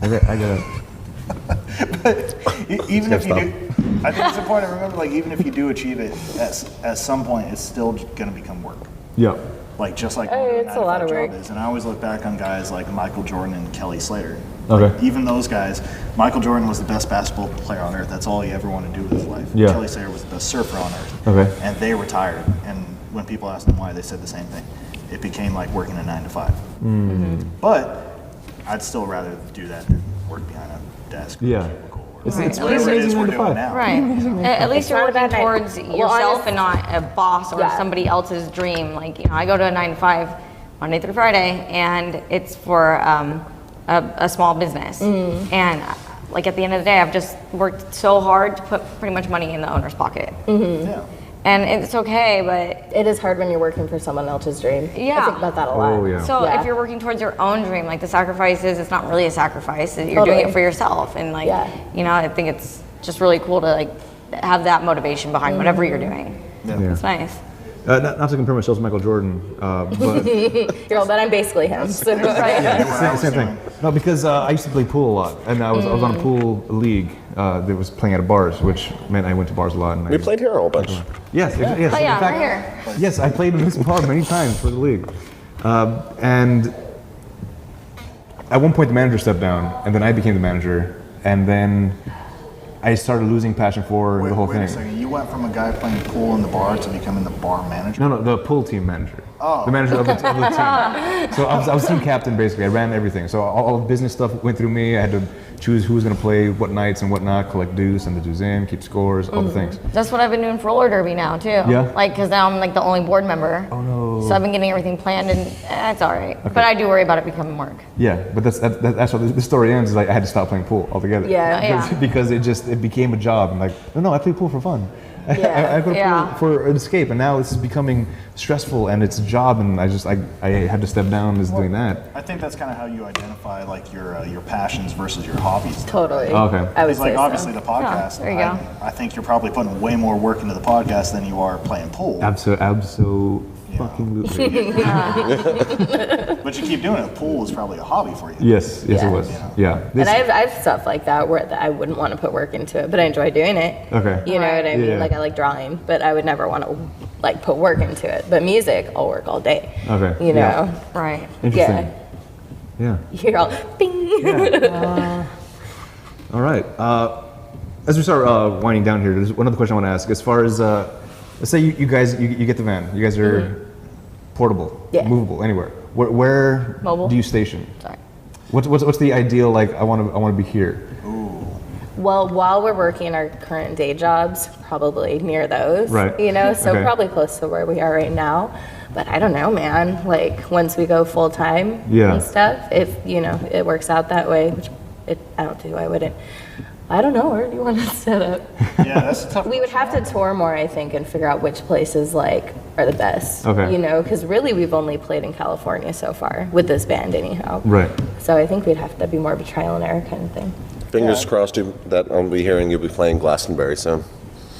[SPEAKER 2] I got it.
[SPEAKER 4] even if you
[SPEAKER 2] Stop.
[SPEAKER 4] do, I think it's important to remember, like, even if you do achieve it at some point, it's still going to become work.
[SPEAKER 2] Yeah.
[SPEAKER 4] Like, just like
[SPEAKER 3] Oh,
[SPEAKER 4] what
[SPEAKER 3] it's a lot of
[SPEAKER 4] 9 to 5 job
[SPEAKER 3] work.
[SPEAKER 4] is. And I always look back on guys like Michael Jordan and Kelly Slater.
[SPEAKER 2] Okay.
[SPEAKER 4] Even those guys, Michael Jordan was the best basketball player on earth. That's all he ever wanted to do with his life.
[SPEAKER 2] Yeah.
[SPEAKER 4] Kelly Slater was the best surfer on earth.
[SPEAKER 2] Okay.
[SPEAKER 4] And they retired. And when people asked them why, they said the same thing. It became like working a 9 to 5.
[SPEAKER 2] Mm.
[SPEAKER 4] But I'd still rather do that than work behind a desk. or a
[SPEAKER 2] Yeah.
[SPEAKER 4] cubicle or
[SPEAKER 2] It's
[SPEAKER 4] whatever it
[SPEAKER 2] amazing
[SPEAKER 4] is we're
[SPEAKER 2] 9 to
[SPEAKER 4] doing
[SPEAKER 2] 5.
[SPEAKER 4] now.
[SPEAKER 5] Right. At least you're
[SPEAKER 3] not a
[SPEAKER 5] working
[SPEAKER 3] bad night.
[SPEAKER 5] towards
[SPEAKER 3] Well,
[SPEAKER 5] yourself
[SPEAKER 3] honest-
[SPEAKER 5] and not a boss or
[SPEAKER 3] Yeah.
[SPEAKER 5] somebody else's dream. Like, you know, I go to a 9 to 5 Monday through Friday, and it's for a small business. And like at the end of the day, I've just worked so hard to put pretty much money in the owner's pocket.
[SPEAKER 4] Yeah.
[SPEAKER 5] And it's okay, but
[SPEAKER 3] It is hard when you're working for someone else's dream.
[SPEAKER 5] Yeah.
[SPEAKER 3] I think about that a lot.
[SPEAKER 2] Oh, yeah.
[SPEAKER 5] so
[SPEAKER 3] Yeah.
[SPEAKER 5] if you're working towards your own dream, like the sacrifices, it's not really a sacrifice. You're doing
[SPEAKER 3] Totally.
[SPEAKER 5] it for yourself. And like,
[SPEAKER 3] Yeah.
[SPEAKER 5] you know, I think it's just really cool to like have that motivation behind whatever you're doing.
[SPEAKER 2] Yeah.
[SPEAKER 5] It's nice.
[SPEAKER 2] Not to compare myself to Michael Jordan, but
[SPEAKER 3] You're all, but I'm basically him. So.
[SPEAKER 2] same thing. No, because I used to play pool a lot, and I was on a pool league that was playing at bars, which meant I went to bars a lot. And
[SPEAKER 6] We played here a whole bunch.
[SPEAKER 2] Yes, yes.
[SPEAKER 5] Oh yeah,
[SPEAKER 2] In fact,
[SPEAKER 5] right here.
[SPEAKER 2] Yes, I played in this bar many times for the league, and at one point the manager stepped down, and then I became the manager, and then I started losing passion for the whole
[SPEAKER 4] Wait
[SPEAKER 2] thing.
[SPEAKER 4] a second. You went from a guy playing pool in the bar to becoming the bar manager?
[SPEAKER 2] No, the pool team manager.
[SPEAKER 4] Oh.
[SPEAKER 2] The manager of the team. So I was team captain basically. I ran everything. So all the business stuff went through me. I had to choose who was going to play what nights and what not, collect dues, send the dues in, keep scores, all the things.
[SPEAKER 5] That's what I've been doing for roller derby now too.
[SPEAKER 2] Yeah?
[SPEAKER 5] Like, cause now I'm like the only board member.
[SPEAKER 2] Oh no.
[SPEAKER 5] So I've been getting everything planned, and it's all right. But I do worry about it becoming work.
[SPEAKER 2] Yeah, but that's how the story ends. Is like I had to stop playing pool altogether.
[SPEAKER 3] Yeah.
[SPEAKER 5] Yeah.
[SPEAKER 2] Because it became a job. I'm like, no, I play pool for fun.
[SPEAKER 3] Yeah.
[SPEAKER 2] I go to
[SPEAKER 5] Yeah.
[SPEAKER 2] pool for an escape, and now it's becoming stressful, and it's a job, and I had to step down as doing that.
[SPEAKER 4] I think that's kind of how you identify like your passions versus your hobbies.
[SPEAKER 3] Totally.
[SPEAKER 2] Oh, okay.
[SPEAKER 3] I would
[SPEAKER 4] It's like
[SPEAKER 3] say
[SPEAKER 4] obviously
[SPEAKER 3] so.
[SPEAKER 4] the podcast.
[SPEAKER 5] there you go.
[SPEAKER 4] I think you're probably putting way more work into the podcast than you are playing pool.
[SPEAKER 2] Absolutely.
[SPEAKER 4] But you keep doing it. Pool is probably a hobby for you.
[SPEAKER 2] Yes, it
[SPEAKER 3] Yeah.
[SPEAKER 2] was. Yeah.
[SPEAKER 3] And I have stuff like that where I wouldn't want to put work into it, but I enjoy doing it.
[SPEAKER 2] Okay.
[SPEAKER 3] You know what I mean?
[SPEAKER 2] Yeah.
[SPEAKER 3] Like I like drawing, but I would never want to like put work into it. But music, I'll work all day.
[SPEAKER 2] Okay.
[SPEAKER 3] You know?
[SPEAKER 2] Yeah.
[SPEAKER 5] Right.
[SPEAKER 2] Interesting. Yeah.
[SPEAKER 3] You're all bing.
[SPEAKER 2] All right. As we start winding down here, there's one other question I want to ask. As far as, let's say you guys get the van. You guys are portable,
[SPEAKER 3] Yeah.
[SPEAKER 2] movable, anywhere. Where
[SPEAKER 5] Mobile.
[SPEAKER 2] do you station?
[SPEAKER 5] Sorry.
[SPEAKER 2] What's the ideal? Like I want to be here.
[SPEAKER 3] Well, while we're working our current day jobs, probably near those.
[SPEAKER 2] Right.
[SPEAKER 3] You know, so
[SPEAKER 2] Okay.
[SPEAKER 3] probably close to where we are right now. But I don't know, man. Like once we go full time
[SPEAKER 2] Yeah.
[SPEAKER 3] and stuff, if you know it works out that way, which I don't do, I wouldn't. I don't know. Where do you want to set up?
[SPEAKER 4] Yeah, that's a tough.
[SPEAKER 3] We would have to tour more, I think, and figure out which places like are the best.
[SPEAKER 2] Okay.
[SPEAKER 3] You know, because really we've only played in California so far with this band, anyhow.
[SPEAKER 2] Right.
[SPEAKER 3] So I think we'd have to be more of a trial and error kind of thing.
[SPEAKER 6] Fingers crossed that I'll be hearing you'll be playing Glastonbury soon.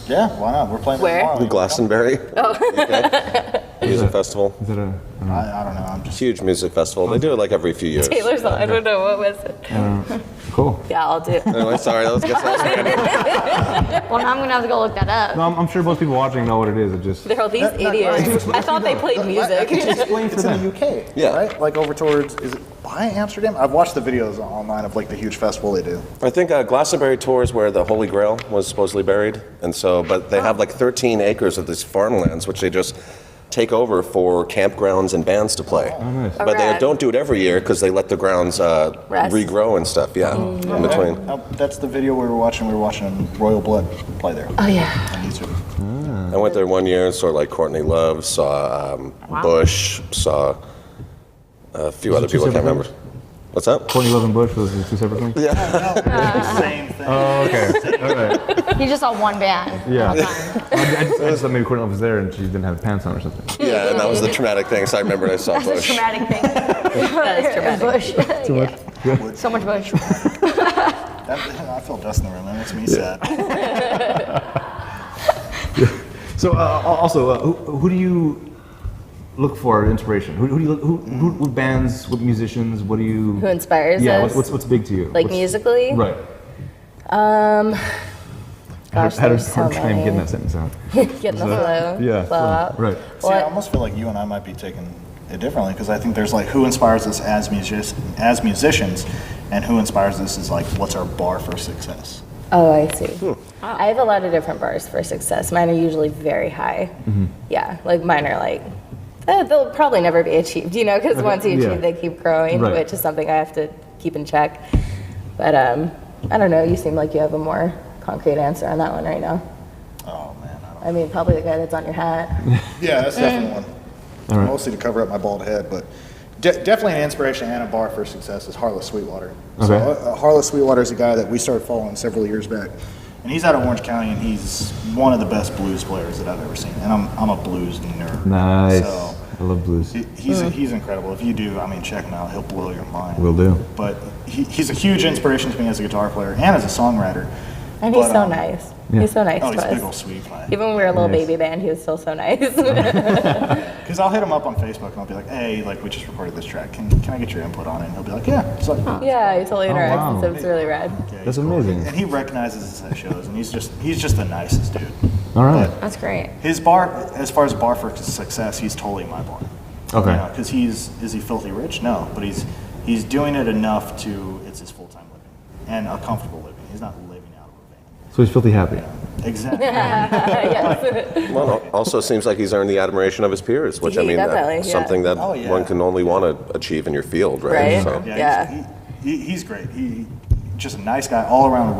[SPEAKER 4] Yeah, why not? We're playing
[SPEAKER 3] Where?
[SPEAKER 4] tomorrow.
[SPEAKER 6] Glastonbury. Okay. Music festival.
[SPEAKER 2] Is that a?
[SPEAKER 4] I don't know. I'm just.
[SPEAKER 6] Huge music festival. They do it like every few years.
[SPEAKER 3] Taylor's on. I don't know what was it.
[SPEAKER 2] Cool.
[SPEAKER 3] Yeah, I'll do.
[SPEAKER 6] Anyway, sorry, that was good.
[SPEAKER 5] Well, now I'm gonna have to go look that up.
[SPEAKER 2] No, I'm sure most people watching know what it is. It just.
[SPEAKER 3] There are these idiots. I thought they played music.
[SPEAKER 4] Explain for them. It's in the UK,
[SPEAKER 6] Yeah.
[SPEAKER 4] right? Like over towards, is it by Amsterdam? I've watched the videos online of like the huge festival they do.
[SPEAKER 6] I think Glastonbury tour is where the Holy Grail was supposedly buried, and so, but they have like 13 acres of these farmlands, which they just take over for campgrounds and bands to play.
[SPEAKER 2] nice.
[SPEAKER 6] But they
[SPEAKER 3] Alright.
[SPEAKER 6] don't do it every year because they let the grounds
[SPEAKER 3] Rest.
[SPEAKER 6] regrow and stuff. Yeah, in between.
[SPEAKER 4] That's the video we were watching. We were watching Royal Blood play there.
[SPEAKER 3] Oh yeah.
[SPEAKER 4] On YouTube.
[SPEAKER 6] I went there one year, saw like Courtney Love, saw Bush, saw a few other
[SPEAKER 2] two
[SPEAKER 6] people. I can't
[SPEAKER 2] separate
[SPEAKER 6] remember. What's that?
[SPEAKER 2] Courtney Love and Bush was two separate things.
[SPEAKER 6] Yeah.
[SPEAKER 4] Same thing.
[SPEAKER 2] Oh, okay. All right.
[SPEAKER 5] You just saw one band.
[SPEAKER 2] Yeah. I just thought maybe Courtney Love was there and she didn't have pants on or something.
[SPEAKER 6] Yeah, and that was the traumatic thing. So I remember I saw
[SPEAKER 5] That's a
[SPEAKER 6] Bush.
[SPEAKER 5] traumatic thing.
[SPEAKER 3] That is traumatic.
[SPEAKER 5] Bush.
[SPEAKER 2] Too
[SPEAKER 5] Yeah.
[SPEAKER 2] much.
[SPEAKER 5] So much bush.
[SPEAKER 4] I feel dust in the room. That makes me sad.
[SPEAKER 2] So also, who do you look for inspiration? Who bands? What musicians? What do you?
[SPEAKER 3] Who inspires
[SPEAKER 2] Yeah.
[SPEAKER 3] us?
[SPEAKER 2] What's big to you?
[SPEAKER 3] Like
[SPEAKER 2] What's-
[SPEAKER 3] musically?
[SPEAKER 2] Right.
[SPEAKER 3] Gosh,
[SPEAKER 2] Had a
[SPEAKER 3] there's
[SPEAKER 2] hard
[SPEAKER 3] so
[SPEAKER 2] time
[SPEAKER 3] many.
[SPEAKER 2] getting that sentence out.
[SPEAKER 3] Getting the flow.
[SPEAKER 2] Yeah.
[SPEAKER 3] Flow out.
[SPEAKER 2] Right.
[SPEAKER 4] See, I almost feel like you and I might be taking it differently because I think there's like who inspires us as musicians, and who inspires us is like what's our bar for success.
[SPEAKER 3] Oh, I see. I have a lot of different bars for success. Mine are usually very high. Yeah, like mine are like, they'll probably never be achieved, you know, because once you achieve,
[SPEAKER 2] Yeah.
[SPEAKER 3] they keep growing,
[SPEAKER 2] Right.
[SPEAKER 3] which is something I have to keep in check. But I don't know, you seem like you have a more concrete answer on that one right now.
[SPEAKER 4] Oh man, I don't.
[SPEAKER 3] I mean, probably the guy that's on your hat.
[SPEAKER 4] Yeah, that's definitely one.
[SPEAKER 2] All right.
[SPEAKER 4] Mostly to cover up my bald head, but definitely an inspiration and a bar for success is Harless Sweetwater. So
[SPEAKER 2] Okay.
[SPEAKER 4] Harless Sweetwater is a guy that we started following several years back, and he's out of Orange County, and he's one of the best blues players that I've ever seen. And I'm a blues nerd.
[SPEAKER 2] Nice.
[SPEAKER 4] So
[SPEAKER 2] I love blues.
[SPEAKER 4] he's incredible. If you do, I mean, check him out. He'll blow your mind.
[SPEAKER 2] Will do.
[SPEAKER 4] But he's a huge inspiration to me as a guitar player and as a songwriter.
[SPEAKER 3] And he's
[SPEAKER 4] But,
[SPEAKER 3] so nice.
[SPEAKER 2] Yeah.
[SPEAKER 3] He's so nice
[SPEAKER 4] Oh,
[SPEAKER 3] to
[SPEAKER 4] he's a big old
[SPEAKER 3] us.
[SPEAKER 4] sweet guy.
[SPEAKER 3] Even when we were a little
[SPEAKER 2] Nice.
[SPEAKER 3] baby band, he was still so nice.
[SPEAKER 4] Because I'll hit him up on Facebook and I'll be like, hey, like we just recorded this track. Can I get your input on it? And he'll be like, yeah. It's like,
[SPEAKER 3] Yeah, he totally interacts,
[SPEAKER 2] wow.
[SPEAKER 3] so it's really rad.
[SPEAKER 4] yeah, he's
[SPEAKER 2] That's
[SPEAKER 4] cool.
[SPEAKER 2] amazing.
[SPEAKER 4] And he recognizes us at shows, and he's just the nicest dude.
[SPEAKER 2] All right.
[SPEAKER 5] That's great.
[SPEAKER 4] His bar, as far as bar for success, he's totally my bar.
[SPEAKER 2] Okay.
[SPEAKER 4] Because is he filthy rich? No, but he's doing it enough to it's his full-time living and a comfortable living. He's not living out of a van.
[SPEAKER 2] So he's filthy happy.
[SPEAKER 4] Exactly.
[SPEAKER 6] Well, also seems like he's earned the admiration of his peers, which I
[SPEAKER 3] He
[SPEAKER 6] mean,
[SPEAKER 3] definitely,
[SPEAKER 6] that's
[SPEAKER 3] yeah.
[SPEAKER 6] something that
[SPEAKER 4] Oh, yeah.
[SPEAKER 6] one can only want to achieve in your field, right?
[SPEAKER 3] Right.
[SPEAKER 6] So.
[SPEAKER 3] Yeah.
[SPEAKER 4] He's great. He just a nice guy, all around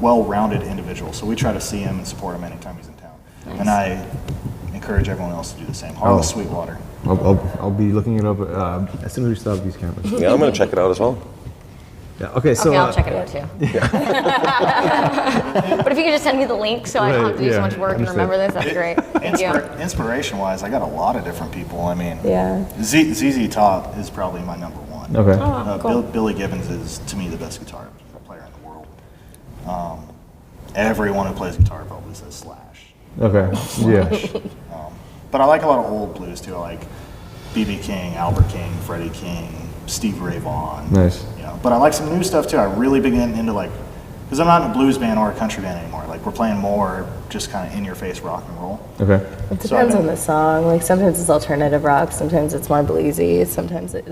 [SPEAKER 4] well-rounded individual. So we try to see him and support him anytime he's in town. And I encourage everyone else to do the same. Harless Sweetwater.
[SPEAKER 2] I'll be looking it up as soon as we stop these cameras.
[SPEAKER 6] Yeah, I'm going to check it out as well.
[SPEAKER 2] Yeah. Okay. So
[SPEAKER 5] Okay, I'll check it out too. But if you could just send me the link so I don't have to do
[SPEAKER 2] Right,
[SPEAKER 5] so
[SPEAKER 2] yeah,
[SPEAKER 5] much work and
[SPEAKER 2] understood.
[SPEAKER 5] remember this, that'd be great. Thank you.
[SPEAKER 4] Inspiration-wise, I got a lot of different people. I mean,
[SPEAKER 3] Yeah.
[SPEAKER 4] ZZ Top is probably my number one.
[SPEAKER 2] Okay.
[SPEAKER 5] Cool.
[SPEAKER 4] Billy Gibbons is, to me, the best guitar player in the world. Everyone who plays guitar probably says Slash.
[SPEAKER 2] Okay. Yeah.
[SPEAKER 4] But I like a lot of old blues, too. I like B.B. King, Albert King, Freddie King, Stevie Ray Vaughan.
[SPEAKER 2] Nice.
[SPEAKER 4] You know, but I like some new stuff, too. I really begin into, like, because I'm not in a blues band or a country band anymore. Like, we're playing more just kind of in-your-face rock and roll.
[SPEAKER 2] Okay.
[SPEAKER 3] It
[SPEAKER 4] So I
[SPEAKER 3] depends
[SPEAKER 4] mean-
[SPEAKER 3] on the song. Like sometimes it's alternative rock, sometimes it's more bluesy, sometimes it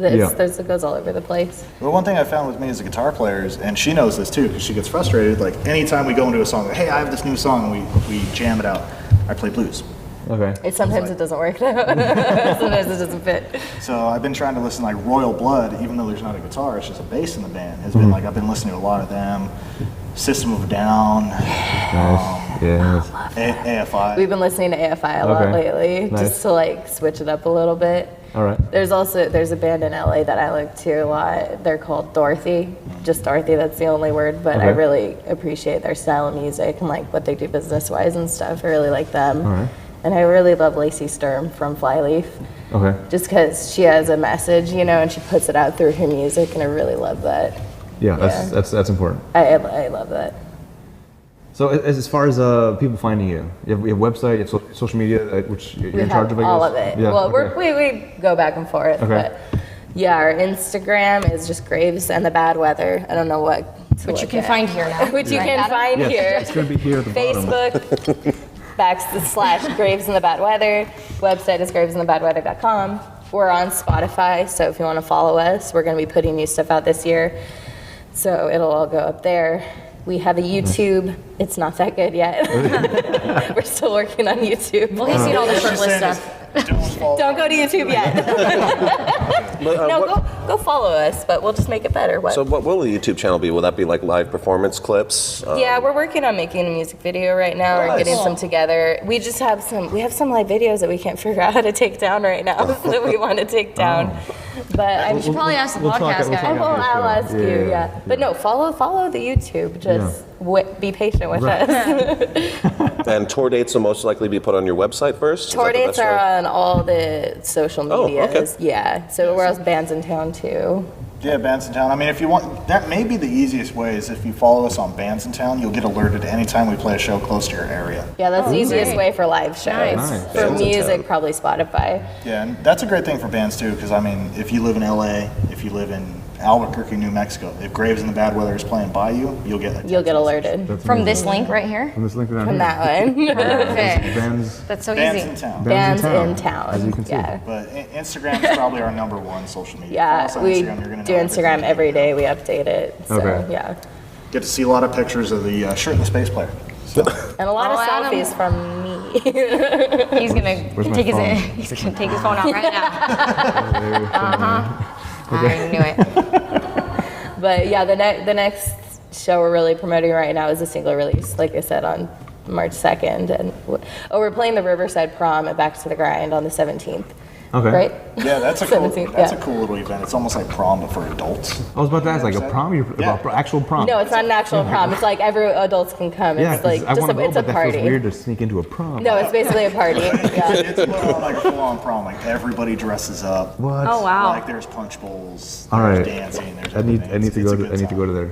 [SPEAKER 3] goes all over the place.
[SPEAKER 4] Well, one thing I found with me as a guitar player is, and she knows this too, because she gets frustrated. Like anytime we go into a song, like, hey, I have this new song, and we jam it out. I play blues.
[SPEAKER 2] Okay.
[SPEAKER 3] Sometimes it doesn't work though. Sometimes it doesn't fit.
[SPEAKER 4] So I've been trying to listen to like Royal Blood, even though there's not a guitar, it's just a bass in the band. Has been like I've been listening to a lot of them. System of a Down,
[SPEAKER 2] Nice. Yeah.
[SPEAKER 4] AFI.
[SPEAKER 3] We've been listening to AFI a lot
[SPEAKER 2] Okay.
[SPEAKER 3] lately,
[SPEAKER 2] Nice.
[SPEAKER 3] just to like switch it up a little bit.
[SPEAKER 2] All right.
[SPEAKER 3] There's a band in LA that I like to a lot. They're called Dorothy, just Dorothy. That's the only word, but I
[SPEAKER 2] Okay.
[SPEAKER 3] really appreciate their style of music and like what they do business-wise and stuff. I really like them.
[SPEAKER 2] All right.
[SPEAKER 3] And I really love Lacey Sturm from Flyleaf,
[SPEAKER 2] Okay.
[SPEAKER 3] just because she has a message, you know, and she puts it out through her music, and I really love that.
[SPEAKER 2] Yeah.
[SPEAKER 3] Yeah.
[SPEAKER 2] That's important.
[SPEAKER 3] I love that.
[SPEAKER 2] So as far as people finding you, you have a website, you have social media, which you're
[SPEAKER 3] We
[SPEAKER 2] in charge
[SPEAKER 3] have
[SPEAKER 2] of, I guess?
[SPEAKER 3] all of it.
[SPEAKER 2] Yeah.
[SPEAKER 3] Well,
[SPEAKER 2] okay.
[SPEAKER 3] we go back and forth,
[SPEAKER 2] Okay.
[SPEAKER 3] but yeah, our Instagram is just Graves and the Bad Weather. I don't know what to
[SPEAKER 5] Which you
[SPEAKER 3] look
[SPEAKER 5] can
[SPEAKER 3] at.
[SPEAKER 5] find here now.
[SPEAKER 3] Which you
[SPEAKER 5] Right,
[SPEAKER 3] can
[SPEAKER 5] Adam?
[SPEAKER 3] find
[SPEAKER 2] Yes,
[SPEAKER 3] here.
[SPEAKER 2] it's going to be here at the bottom.
[SPEAKER 3] Facebook / Graves and the Bad Weather. Website is gravesandthebadweather.com. We're on Spotify, so if you want to follow us, we're going to be putting new stuff out this year. So it'll all go up there. We have a YouTube. It's not that good yet. We're still working on YouTube.
[SPEAKER 5] Well, he's seen all the shirtless stuff.
[SPEAKER 3] Don't go to YouTube yet.
[SPEAKER 6] But,
[SPEAKER 3] No, go follow us, but we'll just make it better. What?
[SPEAKER 6] So what will the YouTube channel be? Will that be like live performance clips?
[SPEAKER 3] Yeah, we're working on making a music video right now. We're getting some together. We just have some live videos that we can't figure out how to take down right now that we want to take down. But I'm
[SPEAKER 5] should probably ask the
[SPEAKER 2] We'll talk-
[SPEAKER 5] podcast
[SPEAKER 2] we'll
[SPEAKER 5] guy.
[SPEAKER 2] talk after the
[SPEAKER 3] I'll
[SPEAKER 2] show.
[SPEAKER 3] ask you, yeah. But no, follow the YouTube. Just be patient with us.
[SPEAKER 6] And tour dates will most likely be put on your website first? Is
[SPEAKER 3] Tour
[SPEAKER 6] that the
[SPEAKER 3] dates
[SPEAKER 6] best
[SPEAKER 3] are
[SPEAKER 6] way?
[SPEAKER 3] on all the social
[SPEAKER 6] Oh,
[SPEAKER 3] medias.
[SPEAKER 6] okay.
[SPEAKER 3] Yeah. So we're else bands in town too.
[SPEAKER 4] Yeah, Bands in Town. I mean, if you want, that may be the easiest way is if you follow us on Bands in Town, you'll get alerted anytime we play a show close to your area.
[SPEAKER 3] Yeah, that's the easiest
[SPEAKER 5] great.
[SPEAKER 3] way for live shows.
[SPEAKER 2] Nice.
[SPEAKER 3] For
[SPEAKER 6] Bands in
[SPEAKER 3] music,
[SPEAKER 6] Town.
[SPEAKER 3] probably Spotify.
[SPEAKER 4] Yeah, and that's a great thing for bands too, because I mean, if you live in LA, if you live in Albuquerque, New Mexico, if Graves in the Bad Weather is playing by you, you'll get a
[SPEAKER 3] You'll get
[SPEAKER 4] text message.
[SPEAKER 3] alerted
[SPEAKER 2] That's
[SPEAKER 5] From
[SPEAKER 2] amazing.
[SPEAKER 5] this link right here?
[SPEAKER 2] From this link down
[SPEAKER 3] from
[SPEAKER 2] here.
[SPEAKER 3] that one.
[SPEAKER 5] Okay.
[SPEAKER 2] Bands,
[SPEAKER 5] That's so
[SPEAKER 4] Bands
[SPEAKER 5] easy.
[SPEAKER 4] in Town.
[SPEAKER 3] Bands in town.
[SPEAKER 2] as you can see.
[SPEAKER 3] Yeah.
[SPEAKER 4] But Instagram is probably our number one social media.
[SPEAKER 3] Yeah,
[SPEAKER 4] Follow us
[SPEAKER 3] we
[SPEAKER 4] on Instagram, you're gonna
[SPEAKER 3] do
[SPEAKER 4] know
[SPEAKER 3] Instagram
[SPEAKER 4] everything.
[SPEAKER 3] every day. We update it. So,
[SPEAKER 2] Okay.
[SPEAKER 3] yeah.
[SPEAKER 4] Get to see a lot of pictures of the shirtless bass player. So,
[SPEAKER 3] And a lot
[SPEAKER 5] Oh,
[SPEAKER 3] of
[SPEAKER 5] Adam.
[SPEAKER 3] selfies from me.
[SPEAKER 5] He's gonna
[SPEAKER 2] Where's my
[SPEAKER 5] take his
[SPEAKER 2] phone?
[SPEAKER 5] he's gonna take his phone out right now. I knew it.
[SPEAKER 3] But yeah, the next show we're really promoting right now is a single release, like I said, on March 2nd. And we're playing the Riverside Prom at Back to the Grind on the 17th.
[SPEAKER 2] Okay.
[SPEAKER 3] Right?
[SPEAKER 4] yeah, that's a cool.
[SPEAKER 3] 17th,
[SPEAKER 4] That's
[SPEAKER 3] yeah.
[SPEAKER 4] a cool little event. It's almost like prom, but for adults.
[SPEAKER 2] I was about to ask, like a prom?
[SPEAKER 4] Yeah.
[SPEAKER 2] Actual prom?
[SPEAKER 3] No, it's not an actual prom. It's like every adults can come.
[SPEAKER 2] Yeah,
[SPEAKER 3] It's like
[SPEAKER 2] 'cause I
[SPEAKER 3] just
[SPEAKER 2] want to go,
[SPEAKER 3] it's a
[SPEAKER 2] but that feels
[SPEAKER 3] party.
[SPEAKER 2] weird to sneak into a prom.
[SPEAKER 3] No, it's basically a party. Yeah.
[SPEAKER 4] It's put on like a full-on prom. Like everybody dresses up.
[SPEAKER 2] What?
[SPEAKER 5] Oh wow.
[SPEAKER 4] Like there's punch bowls.
[SPEAKER 2] All
[SPEAKER 4] There's
[SPEAKER 2] right.
[SPEAKER 4] dancing. There's
[SPEAKER 2] I need
[SPEAKER 4] everything.
[SPEAKER 2] to
[SPEAKER 4] It's
[SPEAKER 2] go
[SPEAKER 4] a
[SPEAKER 2] to
[SPEAKER 4] good
[SPEAKER 2] I need to go
[SPEAKER 4] time.
[SPEAKER 2] to there.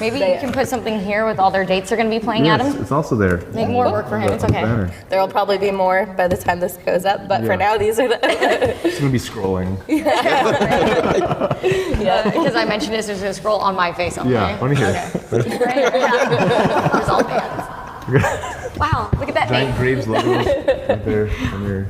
[SPEAKER 5] Maybe you can put something here with all their dates are gonna be playing,
[SPEAKER 2] Yes,
[SPEAKER 5] Adam.
[SPEAKER 2] it's also there.
[SPEAKER 5] Make more work for him. It's okay.
[SPEAKER 2] Banner.
[SPEAKER 3] There will probably be more by the time this goes up, but
[SPEAKER 2] Yeah.
[SPEAKER 3] for now, these are the.
[SPEAKER 2] It's gonna be scrolling.
[SPEAKER 5] Because I mentioned this, there's a scroll on my face only.
[SPEAKER 2] Yeah, on here.
[SPEAKER 5] There's all bands. Wow, look at that
[SPEAKER 2] Giant
[SPEAKER 5] name.
[SPEAKER 2] Graves logos right there on your.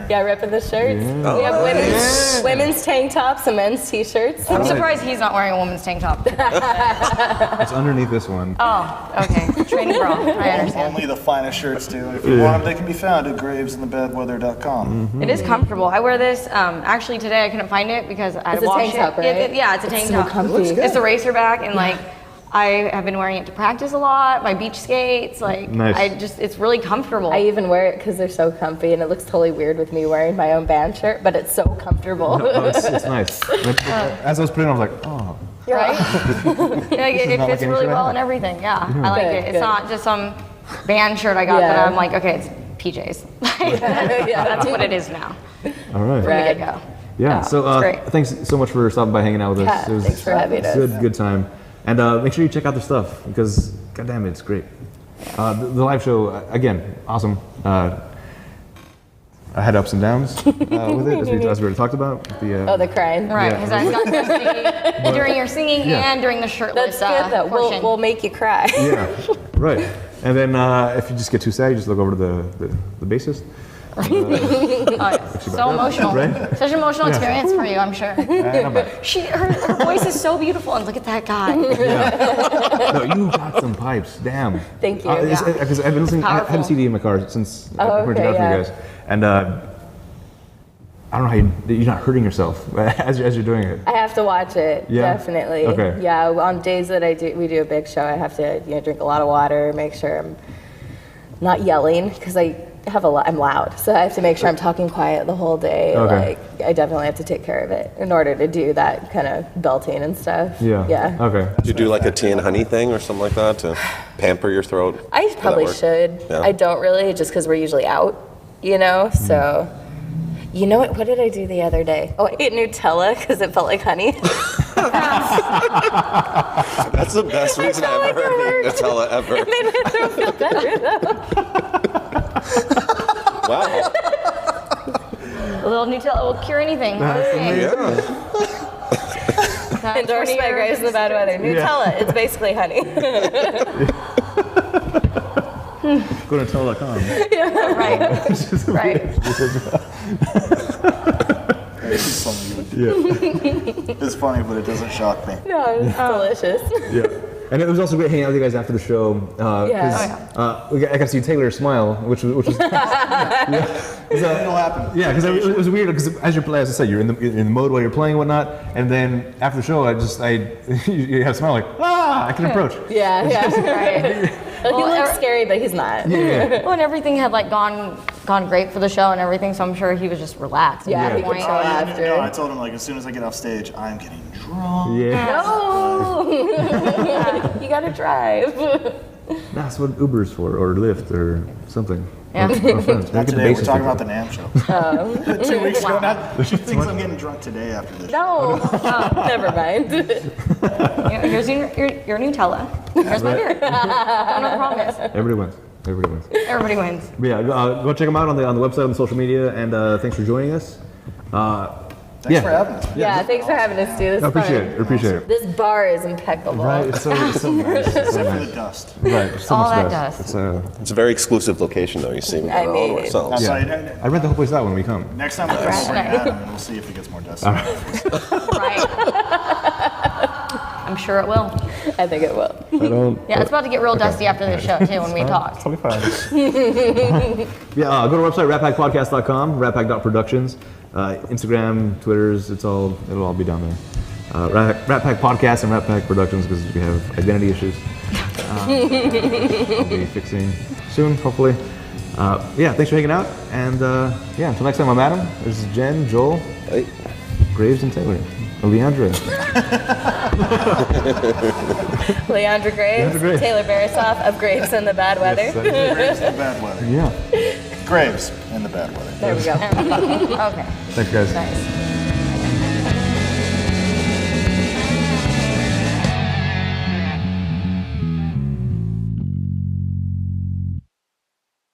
[SPEAKER 3] Yeah, ripping the shirts. We have women's tank tops and men's t-shirts.
[SPEAKER 5] I'm surprised he's not wearing a woman's tank top.
[SPEAKER 2] It's underneath this one.
[SPEAKER 5] Oh, okay. Training bra. I understand.
[SPEAKER 4] Only the finest shirts too. If you want them, they can be found at gravesinthebadweather.com.
[SPEAKER 5] It is comfortable. I wear this. Actually, today I couldn't find it because I had
[SPEAKER 3] It's
[SPEAKER 5] to
[SPEAKER 3] a
[SPEAKER 5] wash
[SPEAKER 3] tank
[SPEAKER 5] it.
[SPEAKER 3] top, right?
[SPEAKER 5] Yeah, it's a tank
[SPEAKER 3] so
[SPEAKER 5] top.
[SPEAKER 3] comfy. It looks good.
[SPEAKER 5] It's a racer back, and like I have been wearing it to practice a lot. My beach skates, like
[SPEAKER 2] Nice.
[SPEAKER 5] it's really comfortable.
[SPEAKER 3] I even wear it because they're so comfy, and it looks totally weird with me wearing my own band shirt, but it's so comfortable.
[SPEAKER 2] No, it's nice. As I was putting it on, I was like, oh.
[SPEAKER 5] Right? Like, it
[SPEAKER 2] not
[SPEAKER 5] fits
[SPEAKER 2] like any
[SPEAKER 5] really
[SPEAKER 2] shirt I
[SPEAKER 5] well
[SPEAKER 2] have.
[SPEAKER 5] and everything. Yeah, I like
[SPEAKER 3] Good,
[SPEAKER 5] it. It's
[SPEAKER 3] good.
[SPEAKER 5] not just some band shirt I got that
[SPEAKER 3] Yeah.
[SPEAKER 5] I'm like, okay, it's PJs. That's what it is now.
[SPEAKER 2] All right.
[SPEAKER 5] From the
[SPEAKER 3] Right.
[SPEAKER 5] get-go.
[SPEAKER 2] Yeah. So
[SPEAKER 5] it's great.
[SPEAKER 2] thanks so much for stopping by, hanging out with us.
[SPEAKER 3] Yeah, thanks for having us.
[SPEAKER 2] Good time. And make sure you check out their stuff because, goddamn, it's great. The live show, again, awesome. I had ups and downs with it, as we already talked about.
[SPEAKER 3] Oh, the crying.
[SPEAKER 5] Right,
[SPEAKER 2] Yeah.
[SPEAKER 5] because I got thirsty during your singing
[SPEAKER 2] Yeah.
[SPEAKER 5] and during the shirtless
[SPEAKER 3] That's good though.
[SPEAKER 5] portion.
[SPEAKER 3] We'll make you cry.
[SPEAKER 2] Yeah, right. And then if you just get too sad, you just look over to the bassist.
[SPEAKER 5] Oh, yeah. So emotional.
[SPEAKER 2] Right?
[SPEAKER 5] Such an emotional experience for you, I'm sure.
[SPEAKER 2] Not bad.
[SPEAKER 5] Her voice is so beautiful, and look at that guy.
[SPEAKER 2] No, you got some pipes. Damn.
[SPEAKER 3] Thank you.
[SPEAKER 2] Because I've been listening. I had a
[SPEAKER 5] Powerful.
[SPEAKER 2] CD in my car since I
[SPEAKER 3] Oh,
[SPEAKER 2] printed it out
[SPEAKER 3] okay,
[SPEAKER 2] for
[SPEAKER 3] yeah.
[SPEAKER 2] you guys, and I don't know how you're not hurting yourself as you're doing it.
[SPEAKER 3] I have to watch it,
[SPEAKER 2] Yeah?
[SPEAKER 3] definitely.
[SPEAKER 2] Okay.
[SPEAKER 3] Yeah, on days that we do a big show, I have to drink a lot of water, make sure I'm not yelling because I'm loud, so I have to make sure I'm talking quiet the whole day.
[SPEAKER 2] Okay.
[SPEAKER 3] Like I definitely have to take care of it in order to do that kind of belting and stuff.
[SPEAKER 2] Yeah.
[SPEAKER 3] Yeah.
[SPEAKER 2] Okay.
[SPEAKER 6] Do you do like a tea and honey thing or something like that to pamper your throat?
[SPEAKER 3] I
[SPEAKER 6] Does that
[SPEAKER 3] probably
[SPEAKER 6] work?
[SPEAKER 3] should.
[SPEAKER 6] Yeah.
[SPEAKER 3] I don't really, just because we're usually out, So, you know what? What did I do the other day? Oh, I ate Nutella because it felt like honey.
[SPEAKER 6] That's the best reason I've ever heard Nutella ever.
[SPEAKER 3] It made my throat feel better though.
[SPEAKER 6] Wow.
[SPEAKER 5] A little Nutella will cure anything. Okay.
[SPEAKER 6] Yeah.
[SPEAKER 5] That's
[SPEAKER 3] Endorsed
[SPEAKER 5] one
[SPEAKER 3] by
[SPEAKER 5] of your-
[SPEAKER 3] Grace in the Bad Weather. Nutella. It's basically honey.
[SPEAKER 2] Go to Nutella.com.
[SPEAKER 5] Right. Right.
[SPEAKER 4] It's something you would do.
[SPEAKER 2] Yeah.
[SPEAKER 4] It's funny, but it doesn't shock me.
[SPEAKER 3] No, it's delicious.
[SPEAKER 2] Yeah. And it was also great hanging out with you guys after the show.
[SPEAKER 3] Yeah.
[SPEAKER 2] I got to see Taylor smile, which was
[SPEAKER 4] It'll happen.
[SPEAKER 2] yeah, because it was weird. Because as you're playing, as I said, you're in the mode while you're playing and whatnot, and then after the show, you have a smile like I can approach.
[SPEAKER 3] Yeah, yeah. Right. Well, he looks scary, but he's not.
[SPEAKER 2] Yeah.
[SPEAKER 5] Well, and everything had like gone great for the show and everything, so I'm sure he was just relaxed.
[SPEAKER 3] Yeah,
[SPEAKER 2] Yeah.
[SPEAKER 3] he could chill
[SPEAKER 4] No, I
[SPEAKER 3] after.
[SPEAKER 4] told him like as soon as I get off stage, I'm getting drunk.
[SPEAKER 2] Yeah.
[SPEAKER 3] No! You gotta drive.
[SPEAKER 2] That's what Uber's for, or Lyft, or something.
[SPEAKER 5] Yeah.
[SPEAKER 2] Or friends.
[SPEAKER 4] Not
[SPEAKER 2] Maybe the
[SPEAKER 4] today. We're
[SPEAKER 2] basic
[SPEAKER 4] talking
[SPEAKER 2] people.
[SPEAKER 4] about the NAMM show. 2 weeks ago. She thinks I'm getting drunk today after this.
[SPEAKER 3] No, never mind.
[SPEAKER 5] Here's your Nutella. Here's my beer. Don't promise.
[SPEAKER 2] Everybody wins. Everybody wins.
[SPEAKER 5] Everybody wins.
[SPEAKER 2] But yeah, go check them out on the website, on the social media, and thanks for joining us.
[SPEAKER 4] Thanks for having us.
[SPEAKER 3] Yeah, thanks for having us, too. This
[SPEAKER 2] I
[SPEAKER 3] is
[SPEAKER 2] appreciate
[SPEAKER 3] fun.
[SPEAKER 2] it. I appreciate it.
[SPEAKER 3] This bar is impeccable.
[SPEAKER 2] Right? It's so nice. It's so
[SPEAKER 4] Except for
[SPEAKER 2] nice.
[SPEAKER 4] the dust.
[SPEAKER 2] Right. So
[SPEAKER 5] All
[SPEAKER 2] much
[SPEAKER 5] that
[SPEAKER 2] dust.
[SPEAKER 5] dust.
[SPEAKER 2] It's
[SPEAKER 6] It's a very exclusive location, though. You see,
[SPEAKER 3] I
[SPEAKER 6] all
[SPEAKER 3] mean-
[SPEAKER 6] to ourselves.
[SPEAKER 4] I'll
[SPEAKER 2] yeah.
[SPEAKER 4] tell you,
[SPEAKER 2] I rent the whole place out when we come.
[SPEAKER 4] next time we'll bring Adam and we'll see if it gets more dusty.
[SPEAKER 5] Right. I'm sure it will.
[SPEAKER 3] I think it will.
[SPEAKER 2] I don't.
[SPEAKER 5] Yeah, it's about to get real dusty after this show too when we talk.
[SPEAKER 2] Totally fine. Yeah, go to our website, ratpackpodcast.com, ratpack.productions. Instagram, Twitters, it'll all be down there. Rat Pack Podcast and Rat Pack Productions, because we have identity issues. I'll be fixing soon, hopefully. Yeah, thanks for hanging out. And yeah, until next time, I'm Adam. This is Jen, Joel,
[SPEAKER 6] Hey.
[SPEAKER 2] Graves, and Taylor. Leandra.
[SPEAKER 3] Leandra Graves,
[SPEAKER 2] Leandra Graves.
[SPEAKER 3] Taylor Barisoff of Graves in the Bad Weather.
[SPEAKER 4] Graves in the bad weather.
[SPEAKER 2] Yeah.
[SPEAKER 4] Graves in the bad weather.
[SPEAKER 3] There we go.
[SPEAKER 5] Okay.
[SPEAKER 2] Thanks, guys.
[SPEAKER 5] Nice.